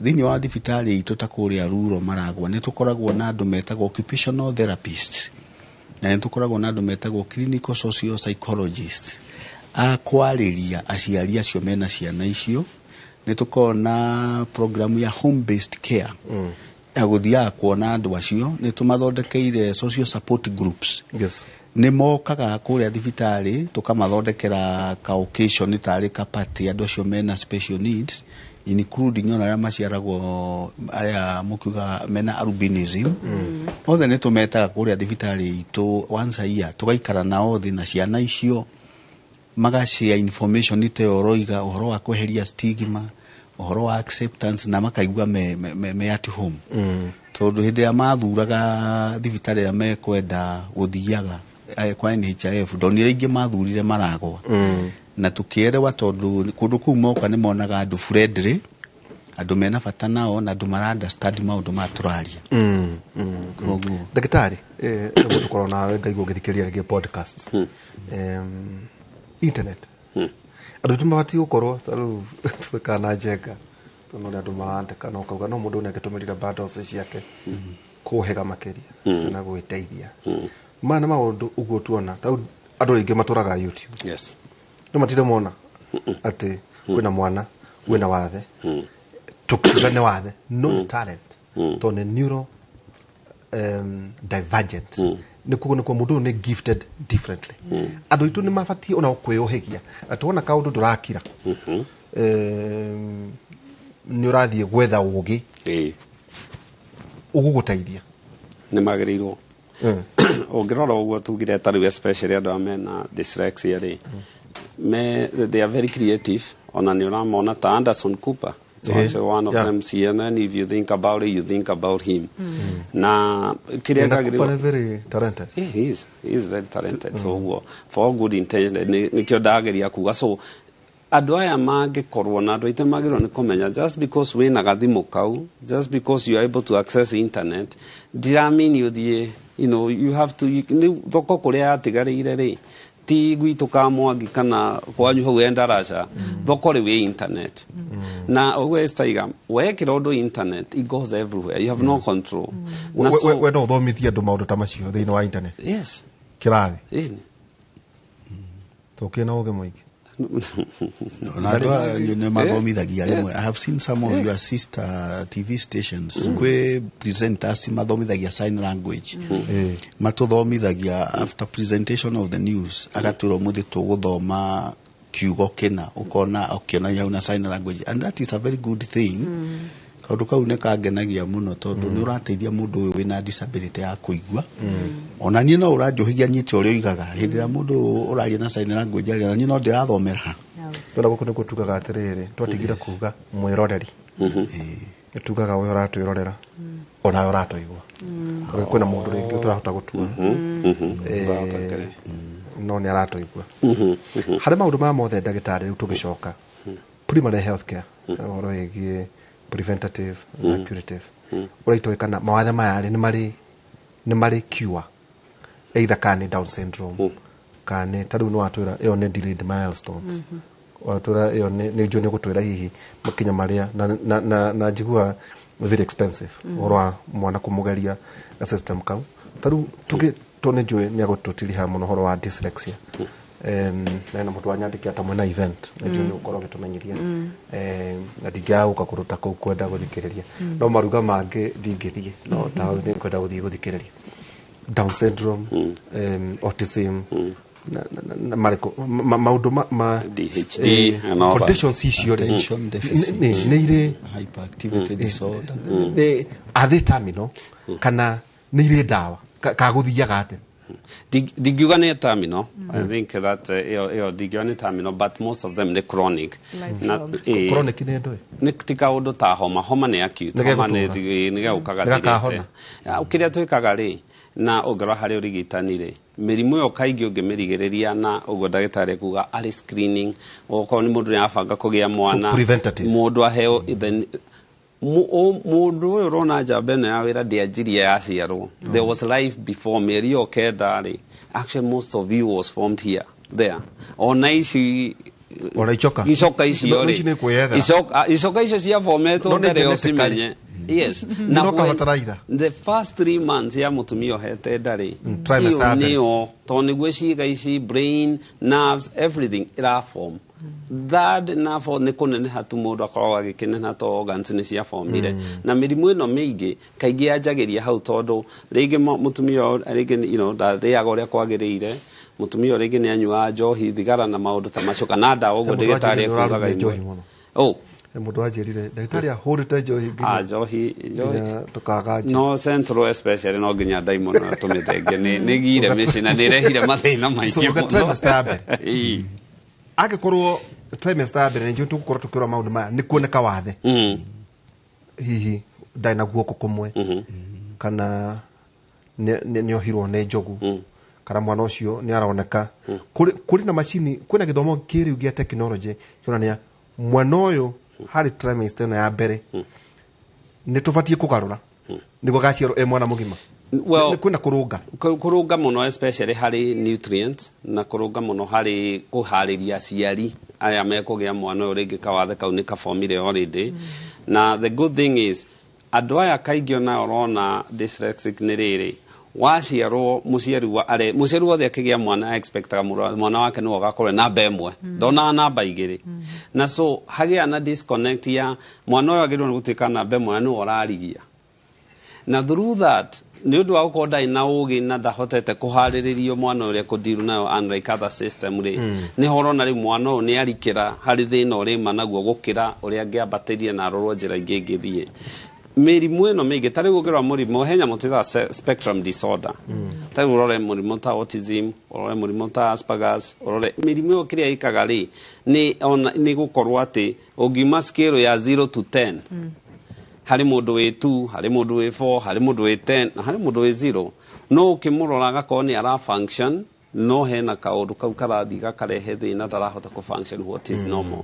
thini wa thibitari itu takuria ruro maragwa ni tukoragwo na andu metagwo occupational therapists na ni tukoragwo na andu metagwo clinical social psychologists akwariria aciari acio mena ciana icio ni tukona program ya home based care aguthia kuona andu acio ni tumathondekeire social support groups ni mokaga kuria thibitari tukamathondekera ka occasion tari ka party andu acio mena special needs including ona ya maciaragwo aya mukiuga mena albinism othe ni tumetaga kuria thibitari itu once a year tugaikara nao thi na ciana icio magashare information ite oroiga uhoro wa kweheria stigma uhoro wa acceptance na makaigua me at home tondu hindi ya mathuraga thibitari ya mekwenda guthiaga kwa NHIF ndonire ingi mathurire maragwa na tukierewa tondu kundu kuu moka ni monaga andu friendly andu mena bata nao na andu mara understand maundu maturaria koguo ndagitari niguo tukorwo nawe ngaigua ngithikĩria rĩngĩ podcasts internet andu tumabati gukorwo taru tukana njega tono nĩ andu marandĩka no kauga no mũndũ nĩangĩtũmĩrire bundles ciake kũhega makĩria na gwĩteithia mana maũndũ uguo tuona tau andu aingĩ matũraga YouTube no matire mona ati kwina mwana wina wathe tukiga ne wathe no talent to ne neuro divergent ni kugo kwa mundu ni gifted differently andu itu ni mafati ona kwĩohegia atona kaundu durakira ni urathie gwetha ugi uguguteithia ni magĩrĩirwo ongirora uguo tugire taru especially andu amena dyslexia ri they are very creative ona ni uramona ta Anderson Cooper so one of them CNN if you think about it you think about him na kiria kagiri very talented he is very talented so for good intention ni kio dageria kuga so andu aya mangikorwo na andu ite magirwo ni kumenya just because we na gathimu kau just because you are able to access internet did I mean you the you know you have to thoko kuria atigarire ri ti gwitu ka mwangi kana kwanyu hau endaraca thoko riu wi internet na ogwe staiga wekira undu internet it goes everywhere, you have no control. Na so we no thomithia andu maundu ta macio thiini wa internet. Yes, kirathi tukina uge mwingi I have seen some of your sister TV stations kwe presenters mathomithagia sign language matuthomithagia after presentation of the news agatwira muthi tuguthoma kiugo kina ukona ukena yauna sign language, and that is a very good thing. Kaundu kau ne kangenagia muno tondu ni urateithia mundu uyu wina disability ya kuigua ona ni no urajohigia nyite uria igaga hindi ya mundu uraria na sign language ari ni no ndirathomera twenda guku niguo tugaga atiriri twatigira kuga mwiroreri tugaga we uratwirorera ona uratuigua koguo kwina mundu ringi utarahota gutua no ni aratuigua hari maundu ma mothe ndagitari riu tugicoka primary health care oro igie preventative na curative uraitoi kana mawathe maya ni mari cure either kana Down syndrome kana tadu no atwira iyo ni delayed milestones atwira iyo ni jone gutwira hihi makinya maria na jigua very expensive orwa mwana kumugeria a system kau tadu tuge tone joe ni agototiriha muno horo wa dyslexia na mutu wanyandikia tamwe na event na jone ukoro gitumenyiria na diga ukakuruta ku kwenda guthikiriria no maruga mange ndingithie no tawe ni kwenda guthie guthikiriria Down syndrome autism na mariko maundu ma DHD conditions icio attention deficit ni ire hyperactivity disorder ni are terminal kana ni ire dawa ka guthiaga ate digiuga ni terminal. I think that digiuga ni terminal, but most of them they chronic. Chronic ni ndo ni tika undu ta homa ni acute homa ni gaukaga ukiria twikaga ri na ugora hari urigitani ri mirimu yo kaingi ungimirigiriria na ugo ndagitari kuga ari screening oko ni mundu ni afanga kugia mwana mundu aheo then mundu uyu rona jabene ya wira ndianjirie yaciarwo there was life before Mary Okedari. Actually most of you was formed here there ona ici icoka icio ri icoka icio cia formetwo ndere osimenye. Yes. No kavataraitha. The first 3 months ya mutumio hete ndari. Trimester. Nio toni gwiciga ici brain, nerves, everything ira form. That na for ne kunene hatu mundu akoragwo agikenena to organs ni cia formire. Na mirimu ino mingi kaingi yajagiria hau tondu ringi mutumio ringi da riaga uria kwagirire mutumio ringi ni anyua njohi thigara na maundu ta macio kana ndawa uguo ndigitari kugaga imwe. Mundu ajirire ndagitari ahurite njohi nginya njohi tukaga no central especially no nginya diamond na tumithenge ni gire micina ni rehire mathina maingi agikorwo trimester ya mbere nĩ tugukorwo tukirwa maundu maya ni kuoneka wathe hihi ndai na guoko kumwe kana ni ohirwo ni njogu kana mwana ucio ni aroneka kuri na machini kwina githomo kiriu gia technology kionania mwana uyu hari trimester ya mbere ni tubatie kugarura niguo gaciarwo mwana mugima. Well, kuna kurunga muno especially hari nutrients na kurunga muno hari kuhariria ciari aya mekugia mwana uringi kawathe kau ni kafomire already. Na the good thing is andu aya kaingio na orona dyslexic ni riri waciarwo muciari wothe akigia mwana expectaga mwana wake no agakorwo na bemwe ndona namba igiri na so hagia na disconnect ya mwana uyu agirwo gutuika na bemwe no orarigia na through that ni undu wa ukonda na ugi na ndahotete kuhariririo mwana uria kudiru nayo unlike other system ri ni horona ri mwana ni arikira hari thina uri managuo gukira uria ngiambatirie na rorwo njira ingi ngithie mirimu ino mingi tari gukirwa murimu henya mutira spectrum disorder tari urore murimu ta autism urore murimu ta Asperger's urore mirimu yo kiria ikaga ri ni gukorwo ati ugima scale ya 0 to 10 hari mundu wi 2 hari mundu wi 4 hari mundu wi 10 na hari mundu wi 0 no ukimurora gako ni ara function no hena kaundu kau karathi gakarehe thina darahota ku function what is normal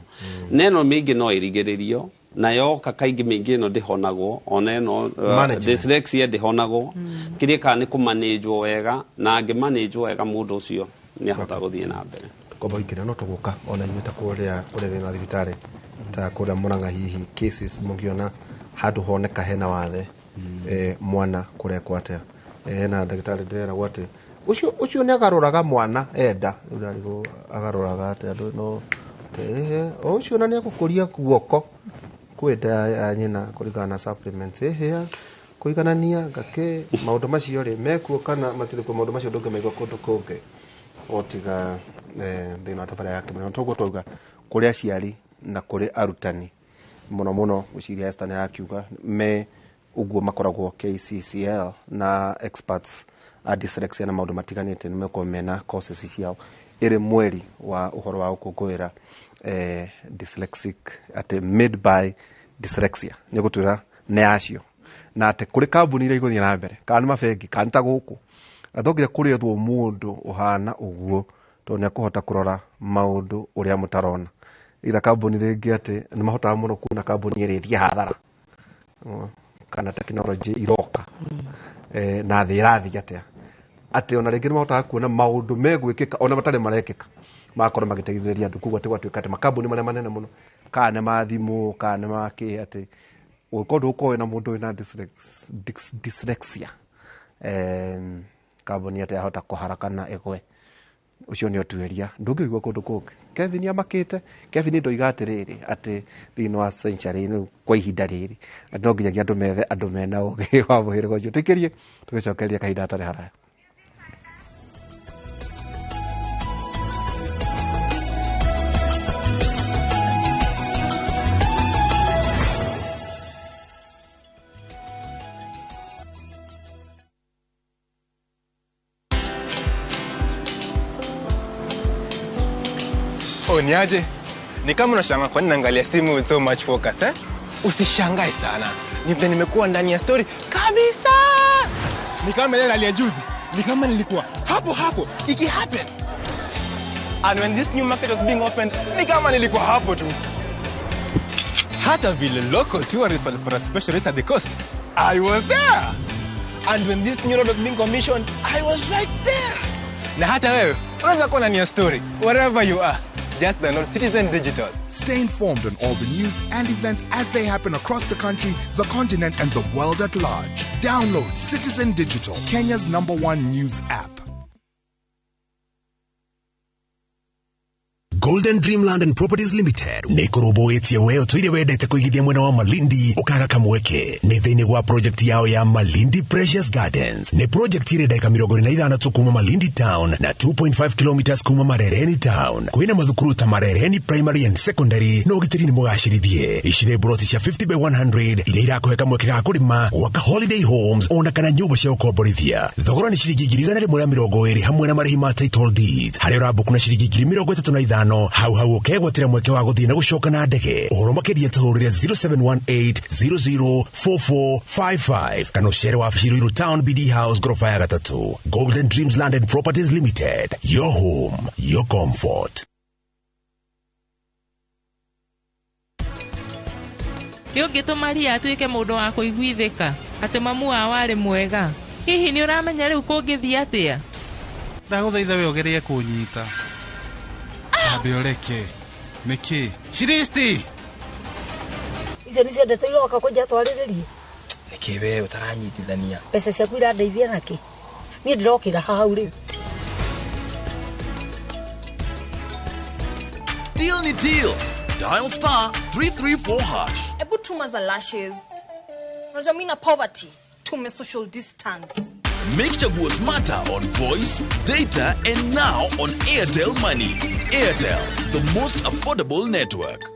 neno mingi no irigiririo na yoka kaingi mingi no ndihonagwo ona no dyslexia ndihonagwo kiria ka ni ku manage wega na angi manage wega mundu ucio ni ahota guthie na mbere kwamba ikira no tuguka ona inyuta kuria thina thibitari ta kuria Murang'a hihi cases mungiona handu honeka hena wathe mwana kurekwo atia na ndagitari ndera gwate ucio ni agaruraga mwana enda ndarigo agaruraga atia no ucio na ni akukuria guoko kwenda nyina kurigana na supplements kuiganania ngake maundu macio ri mekuo kana matire ku maundu macio ndunge mego kundu kunge otiga thina tabara yake no togo toga kuri aciari na kuri arutani muno uciria Esther na akiuga me uguo makoragwo KCCL na experts a dyslexia na maundu matiganite ni meko mena courses ciao ire mweri wa uhoro wa ukungwira dyslexic made by dyslexia ni gutwira ne acio na ate kuri kambuni ire iguthia na mbere kana mafengi kanta guku athogira kuri thwo mundu uhana uguo to ne kuhota kurora maundu uria mutarona itha kambuni ringi ate ni mahotaga muno kuna kambuni ire thia hathara kana technology iroka na thirathi atia ate ona ringi mahotaga kuona maundu megwikika ona matare marekika makora magiteithĩrĩria andu kuga twatuĩka ati makambuni maria manene muno kana mathimu kana maki ati ukondo uko na mundu ina dyslexia kambuni ati ahota kuharakana egwe ucio ni otueria ndungigwa kundu kungi Kevin amakite Kevin ndoiga atiriri ati thino wa century ni kwa ihinda riri no nginyagia andu methe andu mena ugi wa buhirgo ucio tukirie tugicokeria kahinda atari haraya Niaje? Ni kama unashangaa kwa nini naangalia simu with so much focus Usishangae sana. Nimekuwa ndani ya story kabisa. Ni kama ile nalia juzi. Ni kama nilikuwa hapo iki happen. And when this new market was being opened, ni kama nilikuwa hapo tu. Hata vile local tourists for a special rate at the coast, I was there. And when this new road was being commissioned, I was right there. Na hata wewe unaweza kuwa ndani ya story wherever you are. Just download Citizen Digital. Stay informed on all the news and events as they happen across the country, the continent, and the world at large. Download Citizen Digital, Kenya's #1 news app. Golden Dreamland and Properties Limited nikoroboetie weo tuire wedete kuigithia mwena wa Malindi ukaga kamweke ni thiini gwa project yao ya Malindi Precious Gardens. Ni project ire daika 25 kuma Malindi town na 2.5 kilometers kuma Marereni town. Kuina mathukuru ta Marereni primary and secondary no gitiri ni mugashirithie ishire broti cia 50 by 100 ile irakohe kamweke ga kurima waka holiday homes ona kana nyumba cia ukomborithia. Thogora ni shiringi 120 hamwe na marĩhi ma title deeds. Hari rabu kuna shiringi 35 hau ukegwatira mweke wa guthii na gucoka na ndege. Uhoro makiria tahurire 0718004455 kana ucere wa Shiro Town BD House gorofa ya 3. Golden Dreams Land and Properties Limited, your home, your comfort. Yo gito Maria atuike mundu wa kuiguithika ati mamu wa wari mwega. Hihi ni uramenya riu kungithia atia? Ndaguthaitha we ugerie kunyita. Abioleke. Niki. Shiristi. Icio nicio ndeteirwo akakuja twariririe. Niki we utaranyitithania. Pesa ciaku irandeithia naki. Mie ndirokira hau riu. Deal ni deal. Dial *334#. Ebu tuma za lashes. Unajua mimi na poverty. Tume social distance. Make chaguo smarter on voice, data, and now on Airtel Money. Airtel, the most affordable network.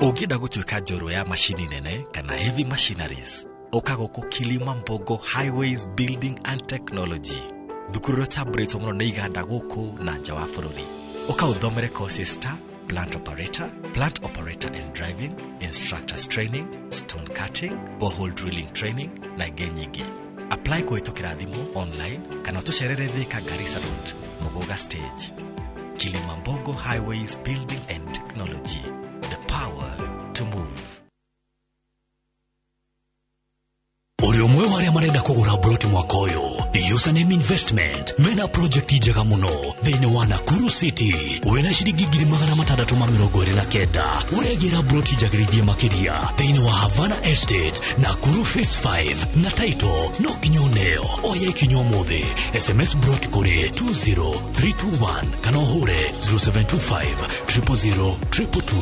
Ugida gutuika njoro ya machine nene kana heavy machineries. Okago Kilima Mbogo Highways Building and Technology. Thukuru ta breto muno ne iganda guku na nja wa bururi. Oka uthomere courses ta plant operator and driving, instructors training, stone cutting, borehole drilling training, na genyigi. Apply kuhitũkĩra thimũ online kana tucerere Thika Garissa Road, Mugoga Stage. Kilimambogo Highways Building and Technology, the power to move. Uri umwe wa marenda kugura broti mwaka uyu. Username Investment mena project njega muno thini wa Nakuru City wena ciringi 629 uregira broti njagirithie makiria thini wa Havana Estate Nakuru Phase 5 na title no kinyoneo oya ikinyo muthi SMS broti kuri 20321 kana uhure 0725 000 222.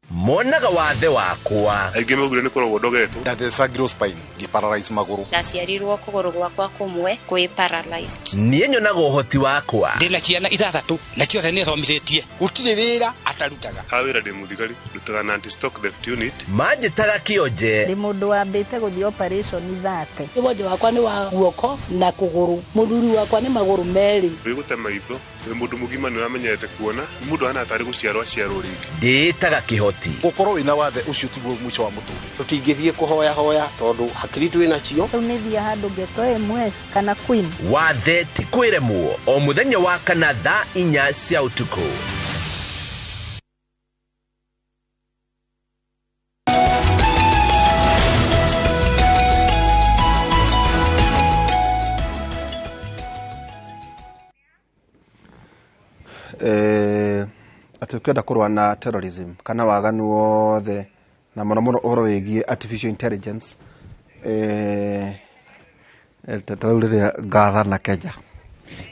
Monaga wathe wakwa aige maguru ni korwo ndogetwo the sagro spine giparalyze maguru ndaciarirwo kuguru gwakwa kumwe kwi paralyzed niĩ nyonaga ũhoti wakwa ndĩna ciana ithathatũ na ciothe nĩ thomithĩtie gũtirĩ wĩra atarutaga hawĩra ndĩ mũthigari ndutaga na anti-stock theft unit manjĩtaga kĩonje ndĩ mũndũ wambĩte gũthiĩ operation 30 wonje wakwa nĩ wa guoko na kũgũrũ mũthuri wakwa nĩ magũrũ merĩ wĩgũte maitho wĩ mũndũ mũgima nĩ wamenyete kuona mũndũ hana atarĩ gũciarwo rĩngĩ ndĩtaga kĩhoti gũkorwo wĩna wathe ũcio tiguo mũico wa mũtũrĩre tũtingĩthiĩ kũhoya hoya tondũ hakiri twĩna cio rĩu nĩ thia handũ ngetwo MS kana Queen wathe ti kwĩremwo o mũthenya wa kana thaa 4 cia ũtukũ. Ati ukienda kurwa na terrorism kana waganu wothe na muno uhoro wigie artificial intelligence taraurire gatha na Kenya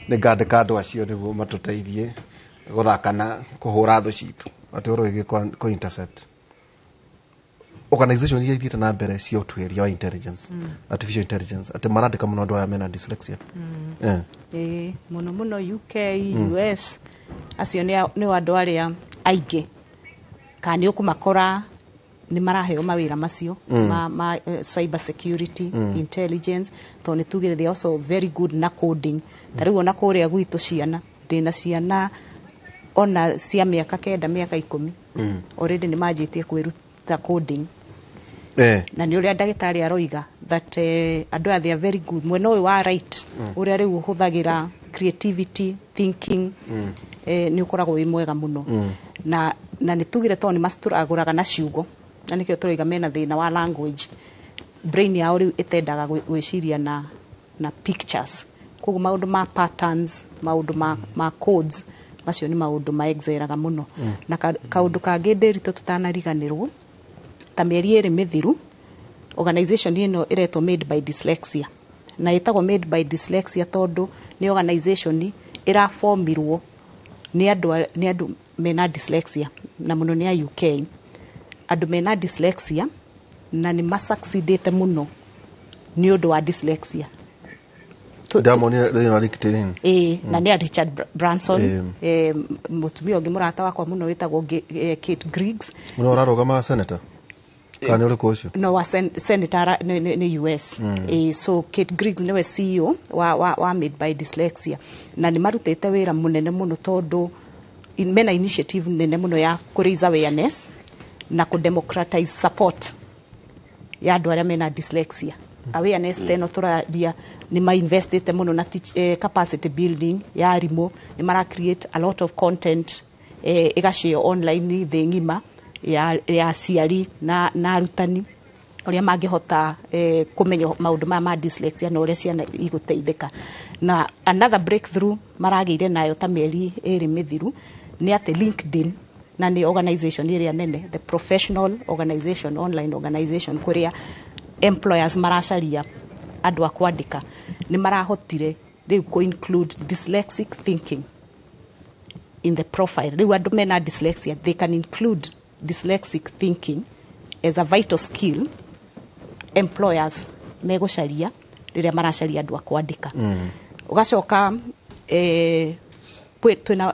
ni ngandika andu acio niguo matuteithie guthakana kuhura thu citu ati uhoro wigie ko intercept organization iria ithiĩte na mbere cia ũtuĩria wa intelligence artificial intelligence ati marandika muno andu aya mena dyslexia muno UK US acio nĩ andũ arĩa aingĩ kana ũkũmakora nĩ maraheo mawĩra macio ma cyber security intelligence to nĩ tugire they also very good na coding tarĩu ona kũrĩa gwitũ ciana ndĩna ciana ona cia mĩaka 9 mĩaka 10 already nĩ manjĩtie kwĩruta coding na nĩ ũrĩa ndagĩtarĩ aroiga that andũ aya they are very good mwena ũyũ wa right ũrĩa rĩu ũhũthagĩra creativity thinking ni ukoragwo wi mwega muno na ni tugire to ni masturaguraga na ciugo na nikio turiga mena thina wa language brain yao ri itendaga gwiciria na pictures koguo maundu ma patterns maundu ma codes macio ni maundu ma exeraga muno na kaundu kangi ndirito tutanariganirwo ta mieri iri mithiru organization ino iretwo Made by Dyslexia na itagwo Made by Dyslexia tondu ni organization iraformirwo ni andu mena dyslexia na muno ni a UK andu mena dyslexia na ni masucceedete muno ni undu wa dyslexia Diamond ni LinkedIn na ni Richard Branson mutumia ungi murata wakwa muno witagwo Kate Griggs muno ararugama senator kana uri kucio no wa senator ni US so Kate Griggs niwe CEO wa Made by Dyslexia na ni marutete wira munene muno tondu mena initiative nene muno ya raise awareness na ku democratize support ya andu aria mena dyslexia awareness teno turadia ni ma investite muno na capacity building ya arimo ni mara create a lot of content igashare online thi ngima ya ciari na arutani uria mangihota kumenya maundu ma dyslexia na uria ciana iguteithika na another breakthrough maragire nayo ta mieri iri mithiru ni ate LinkedIn na ni organization iria nene the professional organization online organization kuria employers maracaria andu akwandika ni marahotire riu ko include dyslexic thinking in the profile riu andu mena dyslexia they can include dyslexic thinking as a vital skill employers megucaria riria maracaria andu akwandika ugacoka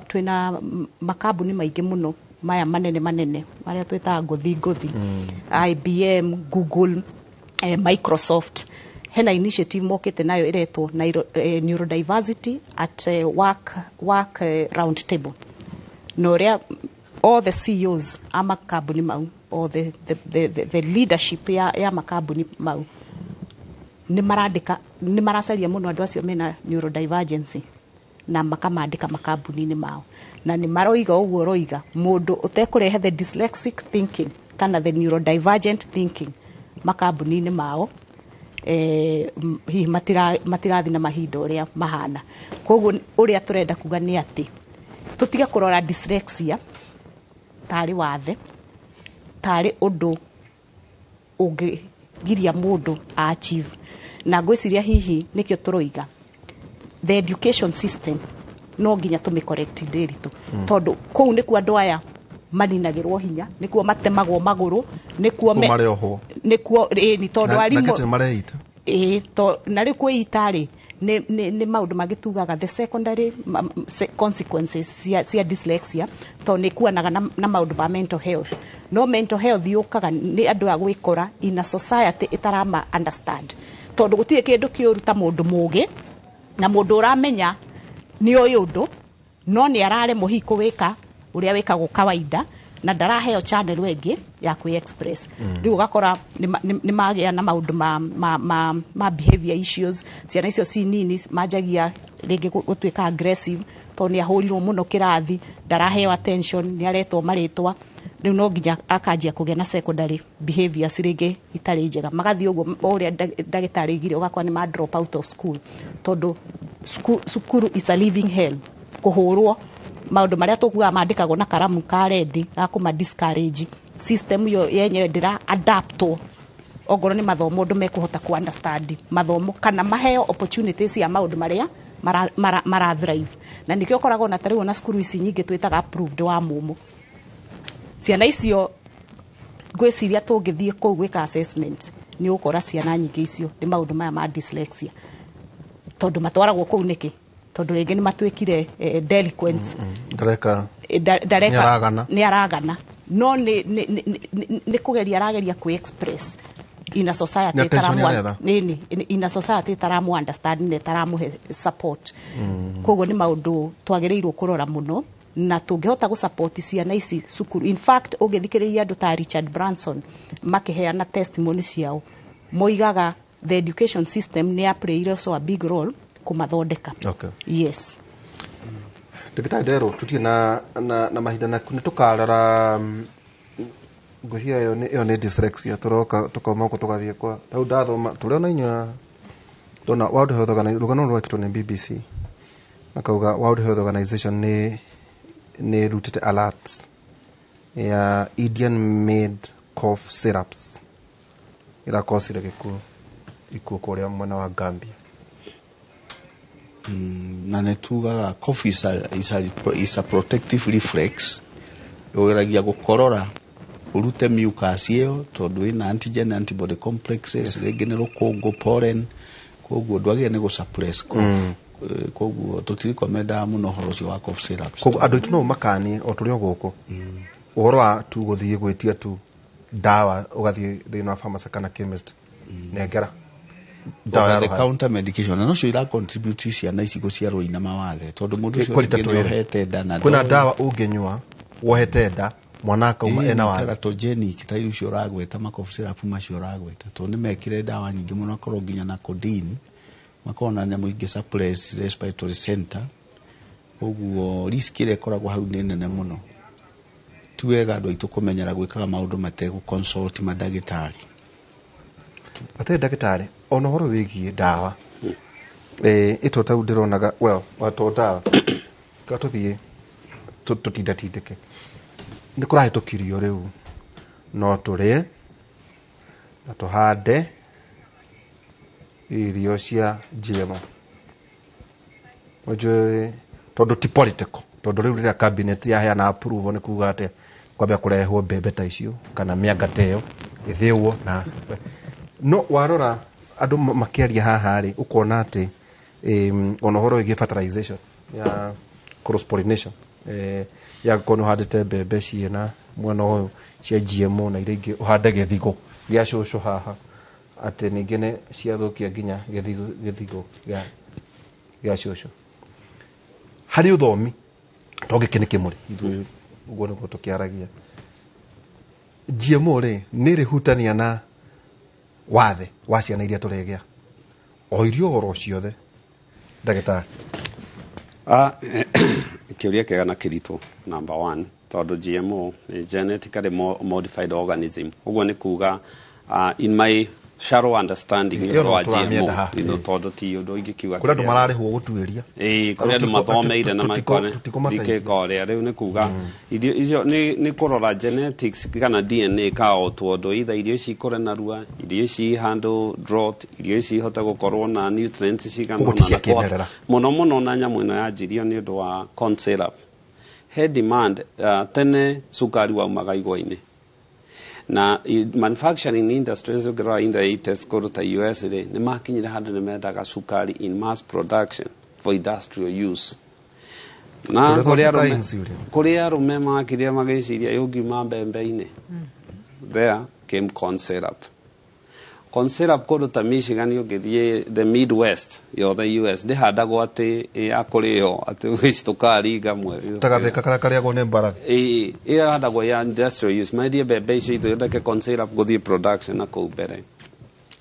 twina makambuni maingi muno maya manene maria twita ngothi IBM Google Microsoft hena initiative mokete nayo iretwo Neurodiversity at work round table no ria all the CEOs ama makambuni mau or the leadership ya makambuni mau ni maracaria muno andu acio mena neurodivergency na makamandika makambuni-ini mao na ni maroiga uguo roiga mundu utekurehe the dyslexic thinking kana the neurodivergent thinking makambuni-inĩ mao hihi matirathi na mahinda ũrĩa mahana. Koguo ũrĩa tũrenda kuga nĩ atĩ tũtige kũrora dyslexia tarĩ wathe, tarĩ ũndũ ũngĩgiria mũndũ achieve. Na ngwĩciria hihi nĩkĩo tũroiga the education system no nginya tũmĩ-correct ndĩritũ tondũ kũu nĩkuo andũ aya maninagĩrwo hinya, nĩkuo matemagwo magũrũ, nĩkuo nĩ tondũ arimũ na rĩu kwĩita-rĩ nĩ maũndũ mangĩ tugaga the secondary consequences cia dyslexia tondũ nĩ kuanaga na maũndũ ma mental health. No mental health yũkaga nĩ andũ a gwĩkora in a society itarama understand tondũ gũtirĩ kĩndũ kĩũru ta mũndũ mũgĩ na mũndũ ũramenya nĩ ũyũ ũndũ no nĩ araremwo hihi kũwĩka ũrĩa wĩkagwo kawaida na ndaraheo channel ĩngĩ ya kwĩ-express. Rĩu ũgakora nĩ magĩa na maũndũ ma behavior issues. Ciana icio ci nini manjagia rĩngĩ gũtuĩka aggressive tondũ nĩ ahũrirwo mũno kĩrathi, ndaraheo attention, nĩ aretwo marĩtwa. Rĩu no nginya akanjia kũgĩa na secondary behaviors rĩngĩ itarĩ njega. Magathiĩ ũguo ũrĩa ndagĩtarĩ augire ũgakora nĩ ma drop out of school tondũ cukuru is a living hell. Kũhũrwo maũndũ marĩa tũkuaga mandĩkagwo na karamu ka rendi ga kũma discourage. System yo yenyewe ndĩra adaptwo ongorwo nĩ mathomo ũndũ mekũhota ku understand mathomo kana maheo opportunities ya maũndũ marĩa mara thrive. Na nĩkĩo ũkoragwo na tarĩu na cukuru ici nyingĩ twĩtaga approved wa mũmũ. Ciana icio ngwĩciria tũngĩthiĩ kũu gwĩka assessment nĩ ũkora ciana nyingĩ icio nĩ maũndũ maya ma dyslexia tondũ matwaragwo kũu nĩkĩ tondũ rĩngĩ nĩ matuĩkire delinquents. Nĩ aragana no nĩ kũgeria arageria kwĩ-express in a society itaramu understand na itaramuhe support. Koguo nĩ maũndũ twagĩrĩirwo kũrora mũno na tũngĩhota gũsupport ciana ici cukuru. In fact ũngĩthikĩrĩria andũ ta Richard Branson makĩheana testimony ciao moigaga the education system nĩ played also a big role kumathondeka. Yes. Ndagĩtarĩ Ndero tutie na mahinda na nĩtũkarora ngũcia ĩyo nĩ dyslexia tukauma gũkũ tũgathiĩ kwa rĩu ndathoma tũrĩona inyuĩ ndona World Health Organization rũgano rwekĩtwo nĩ BBC akauga World Health Organization nĩ rutĩte alerts ya Indian made cough syrups irakosire ikuũ kũrĩa mwena wa Gambia. Na netugaga cough is a protective reflex ũgeragia gũkorora urute mucus ĩyo tondũ ĩna antigen antibody complexes rĩngĩ nĩ rũkũngũ pollen koguo ndwagĩrĩire nĩ gũsuppress cough. Koguo tũtirikomendaga mũno ũhoro ũcio wa cough syrups. Koguo andũ aitũ no makanie o tũrĩ o gũkũ ũhoro wa tu gũthiĩ gwĩtia tu ndawa ũgathiĩ thĩinĩ wa pharmacy kana chemist nengera over the counter medication na nocio ira contribute ciana ici gũciarwo ina mawathe tondũ mũndũ ũcio nĩohete nda na kwĩna ndawa ũngĩnyua wohete nda mwana akauma ena wathe teratogenic ta icio ũragweta ma cough syrup macio ũragweta tondũ nĩmekire ndawa nyingĩ mũno akorwo nginya na codeine makona nyamũ ingĩ suppress respiratory center. Ũguo risk ĩrĩa ĩkoragwo hau nĩ nene mũno. Ti wega andũ aitũ kũmenyera gwĩkaga maũndũ mategũ consult madagĩtarĩ. Ate ndagĩtarĩ ona ũhoro wĩgiĩ ndawa ĩtwo tau ndĩronaga watwo ndawa tũthiĩ tũtindatindĩke nĩ kũrahĩtũkirio rĩu no tũrĩe na tũhande irio cia GMO tondũ ti political tondũ rĩu rĩrĩa cabinet yaheana approval nĩ kuga atĩ kwambia kũrehwo mbembe ta icio kana mĩanga ta ĩyo ĩthĩũwo na no warora andũ makĩaria haha rĩ ũkona atĩ ona ũhoro wĩgiĩ fertilization ya cross pollination ya gũkorwo ũhandĩte mbembe ciĩna mwena ũyũ cia GMO na iria ingĩ ũhande gĩthigũ gĩa cũcũ haha atĩ ningĩ nĩ ciathũkia nginya gĩthigũ gĩa cũcũ harĩ ũthomi to gĩkĩ nĩ Kimuri ithuĩ ũguo nĩguo tũkĩaragia GMO rĩ nĩ rĩhutania na wathe wa ciana iria tũregea o irio oro ciothe ndagĩtarĩ. Kĩũria kĩega na kĩritũ number 1 tondu GMO genetically modified organism uguo ni kuga in my shallow understanding wa GMO tondu ti undu ingikiuga kuri andu mararihwo gutuiria kuri andu mathomeire na makore ndikekore riu ni kuga irio icio ni kurora genetics kana DNA ka o tondu either irio ici ikore narua irio ici handle drought irio ici ihota gukorwo na nutrients cigana na muno na nyamu ino ya jirio ni undu wa corn syrup he demand tene sukari wa magaigwa-ini na manufacturing industries ugira in the test kuruta US ni makinyire handu ni mendaga sukari in mass production for industrial use na kuria rume makiria magiciria yugima mbembe-ini there came corn syrup. Corn syrup kuruta Michigan ugithie the Midwest yo the US de handagwo ati akurio ati wistukari gamwe tagatheka kara karia go ne mbara handagwo ya industrial use media bebe icio ithondeke corn syrup guthie production na kou mbere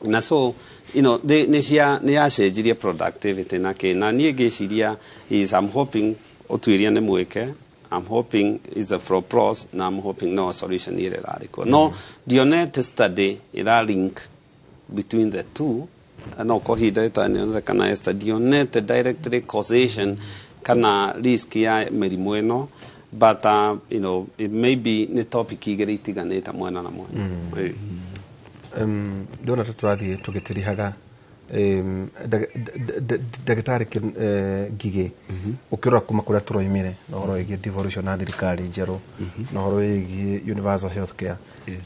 na so ni yacenjirie productivity na kina nie ngiciria is I'm hoping utwiria ni mwike I'm hoping is a for pros na I'm hoping no solution ile rariko no dionete study ila link between the two no kohida itani kana stadionete directly causation kana risk ya merimu eno but it may be ni topic igiritiganita mwana na mwana dona tuturathie tugitirihaga dagitari gige ukirora kuma kuria turoimire na horo igi devolution na thirikari njeru na horo igi universal health care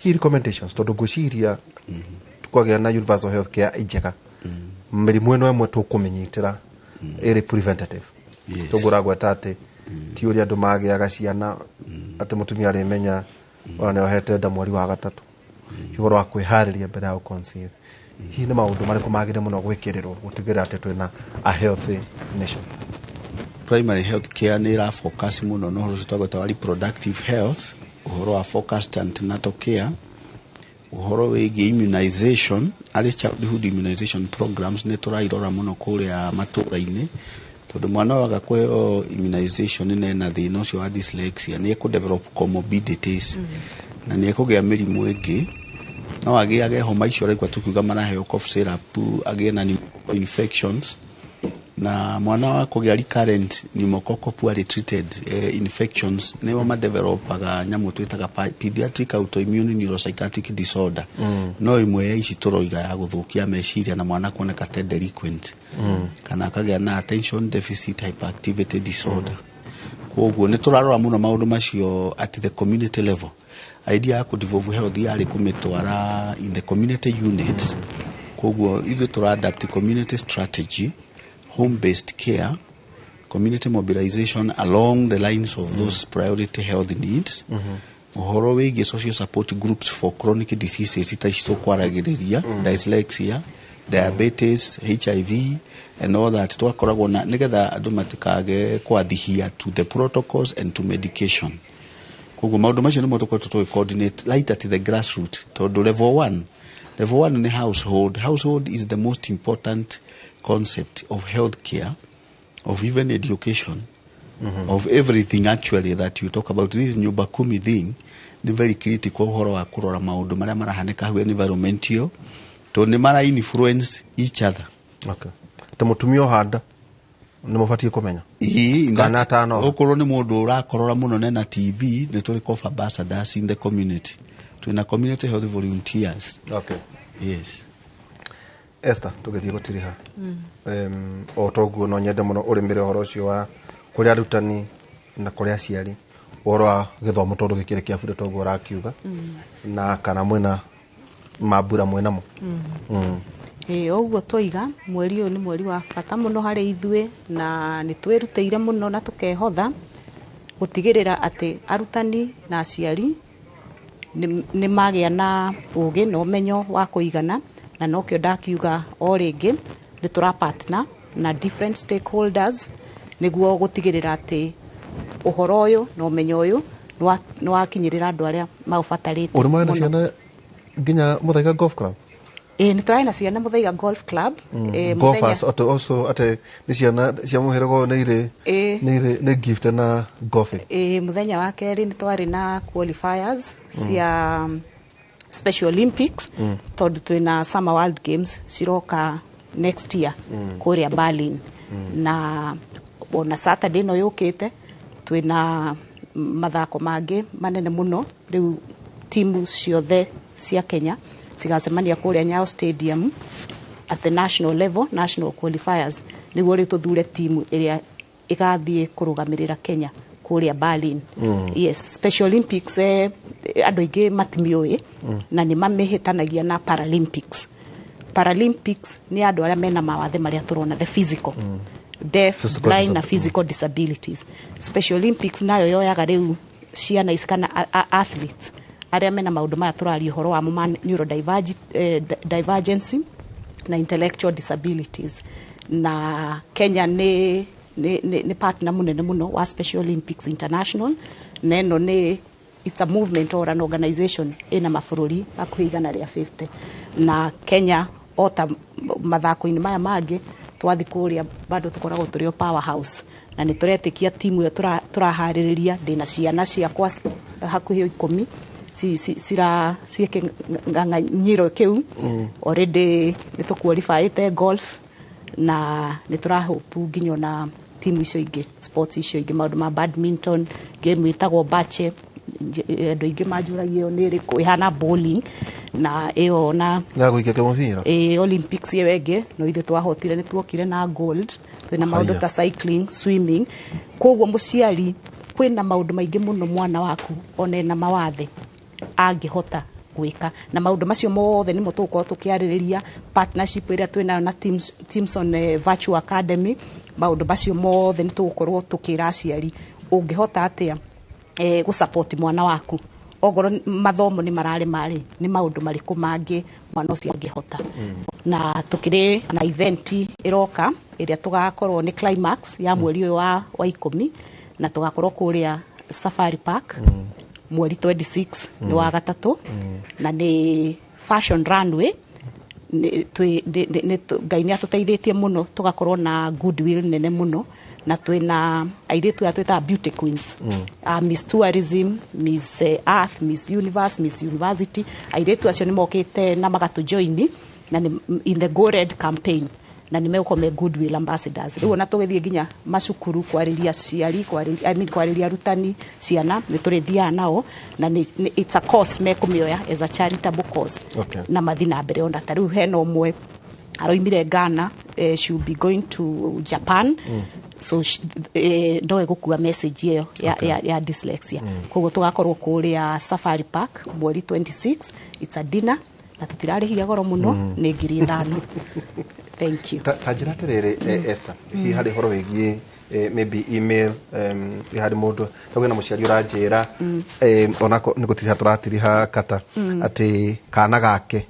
recommendations tondu guciria kwagia na universal health care ijeka mirimu eno emwe tukumenyitira iri preventative tuguragwa tate ti uri andu magiaga ciana ati mutumia arimenya ona ohete nda mweri wa gatatu igoro wa kwihariria mbere ya conceive hi ni maundu mariko magire muno gwikirirwo gutigirira ati twina a healthy nation. Primary health care ni ra focus muno no horo citagwo wari productive health uhoro wa focused antenatal care uhoro wigi immunization ali childhood immunization programs ne turairora muno kuria matura-ini tondu mwana waga kweo immunization ne na thina ucio wa dyslexia ni ku develop comorbidities na ni kugia mirimu ingi no agiage homa icio rekwa tukiuga maraheo cough syrup agia na infections na mwana wa kugia recurrent pneumococcal poorly treated infections ne ma developaga nyamu twitaga pediatric autoimmune neuropsychiatric disorder no imwe ici turoiga ya guthukia meciria na mwana kuoneka te delinquent kana akagia na attention deficit hyperactivity disorder koguo ni turarora muno maundu macio at the community level idea ya kudevolve health yari kumitwara in the community units koguo ithu tura adapt community strategy home based care community mobilization along the lines of those priority health needs uhoro wigi social support groups for chronic diseases itashito kwaragiriria dyslexia diabetes HIV and all that twakoragwo na nigetha andu matikage kwathihia to the protocols and to medication koguo maundu macio ni motoko to coordinate right at the grassroots to level 1 ni household is the most important concept of healthcare of even education of everything actually that you talk about this nyumba kumi thing ni very critical horo wa kurora maundu maria marahaneka hu environmental to ni mara influence each other mutumio handa ni mufatie kumenya kana tano okoro ni mundu urakorora muno na TB ni tuli cough ambassadors in the community twina community health volunteers yes Esther tugethie gutiriha o toguo no nyende muno urimire horo ucio wa kuria arutani na kuria aciari horo wa githomo tondu gikire kia bude toguo urakiuga na kana mwena mabura mwenamo oguo toiga mweri uyu ni mweri wa bata muno hari ithue na ni twirutire muno na tukehotha gutigirira ati arutani na aciari ni magia na ugi na umenyo wa kuigana na nokyo ndakiuga o ringi ni tura partner na different stakeholders niguo gutigirira ati uhoro uyu na umenyo uyu ni wakinyirira andu aria maubatarite urumana ciana nginya muthaiga golf club nĩ tũrarĩ na ciana mũthaiga golf club golfers also ate nĩ ciana cia mũhĩrĩga nĩ gift na golf mũthenya wa kerĩ nĩ twarĩ na qualifiers cia Special Olympics tondũ twĩna Summer World Games ciroka next year kũrĩa Berlin na ona Saturday no yũkĩte twĩna mathako mangĩ manene mũno rĩu timu ciothe cia Kenya cigacemania kũrĩa Nyayo Stadium at the national level, national qualifiers nĩguo rĩu tũthure timu ĩrĩa ĩgathiĩ kũrũgamĩrĩra Kenya kũrĩa Berlin. Yes, Special Olympics andũ aingĩ matimiũĩ na nĩ mamĩhĩtanagia na Paralympics. Paralympics nĩ andũ arĩa mena mawathe marĩa tũrona, the physical deaf, blind na physical disabilities. Special Olympics nayo yoyaga rĩu ciana ici kana athletes arĩa mena maũndũ maya tũraria ũhoro wa neurodivergency na intellectual disabilities. Na Kenya nĩ partner mũnene mũno wa Special Olympics International. Na ĩno nĩ it's a movement or an organization ina mabũrũri hakuhĩ 150 na Kenya ota mathako-inĩ maya mangĩ twathi kũrĩa bado tũkoragwo tũrĩ powerhouse na nĩ tũretĩkia timu ĩyo tũraharĩrĩria ndĩna ciana ciakwa hakuhĩ 10 ciĩkĩng'ang'anyiro kĩu already nĩ tũqualifyĩte golf na nĩ tũrahope nginya na timu icio ingĩ sports icio ingĩ maũndũ ma badminton game ĩtagwo bache andũ aingĩ manjũragia nĩ ĩrĩkũ ĩhana bowling na ĩyo na gũikia kĩmũbira Olympics ĩyo ĩngĩ no ithe twahotire nĩ tuokire na gold twĩna maũndũ ta cycling, swimming. Koguo mũciari kwĩna maũndũ maingĩ mũno mwana waku ona na mawathe angĩhota gwĩka na maũndũ macio mothe nĩmo tũgũkorwo tũkĩarĩrĩria partnership ĩrĩa twĩnayo na teams on virtual academy. Maũndũ macio mothe nĩ tũgũkorwo tũkĩra aciari ũngĩhota atĩa gũsupport mwana waku ogoro mathomo nĩ mararĩ nĩ maũndũ marĩkũ mangĩ mwana ũcio angĩhota. Na tũkĩrĩ na event ĩroka ĩrĩa tũgakorwo nĩ climax ya mweri ũyũ wa 10 na tũgakorwo kũrĩa Safari Park mweri 26 ni wa gatatũ na ni fashion runway Ngai nĩ atũteithĩtie mũno tũgakorwo na goodwill nene mũno na twĩna airĩtu atwĩta beauty queens Miss Tourism, Miss Earth, Miss Universe, Miss University. Airĩtu acio nĩ mokĩte na magatũjoini na in the Go Red campaign na nĩ megũkorwo goodwill ambassadors. Rĩu ona tũgĩthiĩ nginya macukuru kwarĩria ciari kwarĩria arutani ciana nĩ tũrĩthiaga nao na it's a cause mekũmĩoya as a charitable cause na mathi na mbere ona ta rĩu hena ũmwe aroimire Ghana, she will be going to Japan so ndoe gũkua message ĩyo ya dyslexia. Koguo tũgakorwo kũrĩa Safari Park mweri 26. It's a dinner na tũtirarĩhia goro mũno nĩ 5,000. Thank you. Tajira terere Esther hi harĩ horo wĩgiĩ maybe email harĩ mũndũ tagwĩna mũciari ũranjĩra ona nĩ gũtiriha tũratiriha kata atĩ kana gake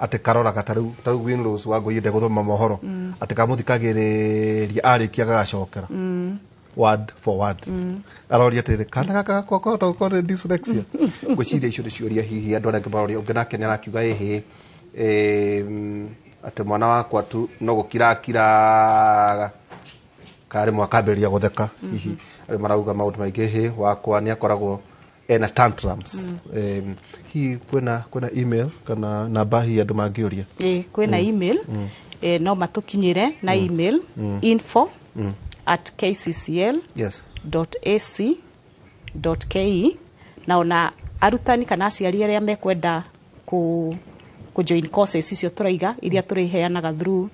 atĩ karora kata rĩu Windows wangu yende gũthoma mohoro atĩ kamũthikagĩrĩria arĩkia gagacokera word for word aroria atĩ kana gaka kwakota gũkorwo dyslexia ngwĩciria icio nĩ ciũria hihi andũ arĩa angĩ maroria ũngĩ nake nĩ arakiuga ĩhĩ ate mwana wakwa tu no gukirakira kare mwakambĩrĩria gũtheka hihi marauga maũndũ maingĩ he wakwa nĩ akoragwo ena tantrums hihi kwĩna email kana namba hihi andũ mangĩũria kwĩna email no matũkinyĩre na email info@kccl.ac.ke na ona arutani kana aciari arĩa mekwenda ku join courses icio tũraiga iria tũrĩheanaga through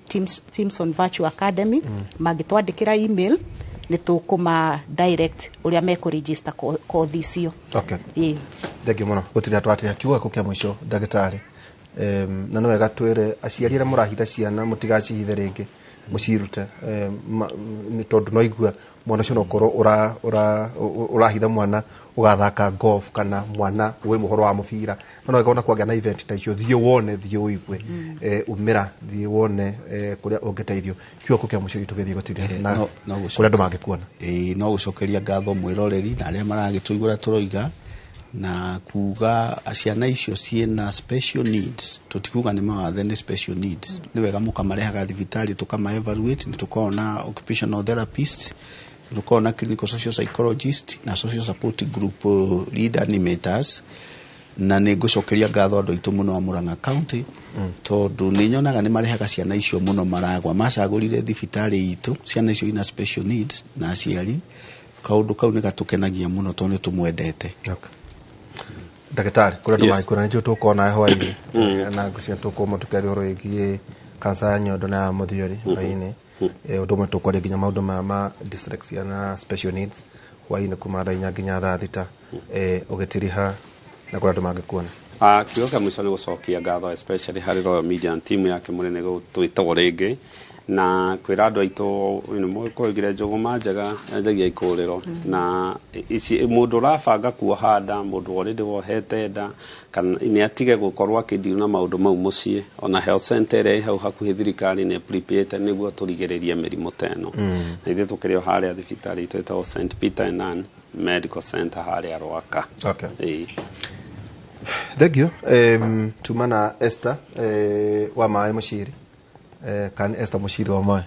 teams on virtual academy mangĩtwandĩkĩra email nĩ tũkũma direct ũrĩa mekũregister course icio. Thengio mũno gũtirĩ twatĩa kiugo kĩa mũico ndagĩtarĩ na no wega twĩre aciari arĩa mũrahitha ciana mũtigacihithe rĩngĩ mũcirute nĩ tondũ no igua mwana ũcio no korwo ũrahitha mwana ũgathaka golf kana mwana wĩ mũhoro wa mũbira no wega ona kwagĩa na event ta icio thiĩ wone thiĩ ũigue umĩra thiĩ wone kũrĩa ũngĩteithio kiugo kĩa mũico gĩtũgĩthiĩ gũtirĩ na kũrĩa andũ mangĩkuona no gũcokeria ngatho mwĩroreri na arĩa maragĩtũigũra tũroiga na kuga ciana icio ciena special needs tutikuga ni mawathe ni special needs ni wega mukamarehaga thibitari tukama evaluate, ni tukona occupational therapist, tukona clinical social psychologist na social support group leader animators, na nä ngå cokeria ngatho andå aitå må no wa Murang'a County tondå nä nyonaga nä marehaga ciana icio må no maragwa macagå rire thibitarä itå ciana icio ina special needs na aciari kaundu kau nä gatå kenagia må no tondå nä tå mwendete. Ndagĩtarĩ kũrĩa andũ maikũra nĩcio tũkona hwainĩ na ngũcia tũkũma tũkĩaria ũhoro wĩgiĩ kanca ya nyondo na ya mũthiori hwainĩ ũndũ ũmwe tũkwaria nginya maũndũ ma dyslexia na special needs hwainĩ kuma thaa 4 nginya thaa 6 ũgĩtiriha na kũrĩa andũ mangĩkuona. Kiugo kĩa mũico nĩ gũcokia ngatho especially harĩ Royal Media na timu ya Kimuri nĩ gũtwĩtwo rĩngĩ na kwĩra andũ aitũ mũgĩkũigire njũgũma njega yanjagia ikũrĩro na mũndũ ũrabanga kuoha nda mũndũ already wohete nda kana nĩ atige gũkorwo akĩndiu na maũndũ mau mũciĩ ona health center ĩrĩa hau hakuhĩ thirikari nĩ prepared nĩguo tũrigĩrĩrie mĩrimũ ta ĩno na ithuĩ tũkĩrĩ o harĩa thibitarĩ itũ ĩtagwo St Peter and Ann Medical Center harĩa Rwaka. Okay. Thank you. Tumana Esther wa Maĩ Mũciri. Kan Esther Mũciri wa Maĩ.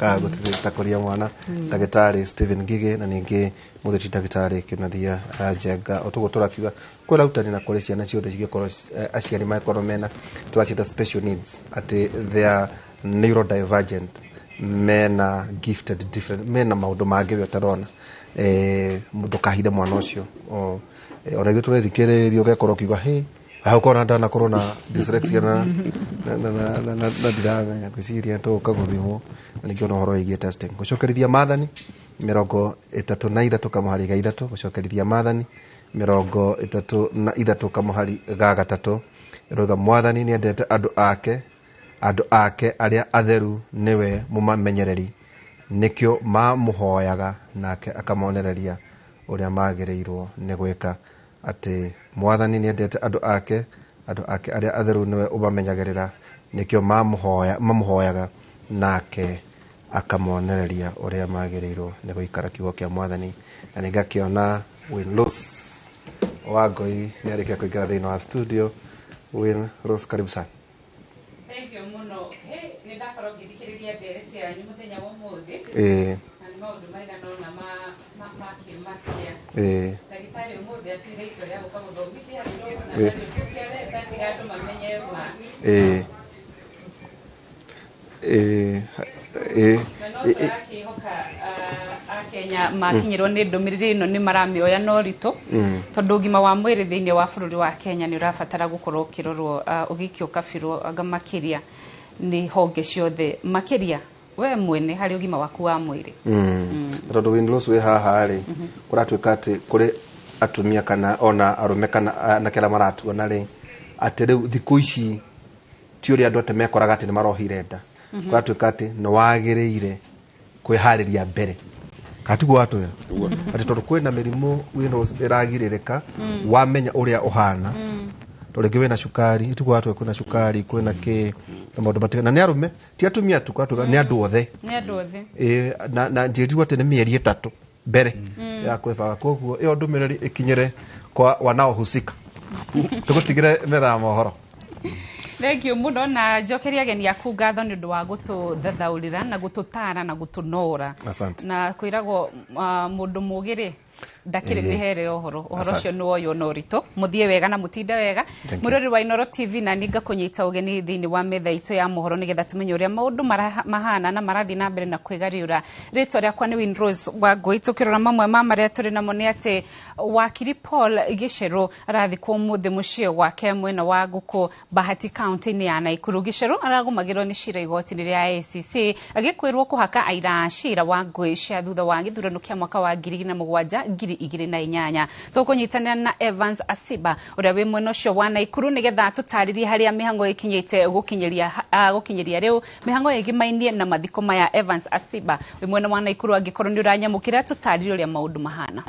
Ka gũtakoria mwana ndagĩtarĩ Stephen Ngige na ningĩ mũtheti ndagĩtarĩ Kĩnathia Njenga ũtũgũtũra kiuga kwĩra utani na kũrĩ ciana ciothe cigĩkorwo aciari makorwo mena twacita special needs ati they are neurodivergent mena gifted different mena maũndũ mangĩ ũtarona ndũkahithe mwana ũcio ona gĩtũ tũrethikĩrĩrio ũgekorwo kiuga hau kona ndana corona dyslexia na ndiramenya kwĩciria tũka gũthimwo na ningĩ ona ũhoro wĩgiĩ testing gũcokerithia maathani 33 kamuhari ga 3 gũcokerithia maathani 33 kamuhari ga 3 roga mwathani nĩ endete andũ ake arĩa atheru niwe mumamenyereri nikio mamuhoyaga nake akamonereria uria magĩrĩirwo nĩ gwĩka ati mwathani nĩ endete andũ ake arĩa atheru niwe umamenyagĩrĩra nikio mamuhoyaga nake akamonereria uria magĩrĩirwo nĩ gũikara kiugo kĩa mwathani na nĩngakĩona Win-Rose Wangoi nĩ arĩkia kũingĩra thĩinĩ wa studio. Win-Rose, karibu sana. Thank you muno. Nĩ ndakorwo ngĩthikĩrĩria ndereti yanyu mũthenya wa ũmũthĩ. Na nĩ maũndũ maigana ũna makĩmakia. Ndagĩtarĩ ũmũthĩ atuire itua rĩa gũka gũthomithia andũ na ndagĩtarĩ tiga andũ mamenye ma. Akenya makinyirwo nĩ ndũmĩrĩri ĩno nĩ maramĩoya no ritũ tondũ ũgima wa mwĩrĩ thĩinĩ wa bũrũri wa Kenya nĩ ũrabatara gũkorwo ũkĩrorwo ũgĩikio kabirwo makĩria nĩ honge ciothe makĩria we mwene harĩ ũgima waku wa mwĩrĩ. Tondũ Win-Rose we haha rĩ kũratuĩka atĩ kũrĩ atumia kana ona arũme kana na kĩrĩa maratuona rĩ atĩ rĩu thikũ ici ti ũrĩa andũ atĩ mekoraga atĩ nĩ marohire nda kũratuĩka atĩ nĩ wagĩrĩire kwĩharĩria mbere katiguo atũya atĩ tondũ kwĩna mĩrimũ Win-Rose ĩragirĩrĩka wamenya ũrĩa ũhana tondũ rĩngĩ wĩna cukari itiguo atũya kwĩna cukari kwĩna kĩ na maũndũ matigana na nĩ arũme ti atumia tu kwatũya nĩ andũ othe na njĩrirwo atĩ nĩ mĩeri 3 mbere ya kwĩbaga koguo ĩyo ndũmĩrĩri ĩkinyĩre kwa wanaohusika tũgũtigĩre metha ya mohoro. Thank you muno na njokeria ageni aku ngatho nĩ ũndũ wa gũtũthathaũrĩra na gũtũtara na gũtũnora na kwĩragwo mũndũ mũgĩrĩ ndakĩrĩ mĩhere ũhoro ũcio nĩ woywo no ritũ mũthie wega na mũtinde wega mũrori wa Inoro TV na ninga kũnyita ũgeni thĩinĩ wa metha itũ ya mohoro nĩgetha tumenye ũrĩa maũndũ mahana na marathiĩ na mbere na kwĩgariũra. Rĩtwa rĩakwa nĩ Win-Rose Wangui tũkĩrora mamwe ma marĩa tũrĩ namo nĩ atĩ wakiri Paul Gĩcerũ arathikwo mũthĩ mũciĩ gwake mwena wa Gũkũ Bahati County-inĩ ya Naikuru. Gĩcerũ aragũmagĩrwo nĩ cira igoti-inĩ rĩa ACC agĩkwĩrwo kũhaka aira cira wa ngũĩ cia thutha wa gĩthurano kĩa mwaka wa 2008 tũkũnyitanĩra na Evans Asiba ũrĩa wĩ mwena ũcio wa Naikuru nĩgetha tũtarĩrie harĩa mĩhango ĩkinyĩte gũkinyĩria rĩu mĩhango ĩgĩmainie na mathiko maya. Evans Asiba wĩ mwena wa Naikuru angĩkorwo nĩ ũranyamũkĩra tũtarĩrie ũrĩa maũndũ mahana.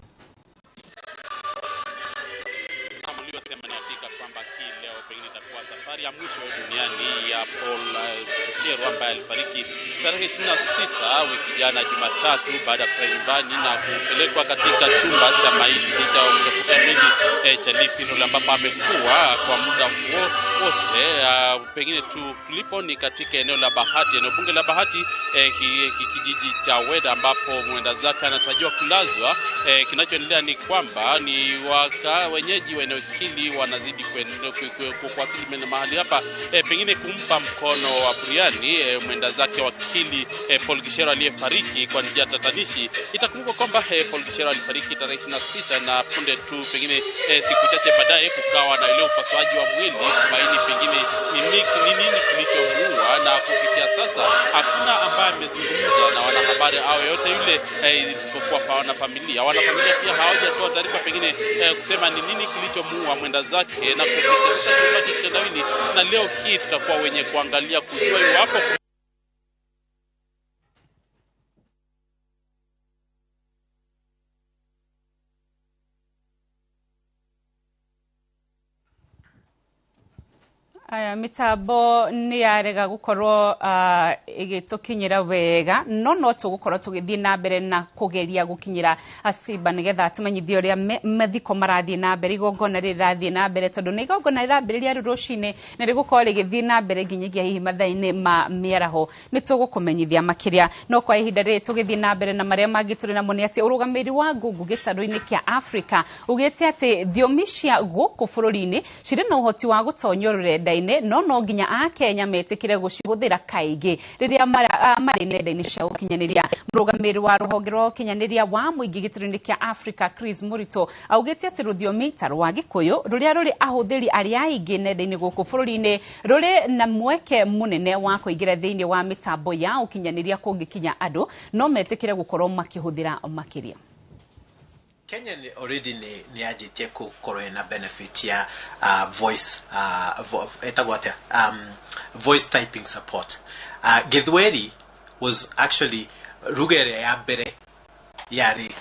Waliosema nafika kwamba hii leo pengine itakuwa safari ya mwisho duniani ya Paul Shero ambaye alifariki tarehe 26 wiki jana Jumatatu baada ya kusafiri nyumbani na kupelekwa katika chumba cha maiti cha hospitali cha Lifino ambapo amekuwa kwa muda wote. Pengine tu tulipo ni katika eneo la Bahati, eneo bunge la Bahati, kijiji cha Weda ambapo mwenda zake anatarajiwa kulazwa. Kinachoendelea ni kwamba ni wenyeji wa eneo hili wanazidi kuwasili mahali hapa, pengine kumpa mkono wa buriani mwenda zake wakili Paul Gishero aliyefariki kwa njia tatanishi. Itakumbuka kwamba Paul Gishero alifariki tarehe 26 na punde tu pengine siku chache baadaye kukawa na ile upasuaji wa mwili kubaini pengine ni nini kilichomuua, na kufikia sasa hakuna ambaye amezungumza na wanahabari au yote yule isipokuwa wanafamilia. Wanafamilia pia hawajatoa taarifa pengine kusema ni nini kilichomuua mwenda zake na kupitisha chumba kitendawili, na leo hii tutakuwa wenye kuangalia kujua iwapo mitambo ni yarega gukorwo igitukinyira wega no tugukorwo tugithii na mbere na kugeria gukinyira Simba nigetha tumenyithie uria mathiko marathii na mbere, igongona rirathii na mbere tondu ni igongona rirambiriria rurucini na rigukorwo rigithii na mbere nginyagia hihi mathaini ma miaraho. Ni tugukumenyithia makiria no kwa ihinda riri tugithii na mbere na maria mangi turi namo ni ati urugamiri wa ngungu gitaru-ini kia Africa ugite ati thiomi cia guku bururi-ini ciri na uhoti wa gutonyo rurenda-ini no nginya a Kenya metikire gucihuthira kaigi riria mari nenda-ini cia ukinyaniria. Murugamiri wa ruhonge rwa ukinyaniria wa muingi gitaru-ini kia Africa Chris Murito augite ati ruthiomi ta rwa Gikuyu ruria ruri ahuthiri aria aingi nenda-ini guku bururi-ini ruri na mweke munene wa kuingira thiini wa mitambo ya ukinyaniria kungikinya andu no metikire gukorwo makihuthira makiria. Kenya already ni ajitie kukorwo na benefit ya voice voice typing support. Githweri was actually rugere ya bere yari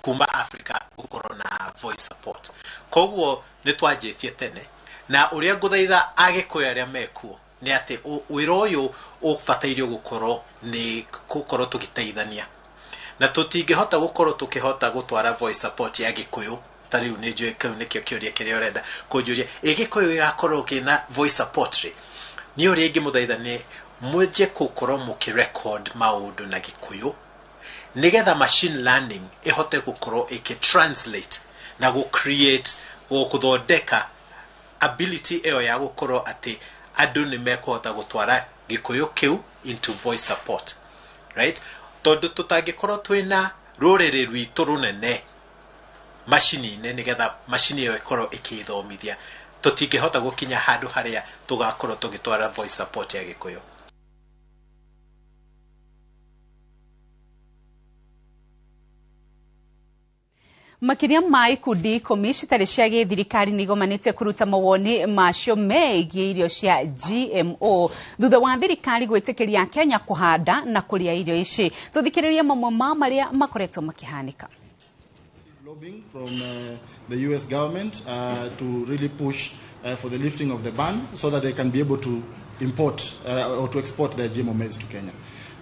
kuma Africa gukorwo na voice support. Koguo ni twajitie tene na uria nguthaitha Agikuyu aria mekuo ni ati wira uyu ubatairio gukorwo ni gukorwo tugiteithania na tutingihota gukorwo tukihota gutwara voice support ya Gikuyu tariu ni njue kau nikio kiuria kiria urenda kunjuria Gikuyu yakorwo kina voice support ri ni uria ingi muthaithanie muje gukorwo mukirecord maundu na Gikuyu nigetha machine learning ihote gukorwo ikitranslate na create guthondeka ability eyo ya gukorwo ati andu ni mekuhota gutwara Gikuyu kiu into voice support, right? Tondu tutangikorwo twina ruriri rwitu runene machine-ini nigetha machine iyo ikorwo ikithomithia tutingihota gukinya handu haria tugakorwo tugitwara voice support ya Gikuyu. Makiria ma ikundi 10 citari cia githirikari nigomanite kuruta mawoni macio megie irio cia GMO thutha wa thirikari gwitikiria Kenya kuhanda na kuria irio ici. Tuthikiririe mamwe ma maria makoretwo makihanika. Lobbying from the US government to really push for the lifting of the ban so that they can be able to import or to export their GMO maize to Kenya.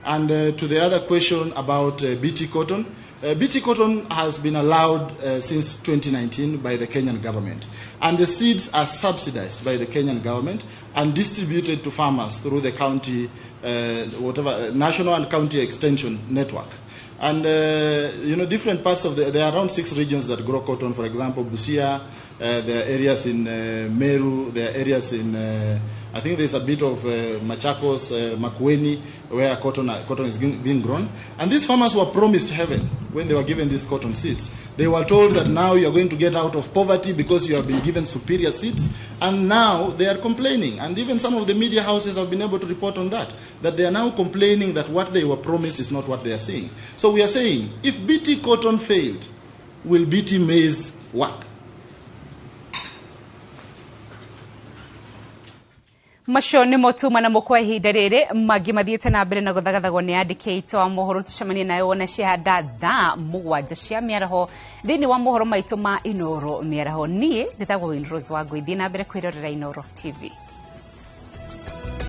And to the other question about BT cotton, BT cotton has been allowed since 2019 by the Kenyan government, and the seeds are subsidized by the Kenyan government and distributed to farmers through the county, national and county extension network. And different parts of there are around 6 regions that grow cotton. For example, Busia, there are areas in Meru, there are areas in I think there's a bit of Machakos, Makueni, where cotton is being grown. And these farmers were promised heaven when they were given these cotton seeds. They were told that now you are going to get out of poverty because you have been given superior seeds. And now they are complaining. And even some of the media houses have been able to report on that they are now complaining that what they were promised is not what they are seeing. So we are saying, if BT cotton failed, will BT maize work? Macio ni motuma na mukwa ihinda riri magi mathiete na mbere na guthagathagwo ni andiki aitu a mohoro tucemanie nayo wona ciahanda thaa 7 cia miaraho thini wa mohoro maitu ma Inoro miaraho. Nie njitagwo Winrose wa Ngũithi na mbere kwirorera Inoro TV.